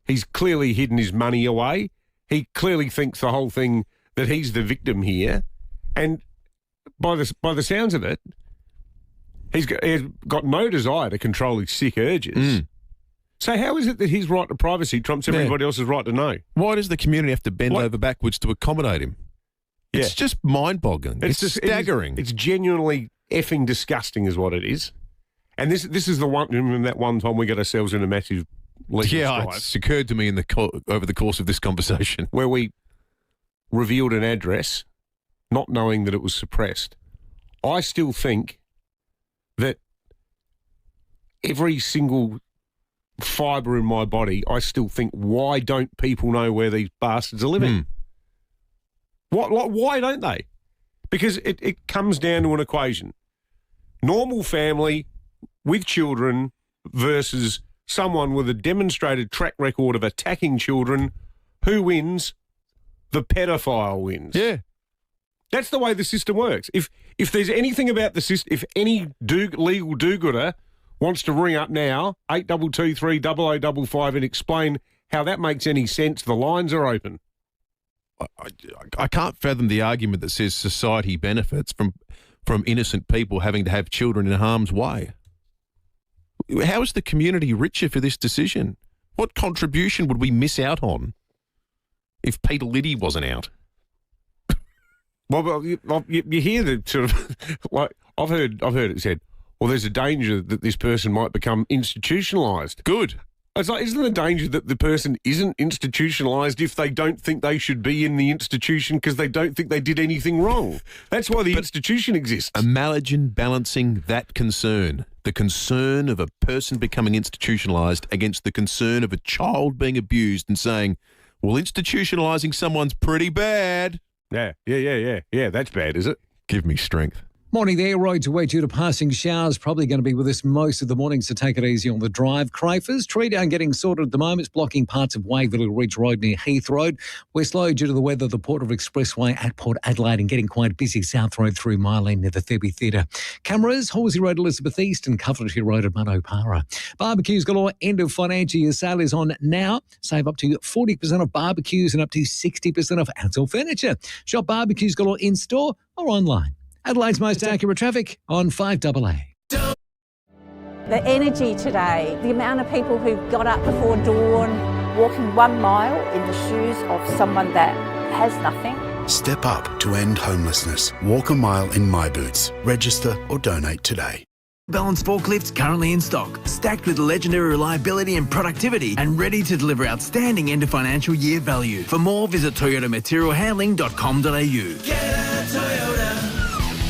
He's clearly hidden his money away. He clearly thinks the whole thing that he's the victim here. And by the sounds of it, he's got no desire to control his sick urges. So how is it that his right to privacy trumps everybody else's right to know? Why does the community have to bend over backwards to accommodate him? It's just mind-boggling. It's staggering. It's genuinely effing disgusting is what it is. And this is the one, that one time we got ourselves in a massive legal strife. It's occurred to me over the course of this conversation. Where we revealed an address, not knowing that it was suppressed. I still think that every single fibre in my body, I still think, why don't people know where these bastards are living? Why don't they? Because it comes down to an equation. Normal family with children versus someone with a demonstrated track record of attacking children. Who wins? The pedophile wins. Yeah. That's the way the system works. If there's anything about the system, if any legal do-gooder wants to ring up now, 8223 0055 and explain how that makes any sense, the lines are open. I can't fathom the argument that says society benefits from innocent people having to have children in harm's way. How is the community richer for this decision? What contribution would we miss out on if Peter Liddy wasn't out? Well, you hear the sort of like I've heard it said, well, there's a danger that this person might become institutionalised. Good. It's like, isn't the danger that the person isn't institutionalised if they don't think they should be in the institution because they don't think they did anything wrong? That's why the institution exists. Imagine balancing that concern, the concern of a person becoming institutionalised against the concern of a child being abused and saying, well, institutionalising someone's pretty bad. Yeah, that's bad, is it? Give me strength. Morning there, roads away due to passing showers. Probably going to be with us most of the morning, so take it easy on the drive. Crafers, tree down getting sorted at the moment. It's blocking parts of Wayville Ridge Road near Heath Road. We're slow due to the weather. The Port of Expressway at Port Adelaide and getting quite busy. South Road through Mylene near the Thurby Theatre. Cameras, Horsey Road, Elizabeth East and Coventry Road at Manopara. Barbecues galore. End of financial year sale is on now. Save up to 40% of barbecues and up to 60% off outdoor furniture. Shop Barbecues galore in store or online. Adelaide's most accurate traffic on 5AA. The energy today, the amount of people who got up before dawn, walking 1 mile in the shoes of someone that has nothing. Step up to end homelessness. Walk a mile in My Boots. Register or donate today. Balance forklifts currently in stock, stacked with legendary reliability and productivity and ready to deliver outstanding end of financial year value. For more, visit toyotamaterialhandling.com.au. Get a Toyota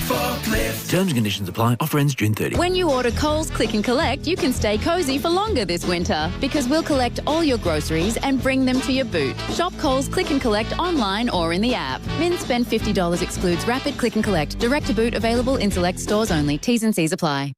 forklift Terms and conditions apply. Offer ends June 30. When you order Coles Click and Collect, you can stay cosy for longer this winter because we'll collect all your groceries and bring them to your boot. Shop Coles Click and Collect online or in the app. Min spend $50 excludes rapid click and collect. Direct to boot available in select stores only. T's and C's apply.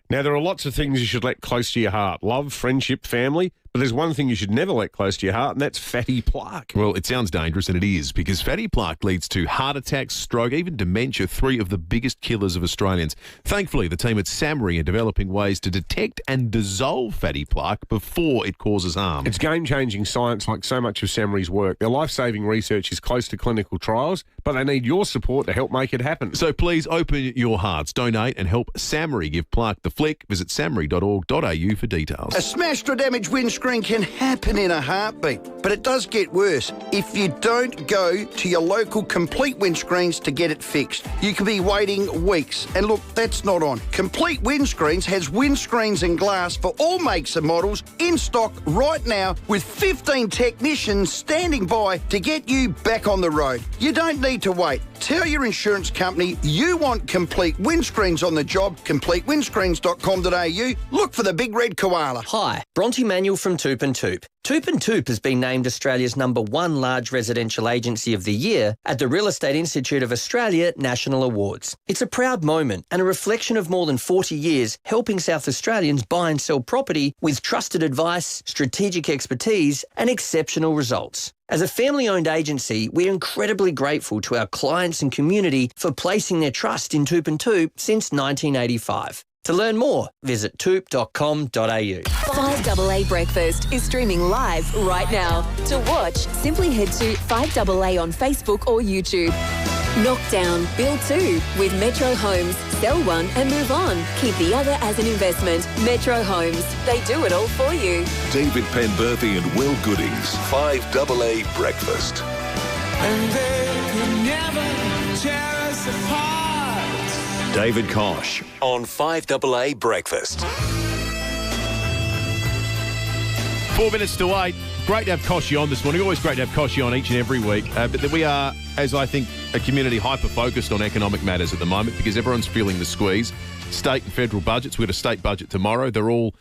Now, there are lots of things you should let close to your heart. Love, friendship, family. But there's one thing you should never let close to your heart, and that's fatty plaque. Well, it sounds dangerous, and it is, because fatty plaque leads to heart attacks, stroke, even dementia, 3 of the biggest killers of Australians. Thankfully, the team at SAMRI are developing ways to detect and dissolve fatty plaque before it causes harm. It's game-changing science like so much of SAMRI's work. Their life-saving research is close to clinical trials, but they need your support to help make it happen. So please open your hearts, donate, and help SAMRI give plaque the flick. Visit samri.org.au for details. A smashed or damaged windscreen can happen in a heartbeat, but it does get worse if you don't go to your local Complete Windscreens to get it fixed. You could be waiting weeks, and look, that's not on. Complete Windscreens has windscreens and glass for all makes and models in stock right now with 15 technicians standing by to get you back on the road. You don't need to wait. Tell your insurance company you want Complete Windscreens on the job. CompleteWindscreens.com.au. Look for the big red koala. Hi, Bronte Manuel from Toop and Toop. Toop and Toop has been named Australia's #1 large residential agency of the year at the Real Estate Institute of Australia National Awards. It's a proud moment and a reflection of more than 40 years helping South Australians buy and sell property with trusted advice, strategic expertise and exceptional results. As a family-owned agency, we're incredibly grateful to our clients and community for placing their trust in Toop and Toop since 1985. To learn more, visit toop.com.au. 5AA Breakfast is streaming live right now. To watch, simply head to 5AA on Facebook or YouTube. Knock down, build 2 with Metro Homes. Sell one and move on. Keep the other as an investment. Metro Homes. They do it all for you. David Penberthy and Will Goodings. 5AA Breakfast. And they could never tear us apart. David Kosh on 5AA Breakfast. 4 minutes to 8. Great to have Koshy on this morning. Always great to have Koshy on each and every week. But that we are, as I think, a community hyper-focused on economic matters at the moment because everyone's feeling the squeeze. State and federal budgets. We've got a state budget tomorrow. They're all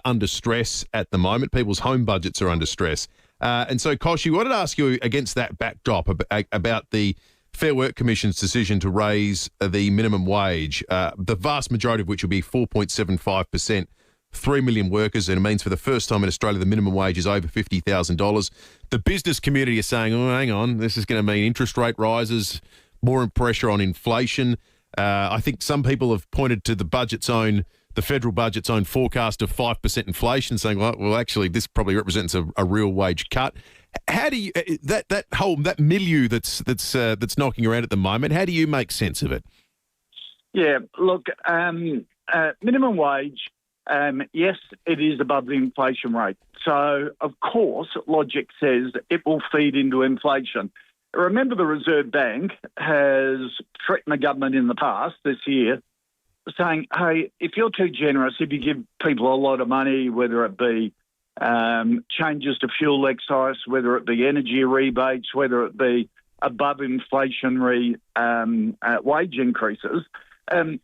under stress at the moment. People's home budgets are under stress. And so, Koshy, I wanted to ask you against that backdrop about the Fair Work Commission's decision to raise the minimum wage, the vast majority of which will be 4.75%, 3 million workers, and it means for the first time in Australia the minimum wage is over $50,000. The business community is saying, oh, hang on, this is going to mean interest rate rises, more pressure on inflation. I think some people have pointed to the federal budget's own forecast of 5% inflation, saying, well, actually, this probably represents a real wage cut. How do you that milieu that's knocking around at the moment? How do you make sense of it? Yeah, look, minimum wage. Yes, it is above the inflation rate. So, of course, logic says it will feed into inflation. Remember, the Reserve Bank has threatened the government in the past this year, saying, hey, if you're too generous, if you give people a lot of money, whether it be changes to fuel excise, whether it be energy rebates, whether it be above inflationary wage increases,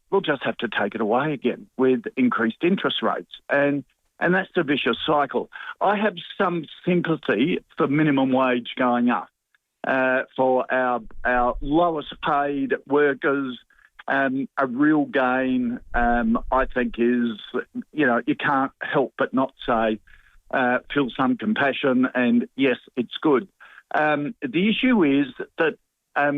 we'll just have to take it away again with increased interest rates. And that's a vicious cycle. I have some sympathy for minimum wage going up for our lowest paid workers. A real gain, I think, is, you can't help but not say, feel some compassion, and yes, it's good. The issue is that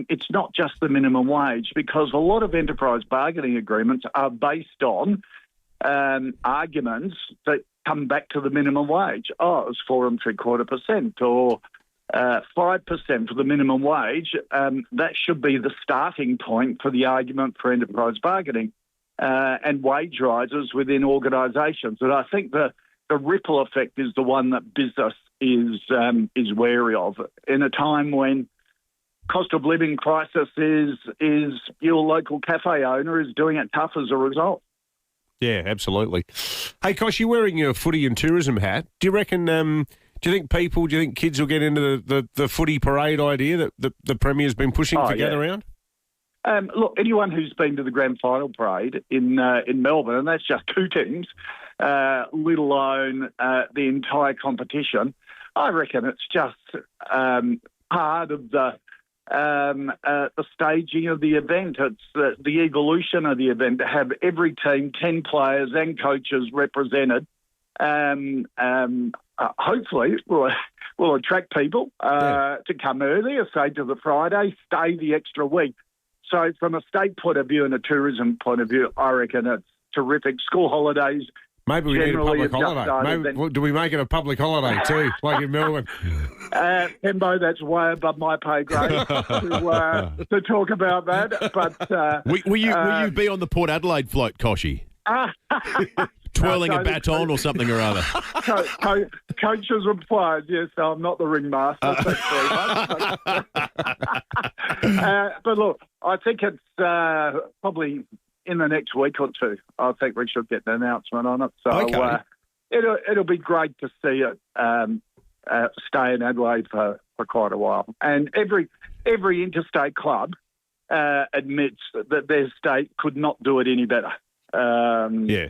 it's not just the minimum wage, because a lot of enterprise bargaining agreements are based on arguments that come back to the minimum wage. Oh, it was 4.75% or 5% for the minimum wage. That should be the starting point for the argument for enterprise bargaining and wage rises within organisations. And I think the ripple effect is the one that business is wary of in a time when cost of living crisis is your local cafe owner is doing it tough as a result. Yeah, absolutely. Hey, Kosh, you're wearing your footy and tourism hat. Do you reckon? Do you think kids will get into the footy parade idea that the Premier's been pushing to gather around? Look, anyone who's been to the grand final parade in Melbourne, and that's just 2 teams, let alone the entire competition, I reckon it's just part of the staging of the event. It's the evolution of the event to have every team, 10 players and coaches represented. Hopefully will attract people to come earlier, say to the Friday, stay the extra week. So from a state point of view and a tourism point of view, I reckon it's terrific. School holidays. Maybe we need a public holiday. Do we make it a public holiday too, like in Melbourne? Pembo, that's way above my pay grade to talk about that. But will you be on the Port Adelaide float, Koshy? Twirling a baton or something or other. Coaches and players, yes, so I'm not the ringmaster. But look, I think it's probably in the next week or two. I think we should get an announcement on it. So it'll be great to see it stay in Adelaide for quite a while. And every interstate club admits that their state could not do it any better. Totally.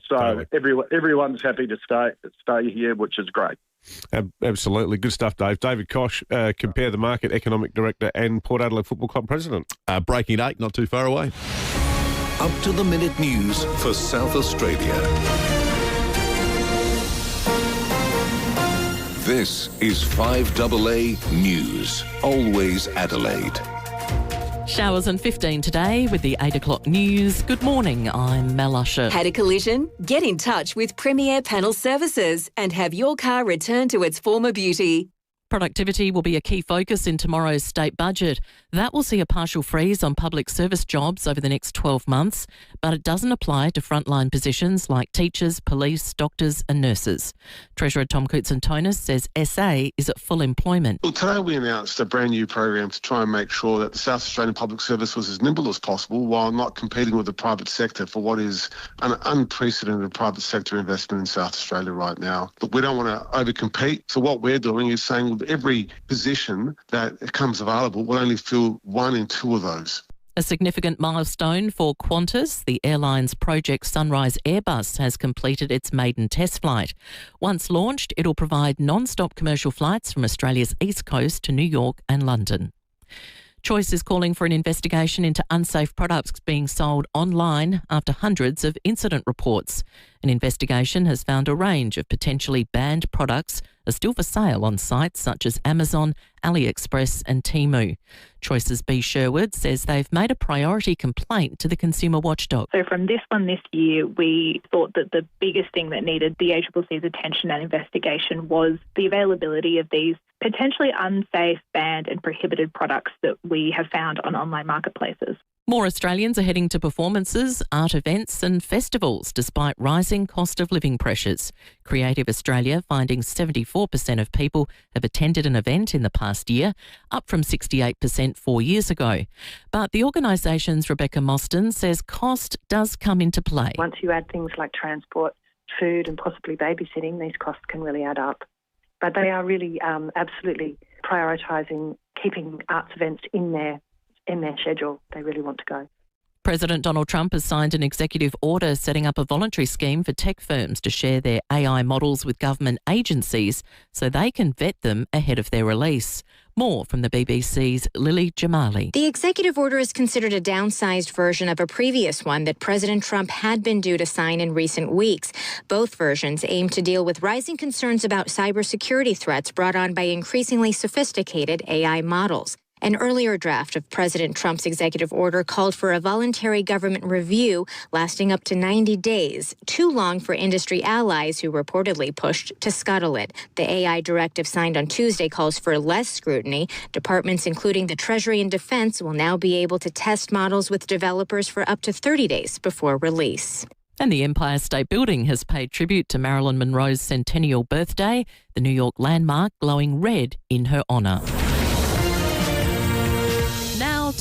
Everyone's happy to stay here, which is great. Absolutely. Good stuff, Dave. David Koch, Compare the Market Economic Director and Port Adelaide Football Club President. Breaking at 8, not too far away. Up-to-the-minute news for South Australia. This is 5AA News. Always Adelaide. Showers and 15 today with the 8 o'clock news. Good morning, I'm Mel Usher. Had a collision? Get in touch with FIVEAA Panel Services and have your car returned to its former beauty. Productivity will be a key focus in tomorrow's state budget. That will see a partial freeze on public service jobs over the next 12 months, but it doesn't apply to frontline positions like teachers, police, doctors and nurses. Treasurer Tom Coutson-Tonis says SA is at full employment. Well, today we announced a brand new program to try and make sure that the South Australian Public Service was as nimble as possible while not competing with the private sector for what is an unprecedented private sector investment in South Australia right now. But we don't want to overcompete, so what we're doing is saying every position that comes available will only fill 1 in 2 of those. A significant milestone for Qantas, the airline's Project Sunrise Airbus has completed its maiden test flight. Once launched, it'll provide non-stop commercial flights from Australia's east coast to New York and London. Choice is calling for an investigation into unsafe products being sold online after hundreds of incident reports. An investigation has found a range of potentially banned products are still for sale on sites such as Amazon, AliExpress and Temu. Choice's B. Sherwood says they've made a priority complaint to the Consumer Watchdog. So from this one this year, we thought that the biggest thing that needed the ACCC's attention and investigation was the availability of these potentially unsafe, banned and prohibited products that we have found on online marketplaces. More Australians are heading to performances, art events and festivals despite rising cost of living pressures. Creative Australia finding 74% of people have attended an event in the past year, up from 68% 4 years ago. But the organisation's Rebecca Mostyn says cost does come into play. Once you add things like transport, food and possibly babysitting, these costs can really add up. But they are really absolutely prioritising keeping arts events in their schedule. They really want to go. President Donald Trump has signed an executive order setting up a voluntary scheme for tech firms to share their AI models with government agencies so they can vet them ahead of their release. More from the BBC's Lily Jamali. The executive order is considered a downsized version of a previous one that President Trump had been due to sign in recent weeks. Both versions aim to deal with rising concerns about cybersecurity threats brought on by increasingly sophisticated AI models. An earlier draft of President Trump's executive order called for a voluntary government review lasting up to 90 days, too long for industry allies who reportedly pushed to scuttle it. The AI directive signed on Tuesday calls for less scrutiny. Departments including the Treasury and Defense will now be able to test models with developers for up to 30 days before release. And the Empire State Building has paid tribute to Marilyn Monroe's centennial birthday, the New York landmark glowing red in her honour.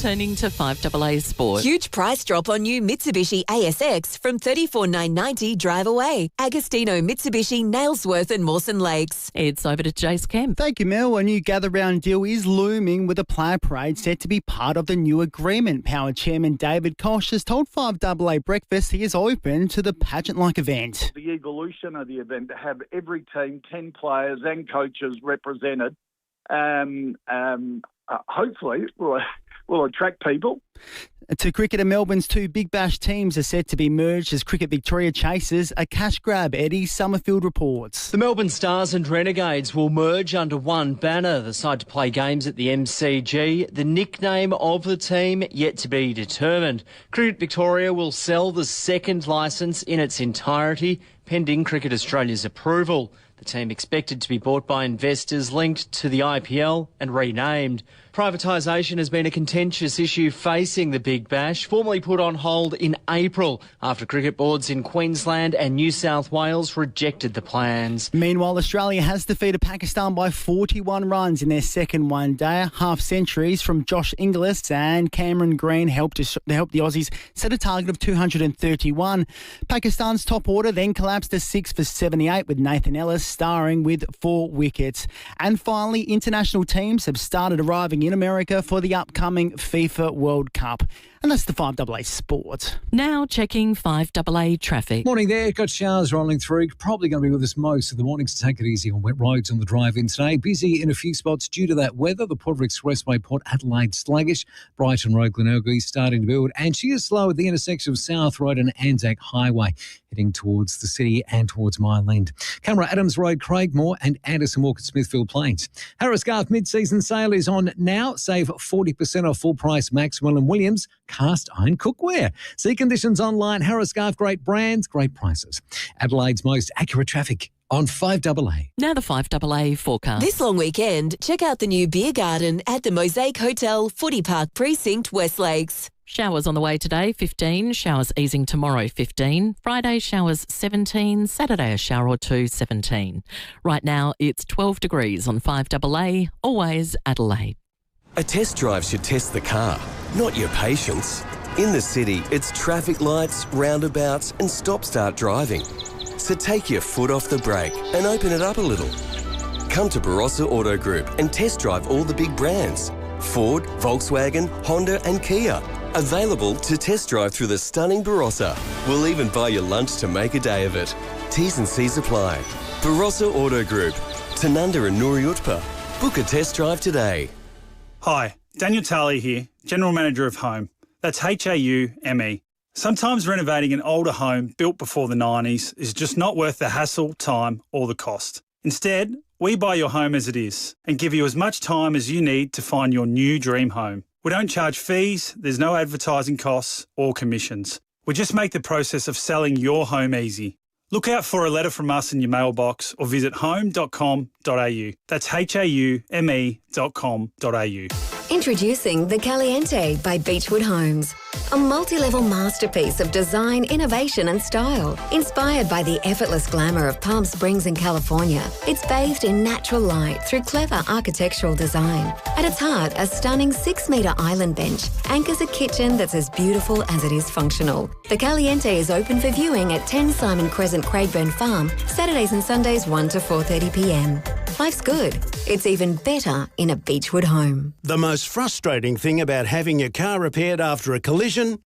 turning to 5AA Sport. Huge price drop on new Mitsubishi ASX from $34,990 drive away. Agostino Mitsubishi, Nailsworth and Mawson Lakes. It's over to Jace Kemp. Thank you, Mel. A new gather round deal is looming with a player parade set to be part of the new agreement. Power Chairman David Koch has told 5AA Breakfast he is open to the pageant-like event. The evolution of the event to have every team, 10 players and coaches represented, hopefully will attract people. To cricket, Melbourne's two Big Bash teams are set to be merged as Cricket Victoria chases a cash grab. Eddie Summerfield reports. The Melbourne Stars and Renegades will merge under one banner. The side to play games at the MCG. The nickname of the team yet to be determined. Cricket Victoria will sell the second licence in its entirety, pending Cricket Australia's approval. The team expected to be bought by investors linked to the IPL and renamed. Privatisation has been a contentious issue facing the Big Bash, formally put on hold in April after cricket boards in Queensland and New South Wales rejected the plans. Meanwhile, Australia has defeated Pakistan by 41 runs in their second one-day. Half centuries from Josh Inglis and Cameron Green helped the Aussies set a target of 231. Pakistan's top order then collapsed to 6 for 78 with Nathan Ellis starring with 4 wickets. And finally, international teams have started arriving in America for the upcoming FIFA World Cup. And that's the 5AA Sport. Now checking 5AA traffic. Morning there. Got showers rolling through. Probably going to be with us most of the morning, so take it easy on wet roads on the drive-in today. Busy in a few spots due to that weather. The Porter Expressway, Port Adelaide sluggish. Brighton Road, Glenorchy starting to build. And she is slow at the intersection of South Road and Anzac Highway, heading towards the city and towards Mile End. Camera Adams Road, Craigmore and Anderson Walk at Smithfield Plains. Harris Garth mid-season sale is on now. Save 40% off full-price Maxwell and Williams cast iron cookware. See conditions online. Harris Garth, great brands, great prices. Adelaide's most accurate traffic on 5AA. Now the 5AA forecast. This long weekend, check out the new beer garden at the Mosaic Hotel, Footy Park Precinct, West Lakes. Showers on the way today, 15. Showers easing tomorrow, 15. Friday, showers 17. Saturday, a shower or two, 17. Right now, it's 12 degrees on 5AA, always Adelaide. A test drive should test the car, not your patience. In the city, it's traffic lights, roundabouts and stop-start driving. So take your foot off the brake and open it up a little. Come to Barossa Auto Group and test drive all the big brands. Ford, Volkswagen, Honda and Kia. Available to test drive through the stunning Barossa. We'll even buy you lunch to make a day of it. T's and C's apply. Barossa Auto Group. Tanunda and Nooriutpa. Book a test drive today. Hi, Daniel Tarley here, General Manager of Home. That's H-A-U-M-E. Sometimes renovating an older home built before the 90s is just not worth the hassle, time or the cost. Instead, we buy your home as it is and give you as much time as you need to find your new dream home. We don't charge fees, there's no advertising costs or commissions. We just make the process of selling your home easy. Look out for a letter from us in your mailbox or visit home.com.au. That's haume.com.au. Introducing the Caliente by Beechwood Homes. A multi-level masterpiece of design, innovation and style. Inspired by the effortless glamour of Palm Springs in California, it's bathed in natural light through clever architectural design. At its heart, a stunning 6-metre island bench anchors a kitchen that's as beautiful as it is functional. The Caliente is open for viewing at 10 Simon Crescent, Craigburn Farm, Saturdays and Sundays 1 to 4:30pm. Life's good. It's even better in a Beechwood home. The most frustrating thing about having your car repaired after a collision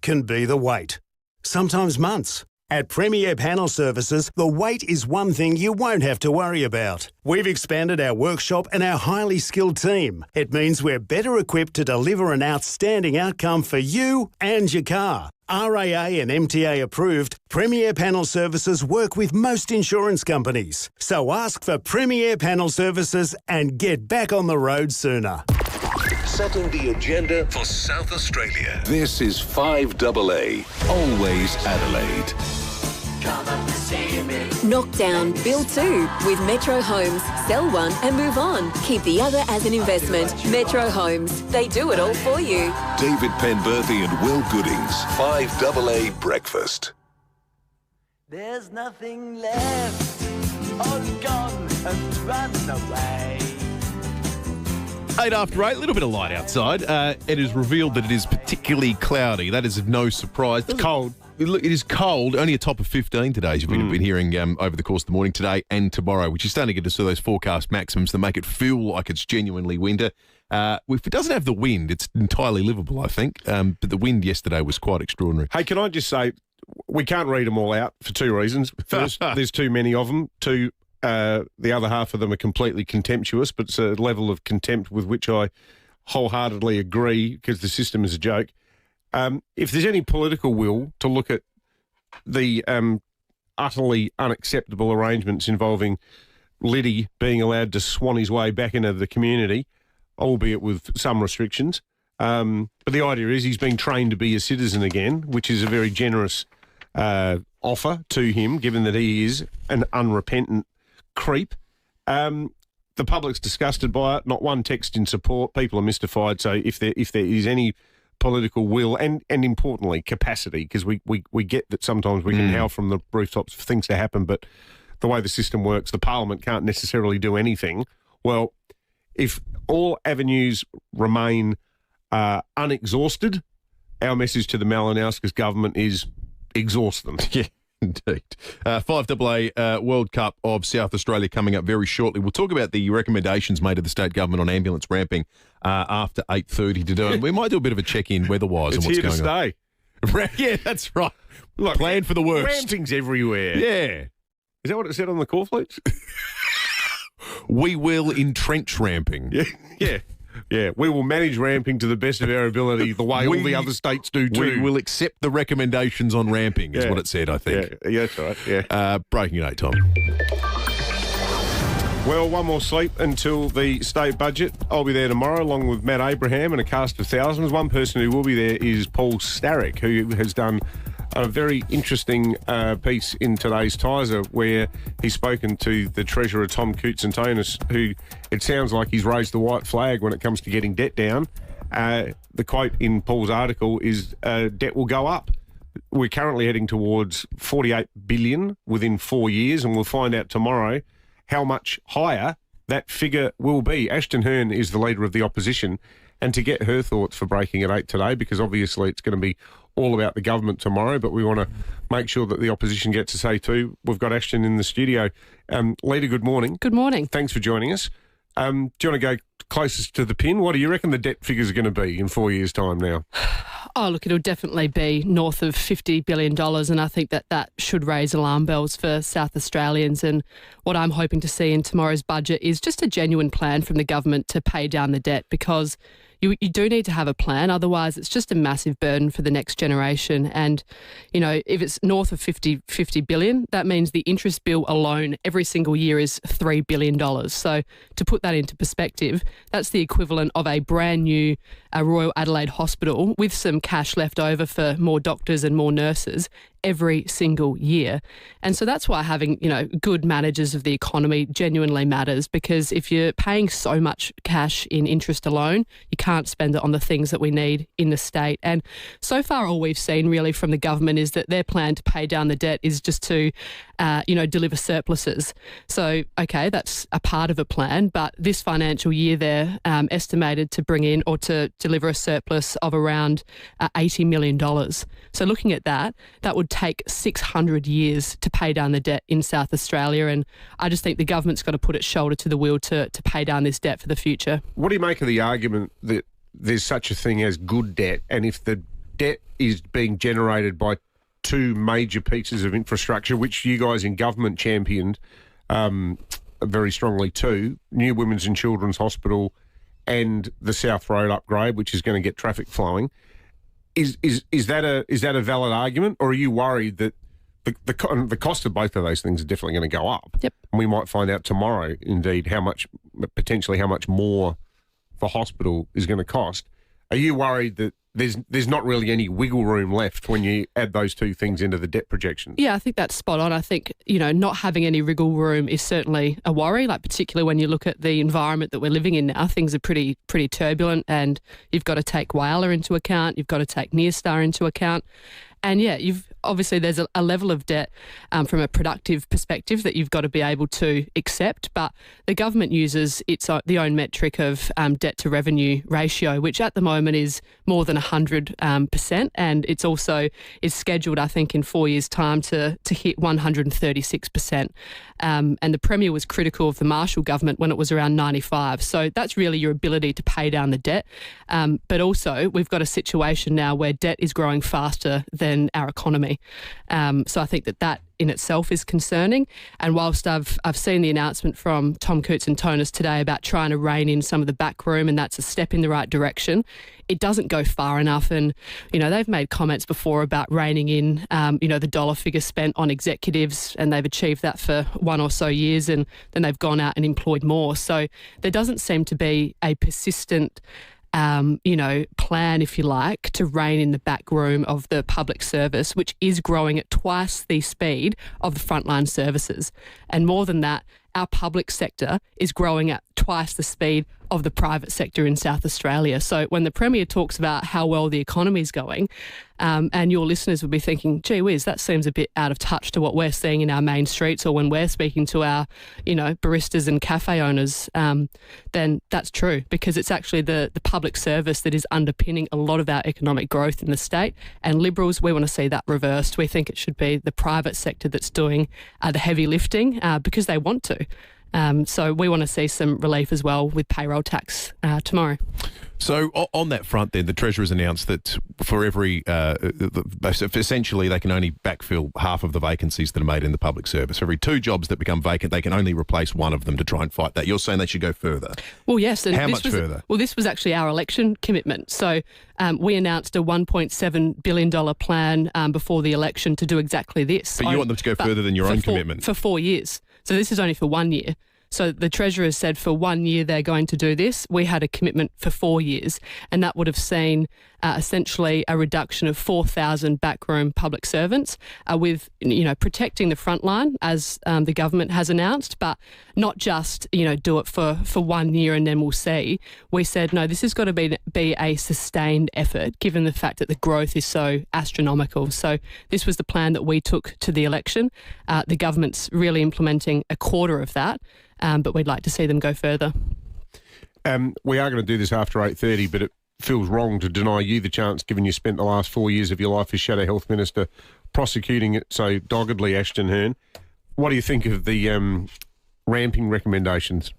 can be the wait. Sometimes months. At Premier Panel Services, the wait is one thing you won't have to worry about. We've expanded our workshop and our highly skilled team. It means we're better equipped to deliver an outstanding outcome for you and your car. RAA and MTA approved, Premier Panel Services work with most insurance companies. So ask for Premier Panel Services and get back on the road sooner. Setting the agenda for South Australia. This is 5AA, always Adelaide. Come up to see me. Knock down, build two with Metro Homes. Sell one and move on. Keep the other as an investment. Metro Homes. They do it all for you. David Penberthy and Will Goodings. 5AA Breakfast. There's nothing left, all gone and run away. 8 after 8, a little bit of light outside. It is revealed that it is particularly cloudy. That is of no surprise. It's cold. It is cold. Only a top of 15 today, as you've been hearing over the course of the morning today and tomorrow, which is starting to get us to those forecast maximums that make it feel like it's genuinely winter. If it doesn't have the wind, it's entirely livable, I think. But the wind yesterday was quite extraordinary. Hey, can I just say, we can't read them all out for two reasons. First, there's too many of them. Two, the other half of them are completely contemptuous, but it's a level of contempt with which I wholeheartedly agree because the system is a joke. If there's any political will to look at the utterly unacceptable arrangements involving Liddy being allowed to swan his way back into the community, albeit with some restrictions. But the idea is he's being trained to be a citizen again, which is a very generous offer to him, given that he is an unrepentant creep. The public's disgusted by it. Not one text in support. People are mystified. So if there is any political will and importantly capacity, because we get that sometimes we can howl from the rooftops for things to happen, but the way the system works, the Parliament can't necessarily do anything. Well, if all avenues remain unexhausted, our message to the Malinowskis government is exhaust them. Yeah, indeed. FIVEAA World Cup of South Australia coming up very shortly. We'll talk about the recommendations made to the state government on ambulance ramping after 8:30 today. We might do a bit of a check-in weather-wise on what's going on. It's here to stay. Yeah, that's right. Look, plan for the worst. Ramping's everywhere. Yeah. Is that what it said on the cornflakes? We will entrench ramping. Yeah. Yeah, we will manage ramping to the best of our ability, the way all the other states do too. We will accept the recommendations on ramping, is what it said, I think. Yeah, that's right. Yeah. Breaking at 8, Tom. Well, one more sleep until the state budget. I'll be there tomorrow along with Matt Abraham and a cast of thousands. One person who will be there is Paul Starrick, who has done a very interesting piece in today's Tiser where he's spoken to the Treasurer, Tom Koutsantonis, who it sounds like he's raised the white flag when it comes to getting debt down. The quote in Paul's article is debt will go up. We're currently heading towards $48 billion within 4 years, and we'll find out tomorrow how much higher that figure will be. Ashton Hearn is the leader of the opposition, and to get her thoughts for breaking at 8 today, because obviously it's going to be all about the government tomorrow, but we want to make sure that the opposition gets to say too. We've got Ashton in the studio. Leader, good morning. Good morning. Thanks for joining us. Do you want to go closest to the pin? What do you reckon the debt figures are going to be in 4 years' time now? Oh, look, it'll definitely be north of $50 billion, and I think that should raise alarm bells for South Australians. And what I'm hoping to see in tomorrow's budget is just a genuine plan from the government to pay down the debt, because you do need to have a plan. Otherwise, it's just a massive burden for the next generation. And, you know, if it's north of $50 billion, that means the interest bill alone every single year is $3 billion. So to put that into perspective, that's the equivalent of a brand new Royal Adelaide Hospital with some cash left over for more doctors and more nurses every single year. And so that's why having, you know, good managers of the economy genuinely matters, because if you're paying so much cash in interest alone, you can't spend it on the things that we need in the state. And so far, all we've seen really from the government is that their plan to pay down the debt is just to, deliver surpluses. So, okay, that's a part of a plan, but this financial year they're estimated to bring in or to deliver a surplus of around $80 million. So looking at that would take 600 years to pay down the debt in South Australia, and I just think the government's got to put its shoulder to the wheel to pay down this debt for the future. What do you make of the argument that there's such a thing as good debt, and if the debt is being generated by two major pieces of infrastructure, which you guys in government championed very strongly too, New Women's and Children's Hospital and the South Road upgrade, which is going to get traffic flowing, is that a valid argument, or are you worried that the cost of both of those things are definitely going to go up? Yep. And we might find out tomorrow, indeed, potentially how much more the hospital is going to cost. Are you worried that there's not really any wiggle room left when you add those two things into the debt projections. Yeah, I think that's spot on. I think, not having any wriggle room is certainly a worry, like particularly when you look at the environment that we're living in now. Things are pretty turbulent, and you've got to take Whyalla into account, you've got to take Neostar into account. And yeah, obviously there's a level of debt from a productive perspective that you've got to be able to accept, but the government uses the own metric of debt to revenue ratio, which at the moment is more than 100%, and it's also is scheduled, I think, in 4 years' time to hit 136%. And the Premier was critical of the Marshall government when it was around 95. So that's really your ability to pay down the debt. But also we've got a situation now where debt is growing faster than our economy. So I think that in itself is concerning. And whilst I've seen the announcement from Tom Cootes and Tonus today about trying to rein in some of the back room, and that's a step in the right direction, it doesn't go far enough. And, they've made comments before about reining in, the dollar figure spent on executives, and they've achieved that for 1 or so years, and then they've gone out and employed more. So there doesn't seem to be a persistent plan, if you like, to rein in the back room of the public service, which is growing at twice the speed of the frontline services. And more than that, our public sector is growing at twice the speed of the private sector in South Australia. So when the Premier talks about how well the economy is going, and your listeners will be thinking, gee whiz, that seems a bit out of touch to what we're seeing in our main streets or when we're speaking to our, baristas and cafe owners, then that's true, because it's actually the public service that is underpinning a lot of our economic growth in the state. And Liberals, we want to see that reversed. We think it should be the private sector that's doing the heavy lifting because they want to. So we want to see some relief as well with payroll tax tomorrow. So on that front then, the Treasurer's announced that for every, essentially they can only backfill half of the vacancies that are made in the public service. For every 2 jobs that become vacant, they can only replace 1 of them to try and fight that. You're saying they should go further? Well, yes. And how much further? Well, this was actually our election commitment. So we announced a $1.7 billion plan before the election to do exactly this. But you want them to go further than your own commitment? For 4 years. So this is only for 1 year. So the Treasurer said for 1 year they're going to do this. We had a commitment for 4 years, and that would have seen essentially a reduction of 4,000 backroom public servants with, protecting the front line as the government has announced, but not just, do it for 1 year and then we'll see. We said, no, this has got to be a sustained effort given the fact that the growth is so astronomical. So this was the plan that we took to the election. The government's really implementing a quarter of that. But we'd like to see them go further. We are going to do this after 8:30, but it feels wrong to deny you the chance, given you spent the last 4 years of your life as Shadow Health Minister prosecuting it so doggedly, Ashton Hearn. What do you think of the ramping recommendations?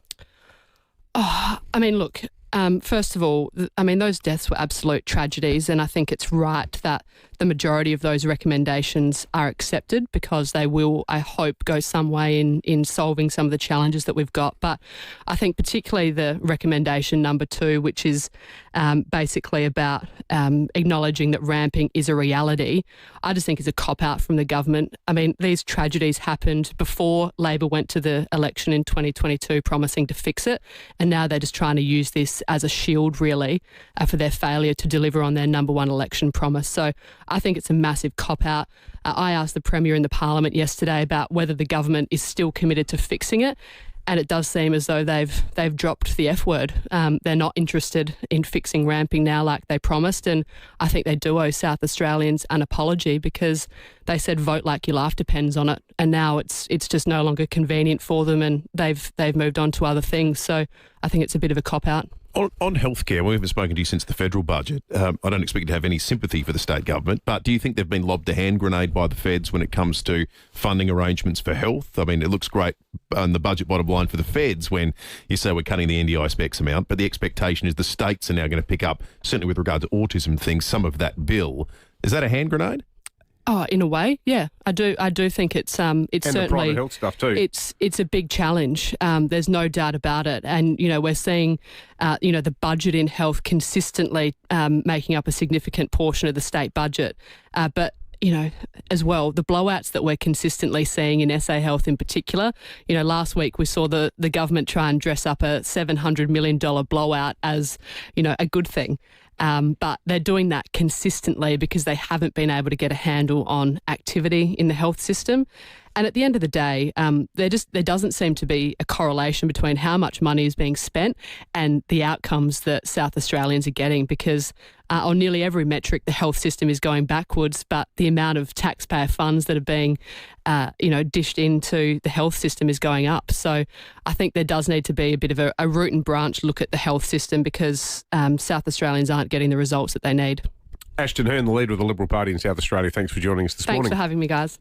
Oh, look, first of all, those deaths were absolute tragedies, and I think it's right that the majority of those recommendations are accepted because they will, I hope, go some way in solving some of the challenges that we've got. But I think particularly the recommendation number 2, which is basically about acknowledging that ramping is a reality, I just think is a cop-out from the government. These tragedies happened before Labor went to the election in 2022 promising to fix it, and now they're just trying to use this as a shield, really, for their failure to deliver on their number 1 election promise. So I think it's a massive cop-out. I asked the Premier in the Parliament yesterday about whether the government is still committed to fixing it, and it does seem as though they've dropped the F word. They're not interested in fixing ramping now like they promised, and I think they do owe South Australians an apology because they said vote like your life depends on it, and now it's just no longer convenient for them, and they've moved on to other things. So I think it's a bit of a cop-out. On healthcare, we haven't spoken to you since the federal budget. I don't expect you to have any sympathy for the state government, but do you think they've been lobbed a hand grenade by the feds when it comes to funding arrangements for health? It looks great on the budget bottom line for the feds when you say we're cutting the NDIS by X amount, but the expectation is the states are now going to pick up, certainly with regard to autism things, some of that bill. Is that a hand grenade? Oh, in a way, yeah, I do think it's and certainly the private health stuff too. It's a big challenge. There's no doubt about it, and we're seeing the budget in health consistently making up a significant portion of the state budget, but as well, the blowouts that we're consistently seeing in SA Health in particular. Last week we saw the government try and dress up a $700 million blowout as, a good thing. But they're doing that consistently because they haven't been able to get a handle on activity in the health system. And at the end of the day, there doesn't seem to be a correlation between how much money is being spent and the outcomes that South Australians are getting, because on nearly every metric, the health system is going backwards, but the amount of taxpayer funds that are being, dished into the health system is going up. So I think there does need to be a bit of a root and branch look at the health system, because South Australians aren't getting the results that they need. Ashton Hearn, the leader of the Liberal Party in South Australia, thanks for joining us this morning. Thanks for having me, guys.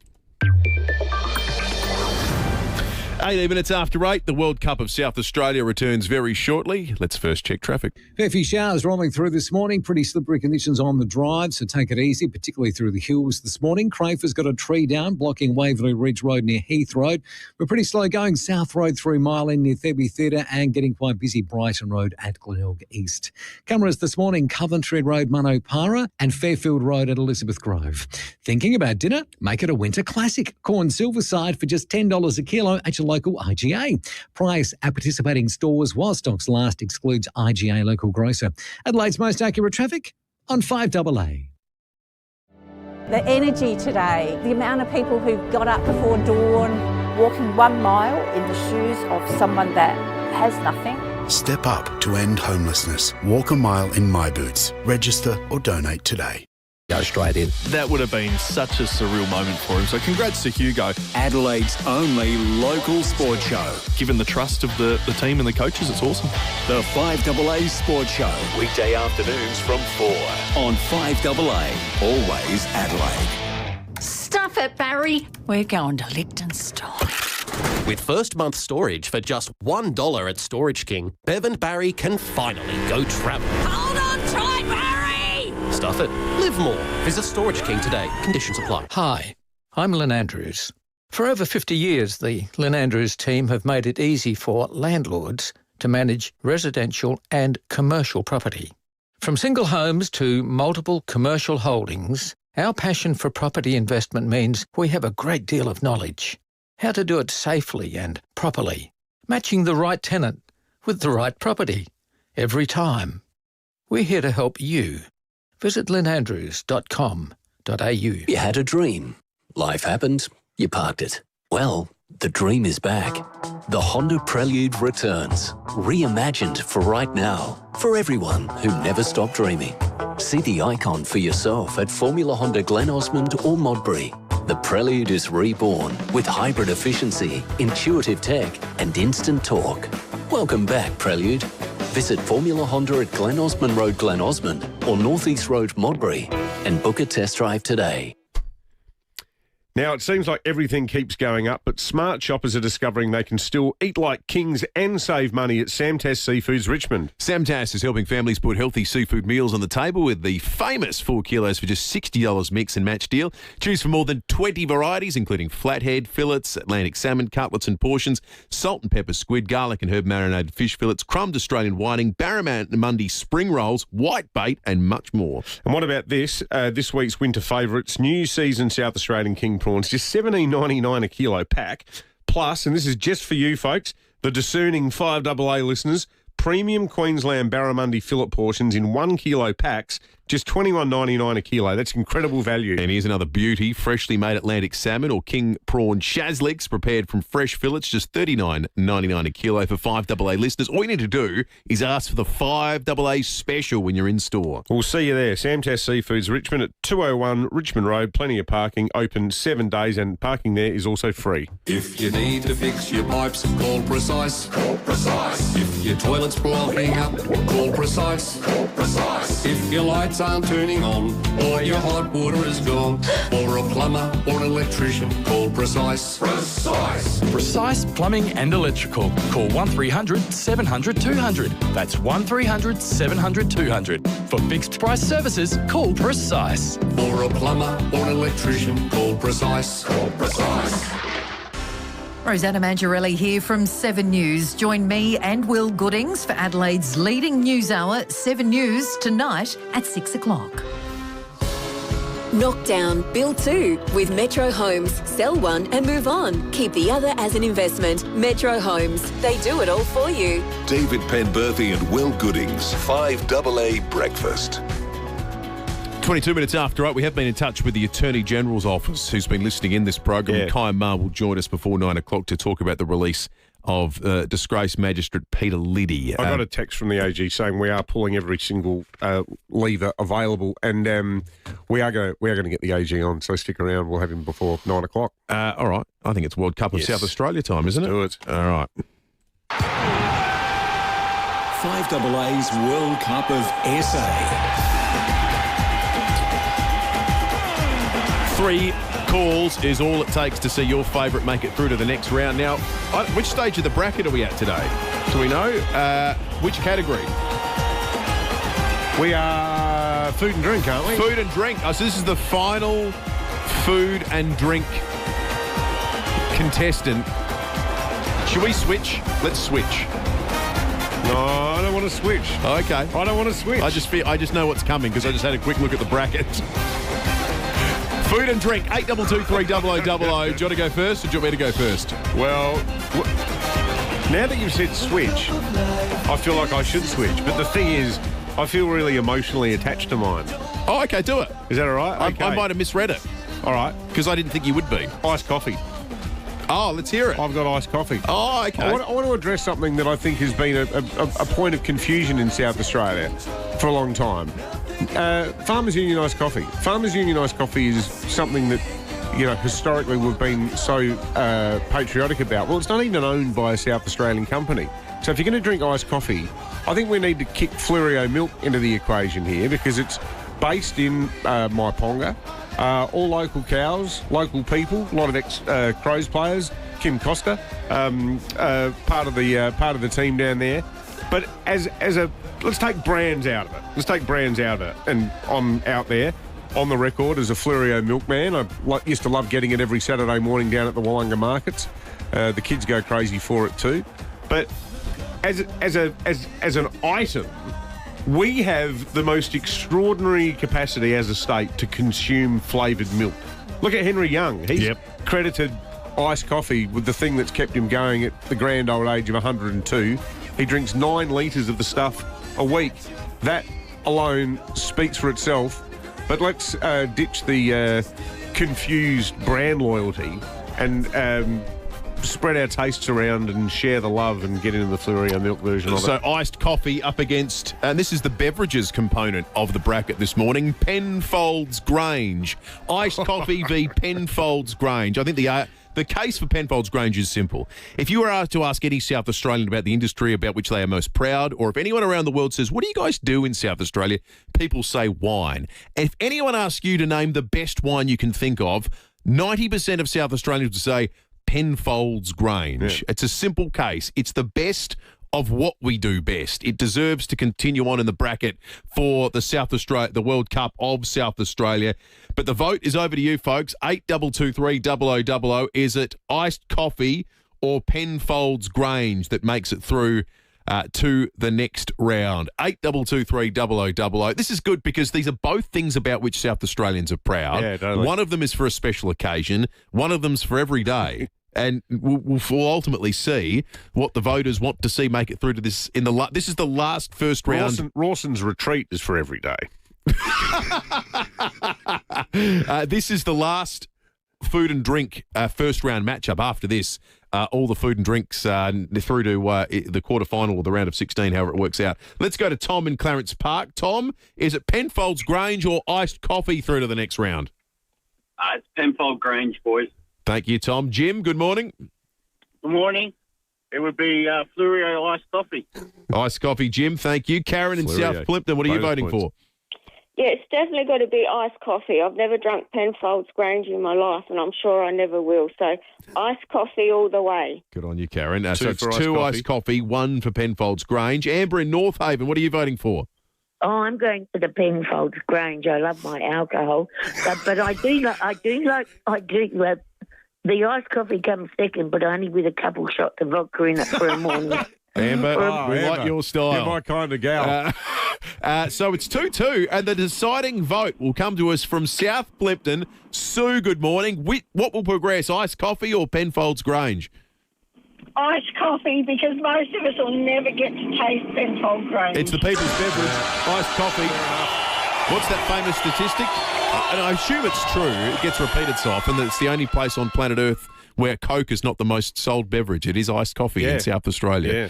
18 minutes after 8, the World Cup of South Australia returns very shortly. Let's first check traffic. Fair few showers rolling through this morning. Pretty slippery conditions on the drive, so take it easy, particularly through the hills this morning. Crayfor's got a tree down, blocking Waverley Ridge Road near Heath Road. We're pretty slow going South Road through Mile End near Thurby Theatre, and getting quite busy Brighton Road at Glenelg East. Cameras this morning, Coventry Road, Manopara, and Fairfield Road at Elizabeth Grove. Thinking about dinner? Make it a winter classic. Corn Silverside for just $10 a kilo at your local IGA. Price at participating stores while stocks last excludes IGA local grocer. Adelaide's most accurate traffic on 5AA. The energy today, the amount of people who got up before dawn, walking 1 mile in the shoes of someone that has nothing. Step up to end homelessness. Walk a mile in My Boots. Register or donate today. Go straight in. That would have been such a surreal moment for him. So congrats to Hugo. Adelaide's only local sports show. Given the trust of the team and the coaches, it's awesome. The 5AA Sports Show. Weekday afternoons from 4 on 5AA. Always Adelaide. Stuff it, Barry. We're going to Liechtenstein. With first month storage for just $1 at Storage King, Bev and Barry can finally go travel. Hold on tight, Barry! Stuff it. Live more. Visit Storage King today. Conditions apply. Hi, I'm Lynn Andrews. For over 50 years, the Lynn Andrews team have made it easy for landlords to manage residential and commercial property. From single homes to multiple commercial holdings, our passion for property investment means we have a great deal of knowledge. How to do it safely and properly, matching the right tenant with the right property every time. We're here to help you. Visit lynnandrews.com.au. You had a dream. Life happened. You parked it. Well, the dream is back. The Honda Prelude returns. Reimagined for right now. For everyone who never stopped dreaming. See the icon for yourself at Formula Honda Glen Osmond or Modbury. The Prelude is reborn with hybrid efficiency, intuitive tech and instant torque. Welcome back, Prelude. Visit Formula Honda at Glen Osmond Road, Glen Osmond or North East Road, Modbury and book a test drive today. Now, it seems like everything keeps going up, but smart shoppers are discovering they can still eat like kings and save money at Samtas Seafoods Richmond. Samtas is helping families put healthy seafood meals on the table with the famous 4 kilos for just $60 mix and match deal. Choose from more than 20 varieties, including flathead, fillets, Atlantic salmon, cutlets and portions, salt and pepper squid, garlic and herb marinated fish fillets, crumbed Australian whiting, barramundi spring rolls, white bait and much more. And what about this? This week's winter favourites, new season South Australian king prawns, just $17.99 a kilo pack. Plus, and this is just for you folks, the discerning 5AA listeners, premium Queensland barramundi fillet portions in 1 kilo packs, just $21.99 a kilo. That's incredible value. And here's another beauty, freshly made Atlantic salmon or king prawn shazliks prepared from fresh fillets, just $39.99 a kilo for 5AA listeners. All you need to do is ask for the 5AA special when you're in store. We'll see you there. Samtas Seafoods Richmond at 201 Richmond Road. Plenty of parking, open 7 days, and parking there is also free. If you need to fix your pipes, call Precise. Call Precise. If your toilet's blocking up, call Precise. Call Precise. If your lights aren't turning on or your hot water is gone, or a plumber or an electrician, call Precise. Precise. Precise Plumbing and Electrical. Call 1300 700 200. That's 1300 700 200. For fixed price services, call Precise. For a plumber or an electrician, call Precise. Call Precise. Rosanna Mangiarelli here from 7 News. Join me and Will Goodings for Adelaide's leading news hour, 7 News, tonight at 6 o'clock. Knock down, build two with Metro Homes. Sell one and move on. Keep the other as an investment. Metro Homes. They do it all for you. David Penberthy and Will Goodings. 5AA Breakfast. 22 minutes after 8, we have been in touch with the Attorney General's office, who's been listening in this program. Yeah. Kai Ma will join us before 9 o'clock to talk about the release of disgraced magistrate Peter Liddy. I got a text from the AG saying we are pulling every single lever available, and we are going to get the AG on. So stick around. We'll have him before 9 o'clock. All right. I think it's World Cup of South Australia time, isn't it? Do it. All right. 5AA's World Cup of SA. 3 calls is all it takes to see your favourite make it through to the next round. Now, which stage of the bracket are we at today? Do we know? Which category? We are food and drink, aren't we? Food and drink. Oh, so this is the final food and drink contestant. Should we switch? Let's switch. No, I don't want to switch. Okay. I don't want to switch. I just know what's coming because I just had a quick look at the bracket. Food and drink, 8223 0000. Do you want to go first or do you want me to go first? Well, now that you've said switch, I feel like I should switch. But the thing is, I feel really emotionally attached to mine. Oh, okay, do it. Is that all right? Okay. I might have misread it. All right. Because I didn't think you would be. Iced coffee. Oh, let's hear it. I've got iced coffee. Oh, okay. I want to address something that I think has been a point of confusion in South Australia for a long time. Farmers Union iced coffee. Farmers Union iced coffee is something that, historically we've been so patriotic about. Well, it's not even owned by a South Australian company. So if you're going to drink iced coffee, I think we need to kick FIVEAA milk into the equation here because it's based in Maiponga. All local cows, local people, a lot of ex-Crows players. Kim Costa, part of the team down there. But let's take brands out of it. And I'm out there on the record as a FIVEAA milkman. I used to love getting it every Saturday morning down at the Wollonga markets. The kids go crazy for it too. But as an item, we have the most extraordinary capacity as a state to consume flavoured milk. Look at Henry Young. He's credited iced coffee with the thing that's kept him going at the grand old age of 102. He drinks 9 litres of the stuff a week. That alone speaks for itself. But let's ditch the confused brand loyalty and spread our tastes around and share the love and get into the FIVEAA milk version of it. So iced coffee up against, and this is the beverages component of the bracket this morning, Penfolds Grange. Iced coffee v Penfolds Grange. I think the case for Penfolds Grange is simple. If you were asked to ask any South Australian about the industry about which they are most proud, or if anyone around the world says, what do you guys do in South Australia? People say wine. And if anyone asks you to name the best wine you can think of, 90% of South Australians would say Penfolds Grange. Yeah. It's a simple case. It's the best of what we do best. It deserves to continue on in the bracket for the World Cup of South Australia. But the vote is over to you, folks. 8223 0000. Is it iced coffee or Penfolds Grange that makes it through to the next round? 8223 0000. This is good because these are both things about which South Australians are proud. Yeah, totally. One of them is for a special occasion. One of them's for every day. And we'll ultimately see what the voters want to see make it through to this. This is the last first round. Rawson's retreat is for every day. This is the last food and drink first round matchup. After this, all the food and drinks through to the quarterfinal or the round of 16, however it works out. Let's go to Tom in Clarence Park. Tom, is it Penfolds Grange or iced coffee through to the next round? It's Penfold Grange, boys. Thank you, Tom. Jim, good morning. Good morning. It would be FIVEAA iced coffee. Iced coffee, Jim. Thank you. Karen in FIVEAA. South Plimpton, what are you voting for? Yeah, it's definitely got to be iced coffee. I've never drunk Penfolds Grange in my life, and I'm sure I never will. So iced coffee all the way. Good on you, Karen. So it's for two iced iced coffee, one for Penfolds Grange. Amber in North Haven, what are you voting for? Oh, I'm going for the Penfolds Grange. I love my alcohol, but I do the iced coffee comes second, but only with a couple shots of vodka in it for a morning. Amber, we Amber, like your style. You're my kind of gal. So it's 2-2, and the deciding vote will come to us from South Plimpton. Sue, good morning. What will progress, iced coffee or Penfolds Grange? Iced coffee, because most of us will never get to taste Penfold Grange. It's the people's beverage, iced coffee. What's that famous statistic? And I assume it's true. It gets repeated so often that it's the only place on planet Earth where Coke is not the most sold beverage. It is iced coffee in South Australia.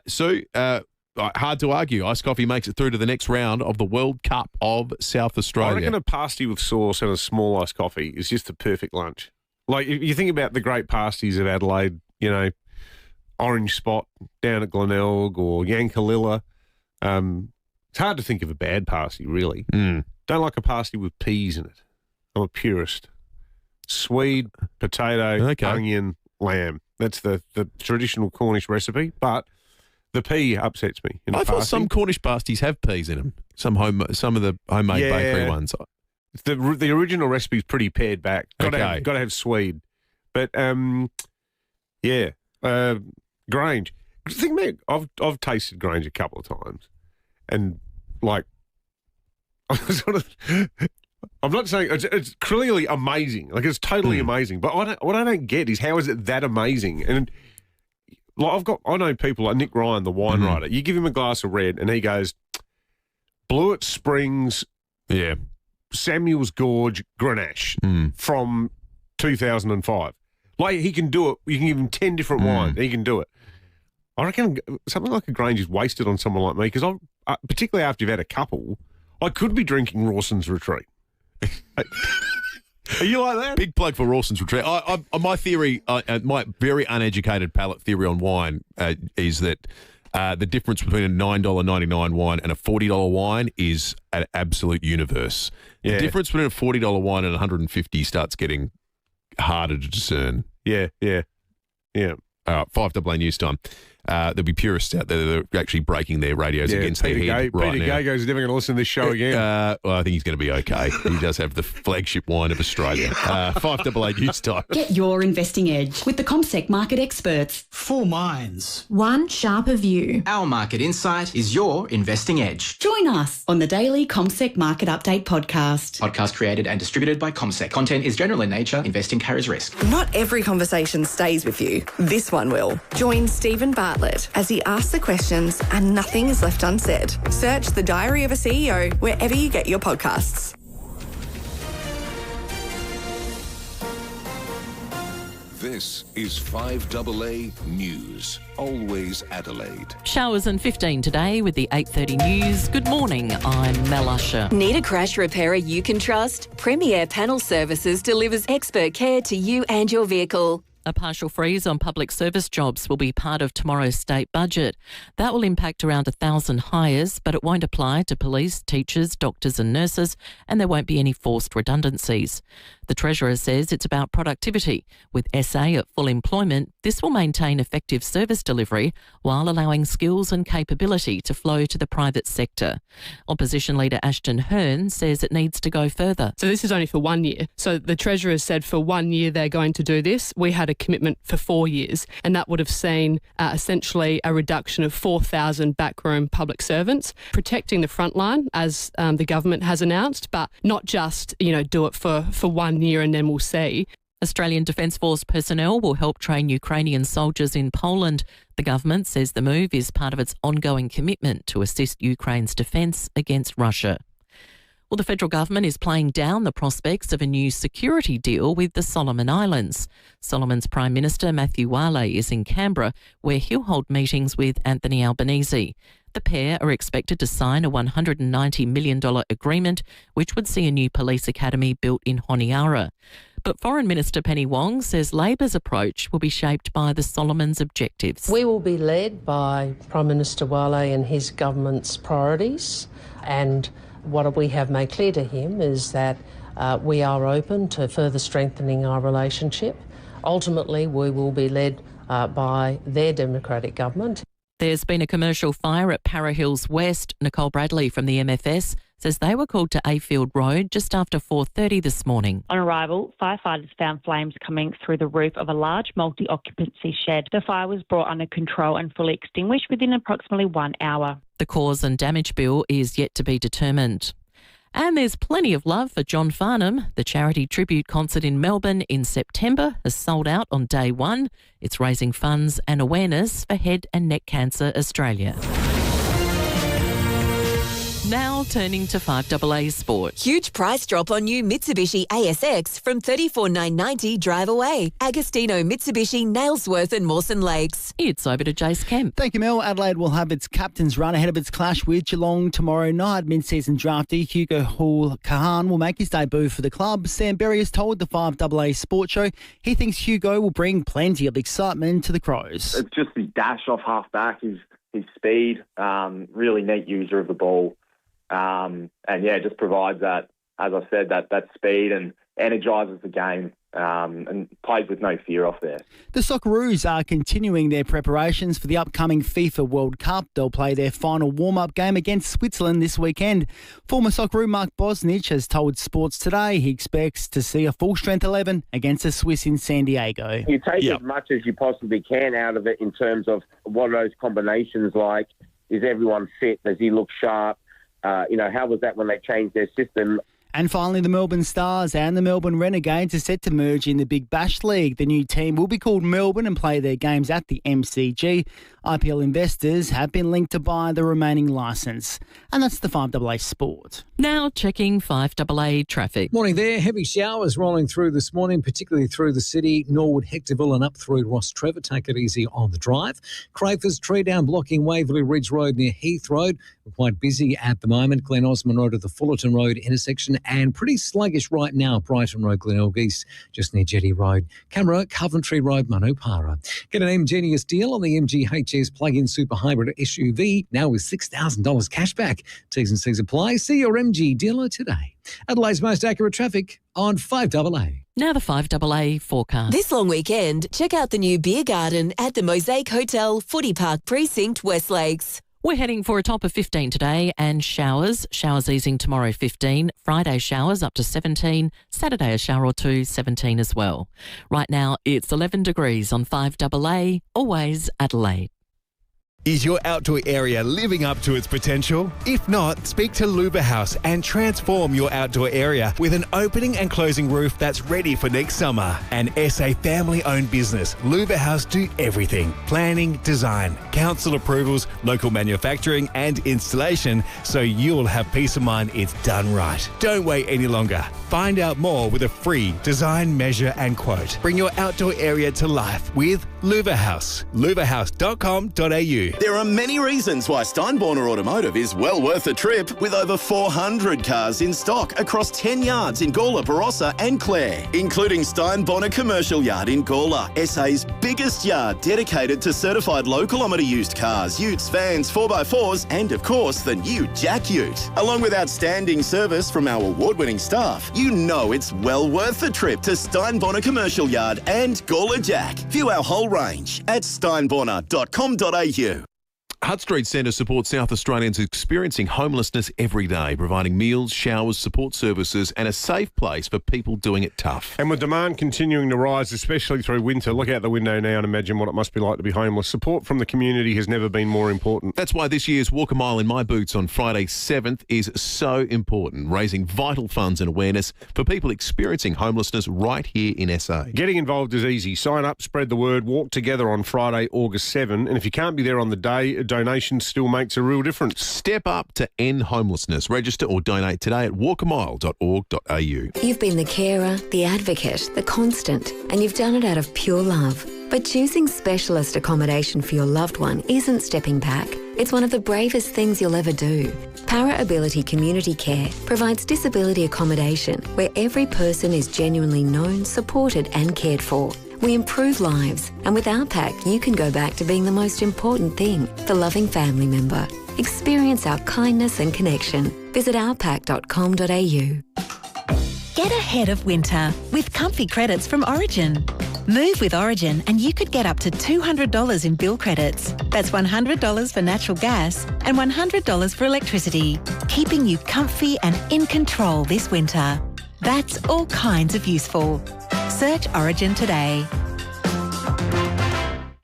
Sue, hard to argue. Iced coffee makes it through to the next round of the World Cup of South Australia. I reckon a pasty with sauce and a small iced coffee is just the perfect lunch. Like, if you think about the great pasties of Adelaide, you know, Orange Spot down at Glenelg or Yankalilla, it's hard to think of a bad pasty, really. Don't like a pasty with peas in it. I'm a purist. Swede, potato, onion, lamb. That's the traditional Cornish recipe, but the pea upsets me. I thought some Cornish pasties have peas in them. Some of the homemade bakery ones. The original recipe is pretty pared back. Got to have Swede, but Grange. The thing, man, I've tasted Grange a couple of times, and like, I'm not saying it's clearly amazing. Like, it's totally amazing. But what I don't get is, how is it that amazing? And like, I know people like Nick Ryan, the wine writer. You give him a glass of red, and he goes, Blewett Springs, Samuel's Gorge Grenache from 2005. Like, he can do it. You can give him 10 different wines. He can do it. I reckon something like a Grange is wasted on someone like me, because particularly after you've had a couple, I could be drinking Rawson's Retreat. Are you like that? Big plug for Rawson's Retreat. My theory, my very uneducated palate theory on wine is that the difference between a $9.99 wine and a $40 wine is an absolute universe. The difference between a $40 wine and $150 starts getting harder to discern. Yeah. All right, 5AA news time. There'll be purists out there that are actually breaking their radios against their head right Peter now. Gago's never going to listen to this show again. Well, I think he's going to be okay. He does have the flagship wine of Australia. 5AA news time. Get your investing edge with the CommSec market experts. 4 minds. One sharper view. Our market insight is your investing edge. Join us on the daily CommSec Market Update podcast. Podcast created and distributed by CommSec. Content is general in nature. Investing carries risk. Not every conversation stays with you. This one will. Join Stephen Bartlett as he asks the questions and nothing is left unsaid. Search The Diary of a CEO wherever you get your podcasts. This is 5AA News. Always Adelaide. Showers and 15 today with the 8:30 news. Good morning, I'm Mel Usher. Need a crash repairer you can trust? FIVEAA Panel Services delivers expert care to you and your vehicle. A partial freeze on public service jobs will be part of tomorrow's state budget. That will impact around 1,000 hires, but it won't apply to police, teachers, doctors and nurses, and there won't be any forced redundancies. The Treasurer says it's about productivity. With SA at full employment, this will maintain effective service delivery while allowing skills and capability to flow to the private sector. Opposition Leader Ashton Hearn says it needs to go further. So this is only for 1 year. So the Treasurer said for 1 year they're going to do this. We had a commitment for 4 years, and that would have seen essentially a reduction of 4,000 backroom public servants, protecting the front line as the government has announced, but not just, do it for 1 year and then we'll see. Australian Defence Force personnel will help train Ukrainian soldiers in Poland. The government says the move is part of its ongoing commitment to assist Ukraine's defence against Russia. Well, the federal government is playing down the prospects of a new security deal with the Solomon Islands. Solomon's Prime Minister Matthew Wale is in Canberra, where he'll hold meetings with Anthony Albanese. The pair are expected to sign a $190 million agreement, which would see a new police academy built in Honiara. But Foreign Minister Penny Wong says Labor's approach will be shaped by the Solomons' objectives. We will be led by Prime Minister Wale and his government's priorities, and what we have made clear to him is that we are open to further strengthening our relationship. Ultimately, we will be led by their democratic government. There's been a commercial fire at Para Hills West. Nicole Bradley from the MFS says they were called to Ayfield Road just after 4:30 this morning. On arrival, firefighters found flames coming through the roof of a large multi-occupancy shed. The fire was brought under control and fully extinguished within approximately 1 hour. The cause and damage bill is yet to be determined. And there's plenty of love for John Farnham. The charity tribute concert in Melbourne in September has sold out on day one. It's raising funds and awareness for Head and Neck Cancer Australia. Now turning to 5AA Sport. Huge price drop on new Mitsubishi ASX from $34,990 drive away. Agostino, Mitsubishi, Nailsworth and Mawson Lakes. It's over to Jace Kemp. Thank you, Mel. Adelaide will have its captain's run ahead of its clash with Geelong tomorrow night. Mid-season draftee Hugo Hall-Kahan will make his debut for the club. Sam Berry has told the 5AA Sport Show he thinks Hugo will bring plenty of excitement to the Crows. It's just his dash off half-back, his speed, really neat user of the ball. Just provides that, as I said, that speed and energises the game and plays with no fear off there. The Socceroos are continuing their preparations for the upcoming FIFA World Cup. They'll play their final warm-up game against Switzerland this weekend. Former Socceroo Mark Bosnich has told Sports Today he expects to see a full-strength 11 against the Swiss in San Diego. You take as much as you possibly can out of it in terms of what are those combinations like. Is everyone fit? Does he look sharp? How was that when they changed their system? And finally, the Melbourne Stars and the Melbourne Renegades are set to merge in the Big Bash League. The new team will be called Melbourne and play their games at the MCG. IPL investors have been linked to buy the remaining licence. And that's the 5AA Sport. Now checking 5AA traffic. Morning there. Heavy showers rolling through this morning, particularly through the city, Norwood, Hectorville and up through Ross Trevor. Take it easy on the drive. Crafers, Tree Down blocking Waverley Ridge Road near Heath Road. We're quite busy at the moment. Glen Osmond Road at the Fullerton Road intersection and pretty sluggish right now. Brighton Road, Glenelg East, just near Jetty Road. Camera, Coventry Road, Manupara. Get an ingenious deal on the MGHS plug-in super hybrid SUV now with $6,000 cash back. T's and C's apply. See your MG dealer today. Adelaide's most accurate traffic on 5AA. Now the 5AA forecast. This long weekend, check out the new beer garden at the Mosaic Hotel, Footy Park Precinct, West Lakes. We're heading for a top of 15 today and showers. Showers easing tomorrow, 15. Friday showers up to 17. Saturday a shower or two, 17 as well. Right now it's 11 degrees on 5AA, always Adelaide. Is your outdoor area living up to its potential? If not, speak to Luba House and transform your outdoor area with an opening and closing roof that's ready for next summer. An SA family-owned business, Luba House do everything. Planning, design, council approvals, local manufacturing and installation, so you'll have peace of mind it's done right. Don't wait any longer. Find out more with a free design, measure and quote. Bring your outdoor area to life with Luba House. luvahouse.com.au. There are many reasons why Steinborner Automotive is well worth a trip, with over 400 cars in stock across 10 yards in Gawler, Barossa and Clare, including Steinborner Commercial Yard in Gawler, SA's biggest yard dedicated to certified low-kilometre used cars, utes, vans, 4x4s and, of course, the new Jack Ute. Along with outstanding service from our award-winning staff, you know it's well worth the trip to Steinborner Commercial Yard and Gawler Jack. View our whole range at steinborner.com.au. Hutt Street Centre supports South Australians experiencing homelessness every day, providing meals, showers, support services and a safe place for people doing it tough. And with demand continuing to rise, especially through winter, look out the window now and imagine what it must be like to be homeless. Support from the community has never been more important. That's why this year's Walk a Mile in My Boots on Friday 7th is so important, raising vital funds and awareness for people experiencing homelessness right here in SA. Getting involved is easy. Sign up, spread the word, walk together on Friday, August 7. And if you can't be there on the day, a donation still makes a real difference. Step up to end homelessness. Register or donate today at walkamile.org.au. You've been the carer, the advocate, the constant, and you've done it out of pure love. But choosing specialist accommodation for your loved one isn't stepping back. It's one of the bravest things you'll ever do. Para Ability Community Care provides disability accommodation where every person is genuinely known, supported and cared for. We improve lives, and with our pack, you can go back to being the most important thing, the loving family member. Experience our kindness and connection. Visit ourpack.com.au. Get ahead of winter with comfy credits from Origin. Move with Origin and you could get up to $200 in bill credits. That's $100 for natural gas and $100 for electricity, keeping you comfy and in control this winter. That's all kinds of useful. Search Origin today.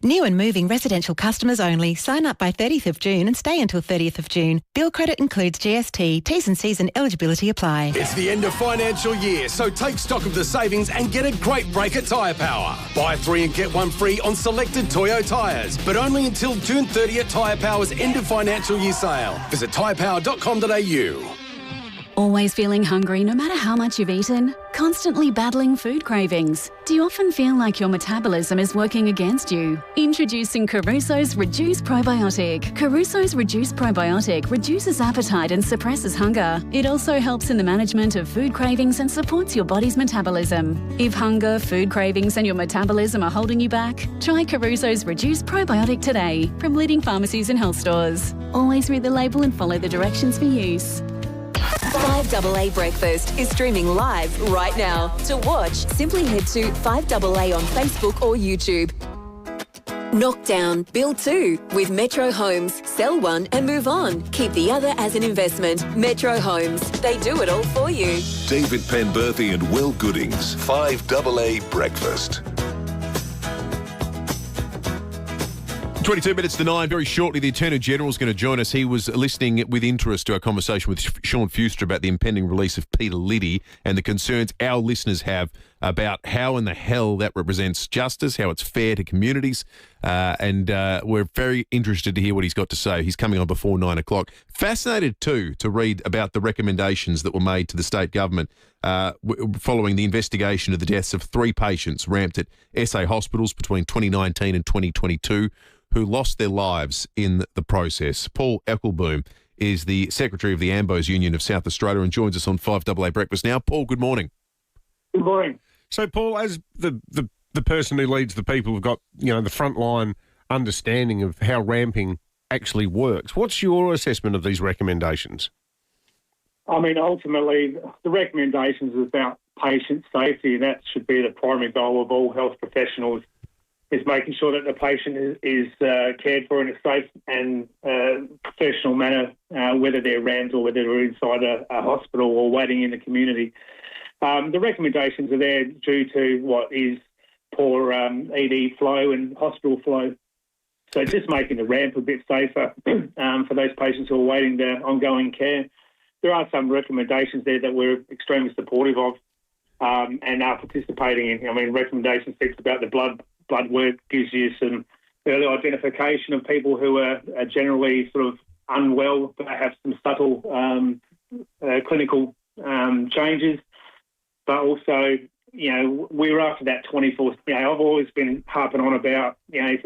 New and moving residential customers only. Sign up by 30th of June and stay until 30th of June. Bill credit includes GST. T's and C's and eligibility apply. It's the end of financial year, so take stock of the savings and get a great break at Tyre Power. Buy 3 and get 1 free on selected Toyo tyres, but only until June 30th Tyre Power's end of financial year sale. Visit tyrepower.com.au. Always feeling hungry no matter how much you've eaten? Constantly battling food cravings? Do you often feel like your metabolism is working against you? Introducing Caruso's Reduce Probiotic. Caruso's Reduce Probiotic reduces appetite and suppresses hunger. It also helps in the management of food cravings and supports your body's metabolism. If hunger, food cravings and your metabolism are holding you back, try Caruso's Reduce Probiotic today from leading pharmacies and health stores. Always read the label and follow the directions for use. 5AA Breakfast is streaming live right now. To watch, simply head to 5AA on Facebook or YouTube. Knockdown, build 2 with Metro Homes. Sell one and move on. Keep the other as an investment. Metro Homes. They do it all for you. David Penberthy and Will Goodings. 5AA Breakfast. 22 minutes to 9. Very shortly, the Attorney-General is going to join us. He was listening with interest to our conversation with Sean Fewster about the impending release of Peter Liddy and the concerns our listeners have about how in the hell that represents justice, how it's fair to communities. And we're very interested to hear what he's got to say. He's coming on before 9 o'clock. Fascinated, too, to read about the recommendations that were made to the state government following the investigation of the deaths of 3 patients ramped at SA hospitals between 2019 and 2022. Who lost their lives in the process. Paul Eckelboom is the Secretary of the Ambos Union of South Australia and joins us on 5AA Breakfast now. Paul, good morning. Good morning. So, Paul, as the person who leads the people who've got, the frontline understanding of how ramping actually works, what's your assessment of these recommendations? I mean, ultimately, the recommendations is about patient safety, and that should be the primary goal of all health professionals, is making sure that the patient is cared for in a safe and professional manner, whether they're rammed or whether they're inside a hospital or waiting in the community. The recommendations are there due to what is poor ED flow and hospital flow. So just making the ramp a bit safer for those patients who are waiting their ongoing care. There are some recommendations there that we're extremely supportive of and are participating in. I mean, recommendation 6 about the blood work gives you some early identification of people who are generally sort of unwell but have some subtle clinical changes. But also, we're after that 24. I've always been harping on about,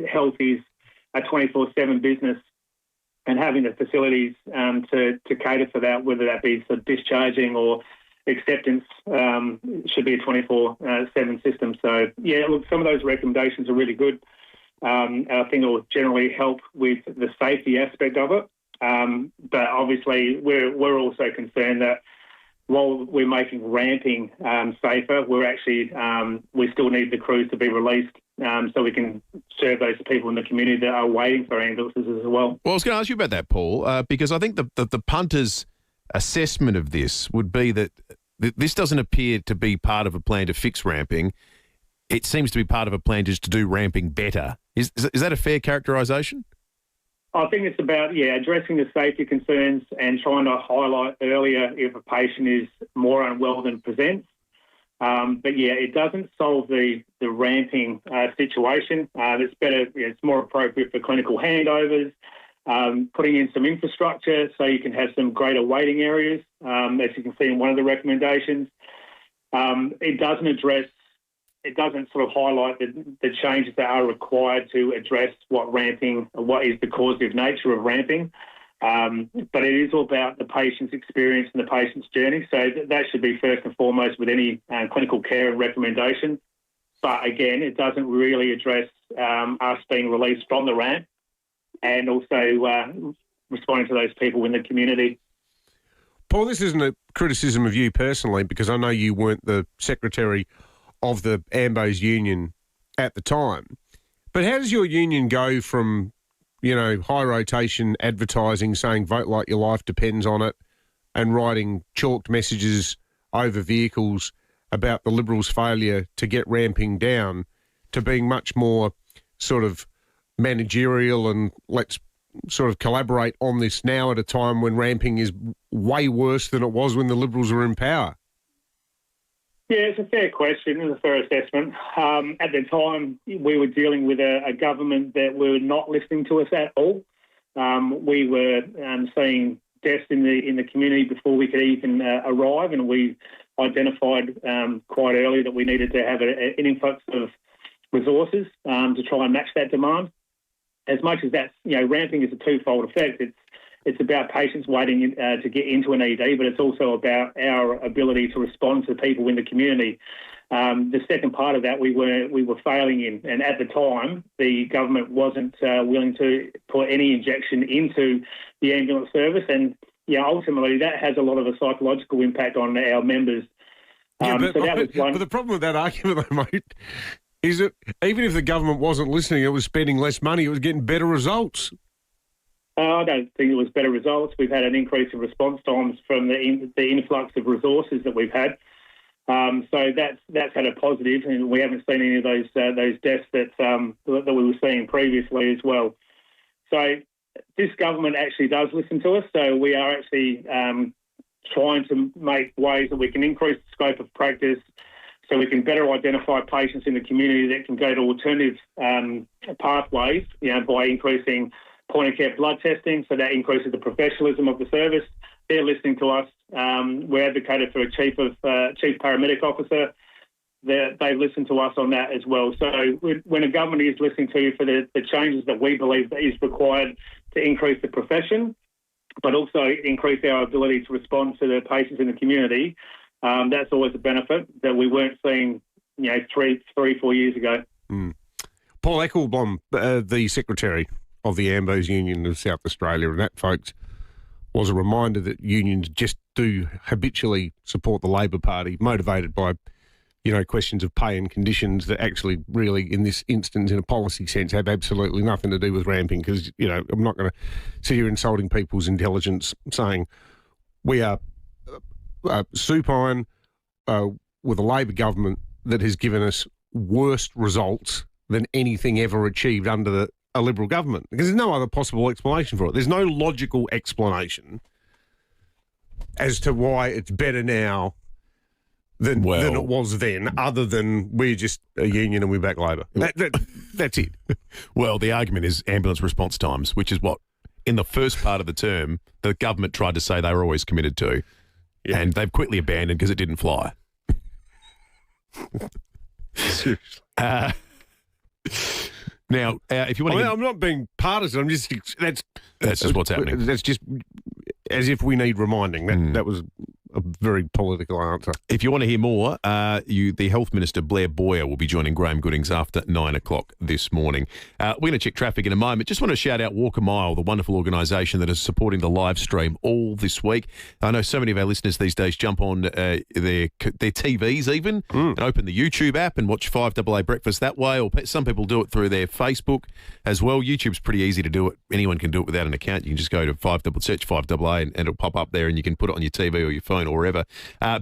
health is a 24/7 business, and having the facilities to cater for that, whether that be for discharging or acceptance, should be a 24/7 system. So, look, some of those recommendations are really good. And I think it will generally help with the safety aspect of it. But obviously, we're also concerned that while we're making ramping safer, we're actually we still need the crews to be released so we can serve those people in the community that are waiting for ambulances as well. Well, I was going to ask you about that, Paul, because I think the punters' assessment of this would be that this doesn't appear to be part of a plan to fix ramping. It seems to be part of a plan just to do ramping better. Is that a fair characterisation? I think it's about, addressing the safety concerns and trying to highlight earlier if a patient is more unwell than presents. It doesn't solve the ramping situation. It's better, it's more appropriate for clinical handovers, putting in some infrastructure so you can have some greater waiting areas, as you can see in one of the recommendations. It doesn't sort of highlight the changes that are required to address what is the causative nature of ramping. But it is all about the patient's experience and the patient's journey. So that should be first and foremost with any clinical care and recommendation. But again, it doesn't really address us being released from the ramp and also responding to those people in the community. Paul, this isn't a criticism of you personally, because I know you weren't the secretary of the Ambos Union at the time. But how does your union go from, high rotation advertising saying vote like your life depends on it and writing chalked messages over vehicles about the Liberals' failure to get ramping down to being much more sort of managerial and let's sort of collaborate on this now at a time when ramping is way worse than it was when the Liberals were in power? Yeah, it's a fair question and a fair assessment. At the time, we were dealing with a government that were not listening to us at all. We were seeing deaths in the community before we could even arrive, and we identified quite early that we needed to have an influx of resources to try and match that demand. As much as that's, ramping is a twofold effect. It's about patients waiting to get into an ED, but it's also about our ability to respond to people in the community. The second part of that we were failing in, and at the time the government wasn't willing to put any injection into the ambulance service, and ultimately that has a lot of a psychological impact on our members. But the problem with that argument, though, mate, is that even if the government wasn't listening, it was spending less money, it was getting better results. I don't think it was better results. We've had an increase in response times from the influx of resources that we've had. So that's had a positive, and we haven't seen any of those deaths that we were seeing previously as well. So this government actually does listen to us. So we are actually trying to make ways that we can increase the scope of practice, so we can better identify patients in the community that can go to alternative pathways, by increasing point-of-care blood testing, so that increases the professionalism of the service. They're listening to us. We advocated for a chief paramedic officer. They've listened to us on that as well. So when a government is listening to you for the changes that we believe that is required to increase the profession, but also increase our ability to respond to the patients in the community, that's always a benefit that we weren't seeing, 3-4 years ago. Paul Ecclebom, the secretary of the Ambos Union of South Australia, and that, folks, was a reminder that unions just do habitually support the Labor Party, motivated by, questions of pay and conditions that actually really, in this instance, in a policy sense, have absolutely nothing to do with ramping, because, I'm not going to sit here insulting people's intelligence saying we are supine with a Labor government that has given us worse results than anything ever achieved under a Liberal government, because there's no other possible explanation for it. There's no logical explanation as to why it's better now than it was then, other than we're just a union and we back Labor. That's it. Well, the argument is ambulance response times, which is what, in the first part of the term, the government tried to say they were always committed to, and they've quickly abandoned because it didn't fly. Seriously. Now, if you want to... I'm not being partisan. I'm just... That's just what's happening. That's just as if we need reminding. That was a very political answer. If you want to hear more, the Health Minister, Blair Boyer, will be joining Graham Goodings after 9 o'clock this morning. We're going to check traffic in a moment. Just want to shout out Walk a Mile, the wonderful organisation that is supporting the live stream all this week. I know so many of our listeners these days jump on their TVs even and open the YouTube app and watch 5AA Breakfast that way, or some people do it through their Facebook as well. YouTube's pretty easy to do it. Anyone can do it without an account. You can just go to search 5AA and it'll pop up there, and you can put it on your TV or your phone or wherever.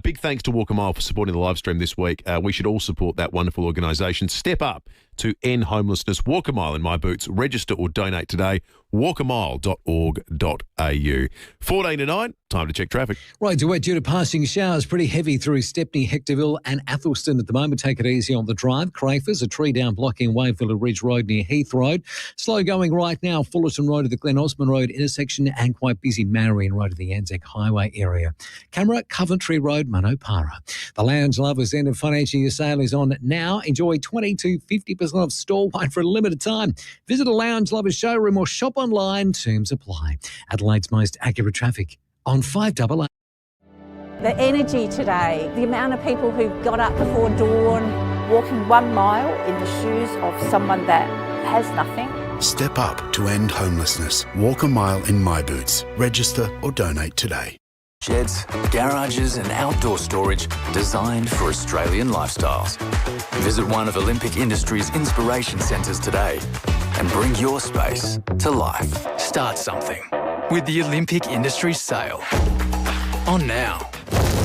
Big thanks to Walk a Mile for supporting the live stream this week. We should all support that wonderful organisation. Step up to end homelessness. Walk a mile in my boots. Register or donate today. walkamile.org.au. 14 to 9, time to check traffic. Roads are wet due to passing showers. Pretty heavy through Stepney, Hectorville and Athelston at the moment. Take it easy on the drive. Crafers, a tree down blocking Waveville Ridge Road near Heath Road. Slow going right now, Fullerton Road at the Glen Osmond Road intersection, and quite busy Marion Road at the Anzac Highway area. Camera, Coventry Road, Manopara. The Lounge Lovers end of financial year sale is on now. Enjoy 20 to 50% off store-wide for a limited time. Visit a Lounge Lovers showroom or shop online. Terms apply. Adelaide's most accurate traffic on 5AA. The energy today, the amount of people who got up before dawn, walking 1 mile in the shoes of someone that has nothing. Step up to end homelessness. Walk a mile in my boots. Register or donate today. Sheds, garages and outdoor storage designed for Australian lifestyles. Visit one of Olympic Industries' inspiration centres today and bring your space to life. Start something with the Olympic Industries sale. On now.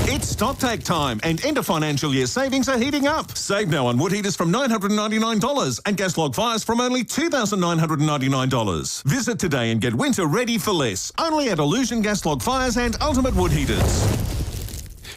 It's stocktake time and end of financial year savings are heating up. Save now on wood heaters from $999 and gas log fires from only $2,999. Visit today and get winter ready for less. Only at Illusion Gas Log Fires and Ultimate Wood Heaters.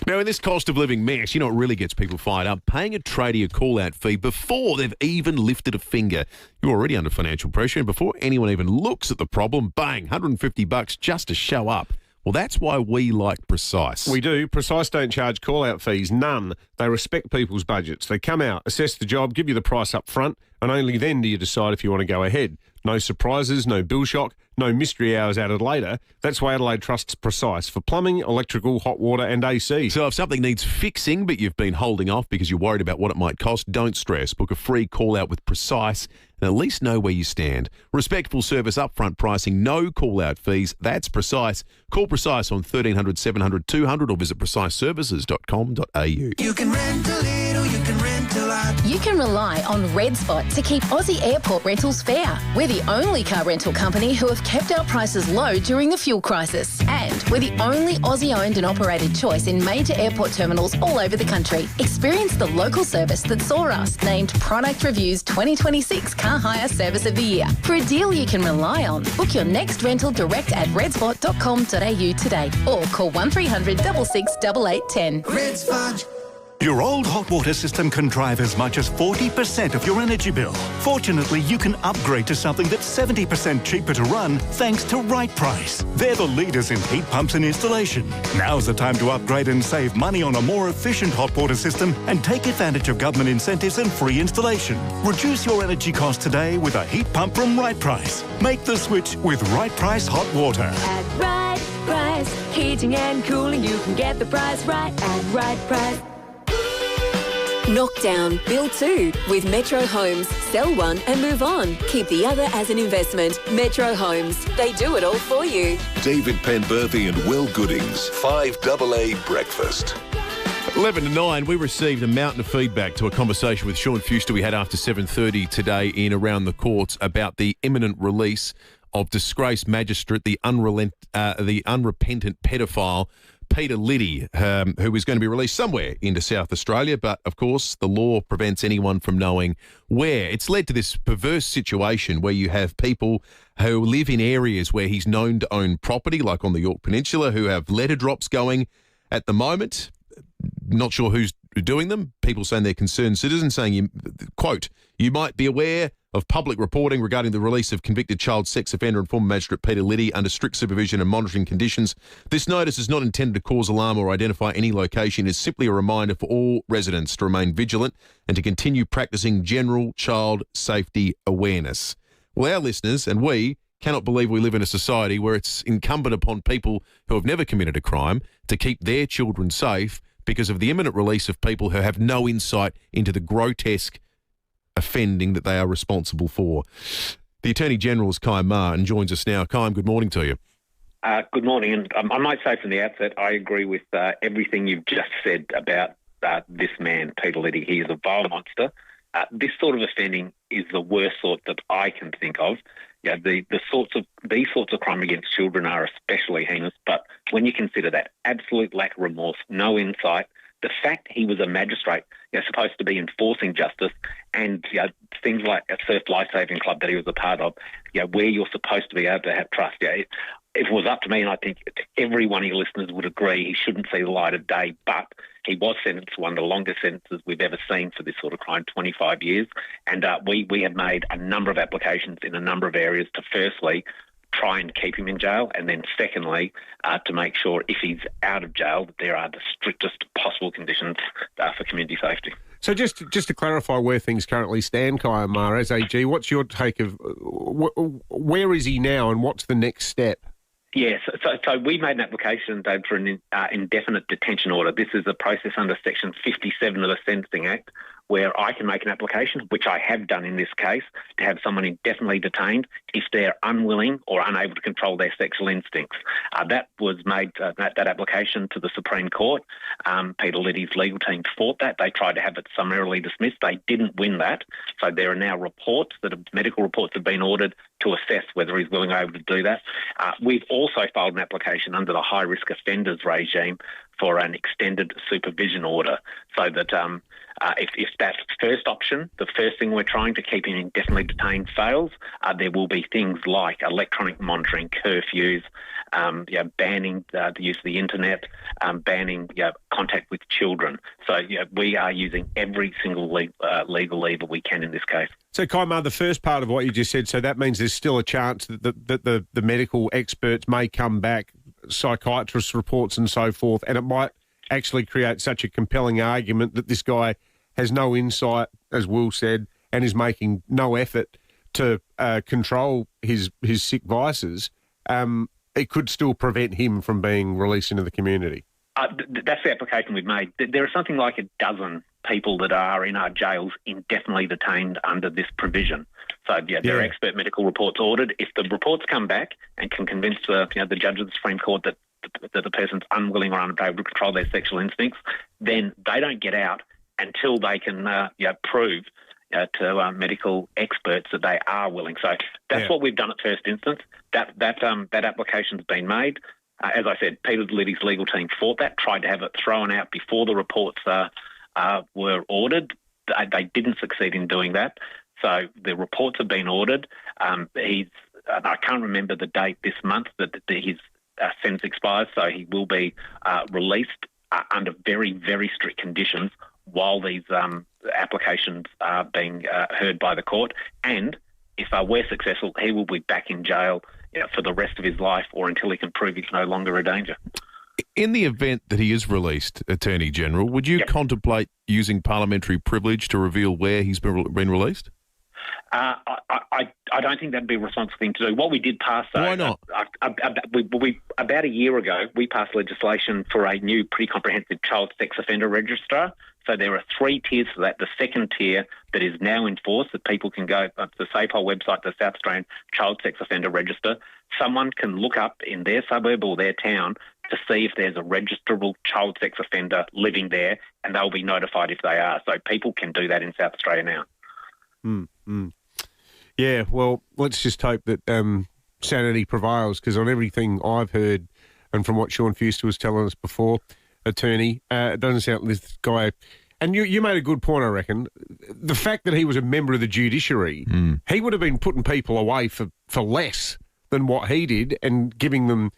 Now, in this cost of living mess, you know what really gets people fired up? Paying a tradie a call-out fee before they've even lifted a finger. You're already under financial pressure, and before anyone even looks at the problem, bang, $150 just to show up. Well, that's why we like Precise. We do. Precise don't charge call-out fees, none. They respect people's budgets. They come out, assess the job, give you the price up front, and only then do you decide if you want to go ahead. No surprises, no bill shock, no mystery hours added later. That's why Adelaide trusts Precise for plumbing, electrical, hot water and AC. So if something needs fixing but you've been holding off because you're worried about what it might cost, don't stress. Book a free call-out with Precise and at least know where you stand. Respectful service, upfront pricing, no call-out fees. That's Precise. Call Precise on 1300 700 200 or visit preciseservices.com.au. You can rent a little, you can rent a lot. You can rely on Red Spot to keep Aussie airport rentals fair. We're the only car rental company who have kept our prices low during the fuel crisis. And we're the only Aussie-owned and operated choice in major airport terminals all over the country. Experience the local service that saw us named Product Review's 2026 Car Hire Service of the Year. For a deal you can rely on, book your next rental direct at redspot.com.au today or call 1300 66 8810. Red Spot. Your old hot water system can drive as much as 40% of your energy bill. Fortunately, you can upgrade to something that's 70% cheaper to run thanks to Right Price. They're the leaders in heat pumps and installation. Now's the time to upgrade and save money on a more efficient hot water system and take advantage of government incentives and free installation. Reduce your energy costs today with a heat pump from Right Price. Make the switch with Right Price Hot Water. At Right Price, heating and cooling, you can get the price right at Right Price. Knock down, build two with Metro Homes. Sell one and move on. Keep the other as an investment. Metro Homes. They do it all for you. David Penberthy and Will Goodings, 5AA Breakfast. 11 to 9, we received a mountain of feedback to a conversation with Sean Fuster we had after 7:30 today in Around the Courts about the imminent release of disgraced magistrate, the unrepentant pedophile, Peter Liddy, who is going to be released somewhere into South Australia. But, of course, the law prevents anyone from knowing where. It's led to this perverse situation where you have people who live in areas where he's known to own property, like on the York Peninsula, who have letter drops going at the moment. Not sure who's doing them. People saying they're concerned citizens, saying, quote, "You might be aware of public reporting regarding the release of convicted child sex offender and former magistrate Peter Liddy under strict supervision and monitoring conditions. This notice is not intended to cause alarm or identify any location. It is simply a reminder for all residents to remain vigilant and to continue practising general child safety awareness." Well, our listeners and we cannot believe we live in a society where it's incumbent upon people who have never committed a crime to keep their children safe because of the imminent release of people who have no insight into the grotesque offending that they are responsible for. The Attorney-General is Kai Ma and joins us now. Kai, good morning to you. Good morning. And I might say from the outset, I agree with everything you've just said about this man, Peter Liddy. He is a vile monster. This sort of offending is the worst sort that I can think of. Yeah, these sorts of crime against children are especially heinous. But when you consider that absolute lack of remorse, no insight, the fact he was a magistrate, supposed to be enforcing justice, and things like a Surf Lifesaving Club that he was a part of, where you're supposed to be able to have trust. If it was up to me, and I think every one of your listeners would agree, he shouldn't see the light of day. But he was sentenced to one of the longest sentences we've ever seen for this sort of crime, 25 years. And we have made a number of applications in a number of areas to firstly try and keep him in jail, and then secondly, to make sure if he's out of jail that there are the strictest possible conditions for community safety. So just to clarify where things currently stand, Kai Ma, as AG, what's your take of where is he now and what's the next step? Yes, so we made an application, Dave, for an indefinite detention order. This is a process under Section 57 of the Sentencing Act, where I can make an application, which I have done in this case, to have someone indefinitely detained if they're unwilling or unable to control their sexual instincts. That was made, that application to the Supreme Court. Peter Liddy's legal team fought that. They tried to have it summarily dismissed. They didn't win that. So there are now medical reports have been ordered to assess whether he's willing or able to do that. We've also filed an application under the high-risk offenders regime for an extended supervision order, so that if that first option, the first thing we're trying to keep him indefinitely detained, fails, there will be things like electronic monitoring, curfews, banning the use of the internet, banning contact with children. So we are using every single legal lever we can in this case. So, Kaimar, the first part of what you just said, so that means there's still a chance that the medical experts may come back, psychiatrist reports and so forth, and it might actually create such a compelling argument that this guy has no insight, as Will said, and is making no effort to control his sick vices. It could still prevent him from being released into the community. That's the application we've made. There are something like a dozen people that are in our jails indefinitely detained under this provision. So, there are expert medical reports ordered. If the reports come back and can convince the judge of the Supreme Court that the person's unwilling or unable to control their sexual instincts, then they don't get out until they can prove to medical experts that they are willing. So that's what we've done at first instance. That application's been made. As I said, Peter Liddy's legal team fought that, tried to have it thrown out before the reports were ordered. They didn't succeed in doing that. So the reports have been ordered. I can't remember the date this month that his sentence expires, so he will be released under very, very strict conditions while these applications are being heard by the court. And if we're successful, he will be back in jail for the rest of his life or until he can prove he's no longer a danger. In the event that he is released, Attorney General, would you contemplate using parliamentary privilege to reveal where he's been released? I don't think that'd be a responsible thing to do. What we did pass, though, why not? About a year ago, we passed legislation for a new pretty comprehensive child sex offender register. So there are 3 tiers to that. The second tier that is now in force, that people can go to the SafeHole website, the South Australian Child Sex Offender Register. Someone can look up in their suburb or their town to see if there's a registrable child sex offender living there, and they'll be notified if they are. So people can do that in South Australia now. Yeah, well, let's just hope that sanity prevails, because on everything I've heard and from what Sean Fuster was telling us before, Attorney, it doesn't sound like this guy... And you made a good point, I reckon. The fact that he was a member of the judiciary, he would have been putting people away for less than what he did and giving them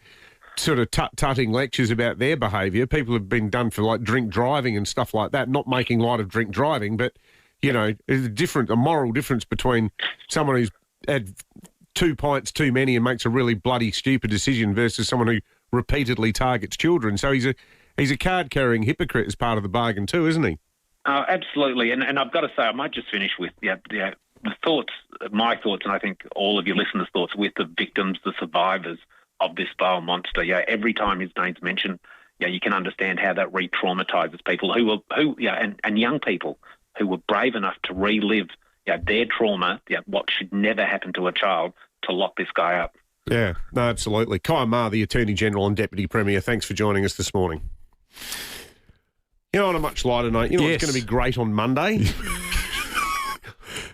sort of tutting lectures about their behaviour. People have been done for, like, drink driving and stuff like that, not making light of drink driving, but... there's a moral difference between someone who's had 2 pints too many and makes a really bloody stupid decision versus someone who repeatedly targets children. So he's a card-carrying hypocrite as part of the bargain too, isn't he? Absolutely. And I've got to say, I might just finish with the thoughts, my thoughts, and I think all of your listeners' thoughts with the victims, the survivors of this vile monster. Every time his name's mentioned, you can understand how that re-traumatises people and young people who were brave enough to relive their trauma, what should never happen to a child, to lock this guy up. Yeah, no, absolutely. Kaimar, the Attorney General and Deputy Premier, thanks for joining us this morning. On a much lighter note, what's going to be great on Monday?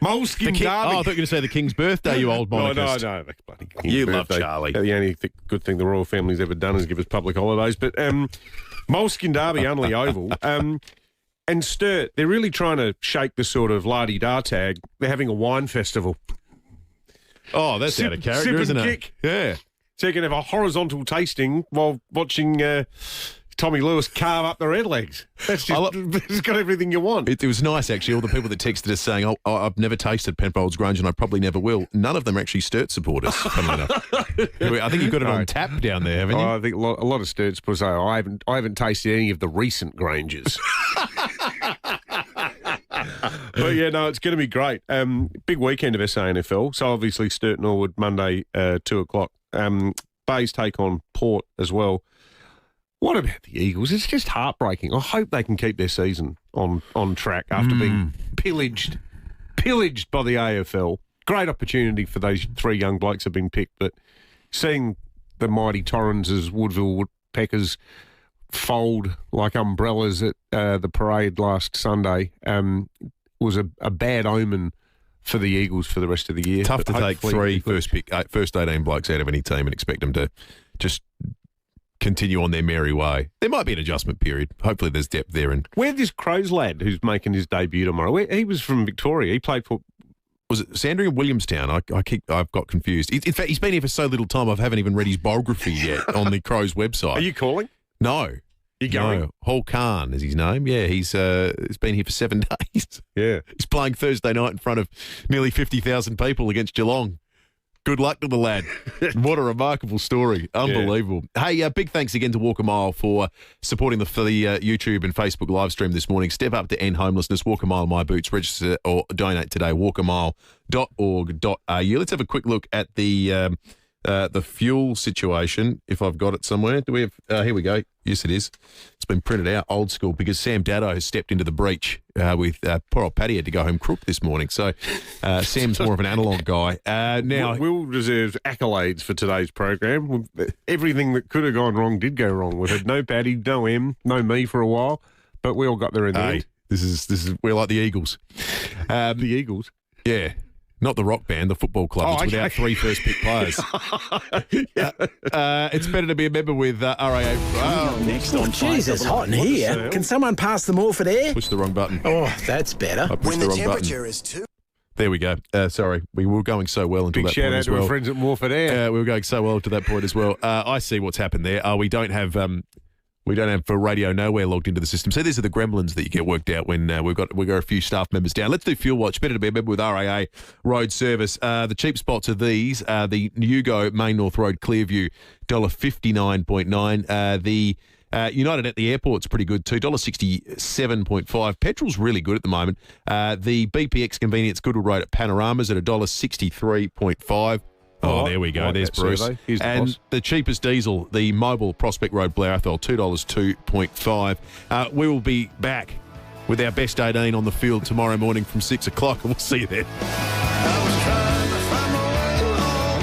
Moleskin Derby. Oh, I thought you were going to say the King's birthday, you old monarchist. No, bloody King's You birthday. love Charlie. The only good thing the royal family's ever done is give us public holidays. But Moleskin Derby, Unley Oval. And Sturt, they're really trying to shake the sort of la-di-da tag. They're having a wine festival. Oh, that's out of character, isn't it? Yeah. So you can have a horizontal tasting while watching Tommy Lewis carve up the red legs. That's just, it's got everything you want. It was nice, actually. All the people that texted us saying, oh, I've never tasted Penfolds Grange and I probably never will. None of them are actually Sturt supporters, funnily enough. I think you've got it on tap down there, haven't you? I think a lot of Sturt supporters say, I haven't tasted any of the recent Granges. But yeah, no, it's going to be great. Big weekend of SANFL. So obviously Sturt Norwood Monday, 2 o'clock. Bayes take on Port as well. What about the Eagles? It's just heartbreaking. I hope they can keep their season on track after being pillaged by the AFL. Great opportunity for those 3 young blokes have been picked, but seeing the mighty Torrens' Woodville Woodpeckers fold like umbrellas at the parade last Sunday was a bad omen for the Eagles for the rest of the year. Tough to take 3 first 18 blokes out of any team and expect them to just continue on their merry way. There might be an adjustment period. Hopefully there's depth there. And where's this Crows lad who's making his debut tomorrow? He was from Victoria. He played for... Was it Sandringham Williamstown? I've got confused. In fact, he's been here for so little time, I haven't even read his biography yet on the Crows website. Are you calling? No. You going? No. Hall Khan is his name. Yeah, he's been here for 7 days. Yeah. He's playing Thursday night in front of nearly 50,000 people against Geelong. Good luck to the lad. What a remarkable story. Unbelievable. Yeah. Hey, big thanks again to Walk a Mile for supporting the YouTube and Facebook live stream this morning. Step up to end homelessness. Walk a mile in my boots. Register or donate today. walkamile.org.au. Let's have a quick look at the fuel situation, if I've got it somewhere. Do we have... here we go. Yes, it is. It's been printed out old school because Sam Daddo has stepped into the breach with poor old Paddy had to go home crook this morning. So Sam's more of an analogue guy. Now, Will deserves accolades for today's program. Everything that could have gone wrong did go wrong. We've had no Paddy, no M, no me for a while, but we all got there in the end. This is we're like the Eagles. The Eagles? Yeah. Not the rock band, the football club. It's without 3 first-pick players. It's better to be a member with RAA. Next on Jeez, it's hot in here. Can someone pass the Morford air? Push the wrong button. Oh, that's better. When the temperature is 2. There we go. Sorry, we were going so well until that point as well. Big shout out to our friends at Morford Air. We were going so well to that point as well. I see what's happened there. We don't have for Radio Nowhere logged into the system. So these are the gremlins that you get worked out when we've got a few staff members down. Let's do Fuel Watch. Better to be a member with RAA Road Service. The cheap spots are these. The Yugo Main North Road Clearview, $59.9. The United at the airport's pretty good too, $1.67.5. Petrol's really good at the moment. The BPX Convenience Goodwood Road at Panoramas at $1.63.5. Oh, there we go. There's Bruce. And the cheapest diesel, the Mobile Prospect Road Blauthal, $2.2.5. We will be back with our best 18 on the field tomorrow morning from 6 o'clock, and we'll see you then.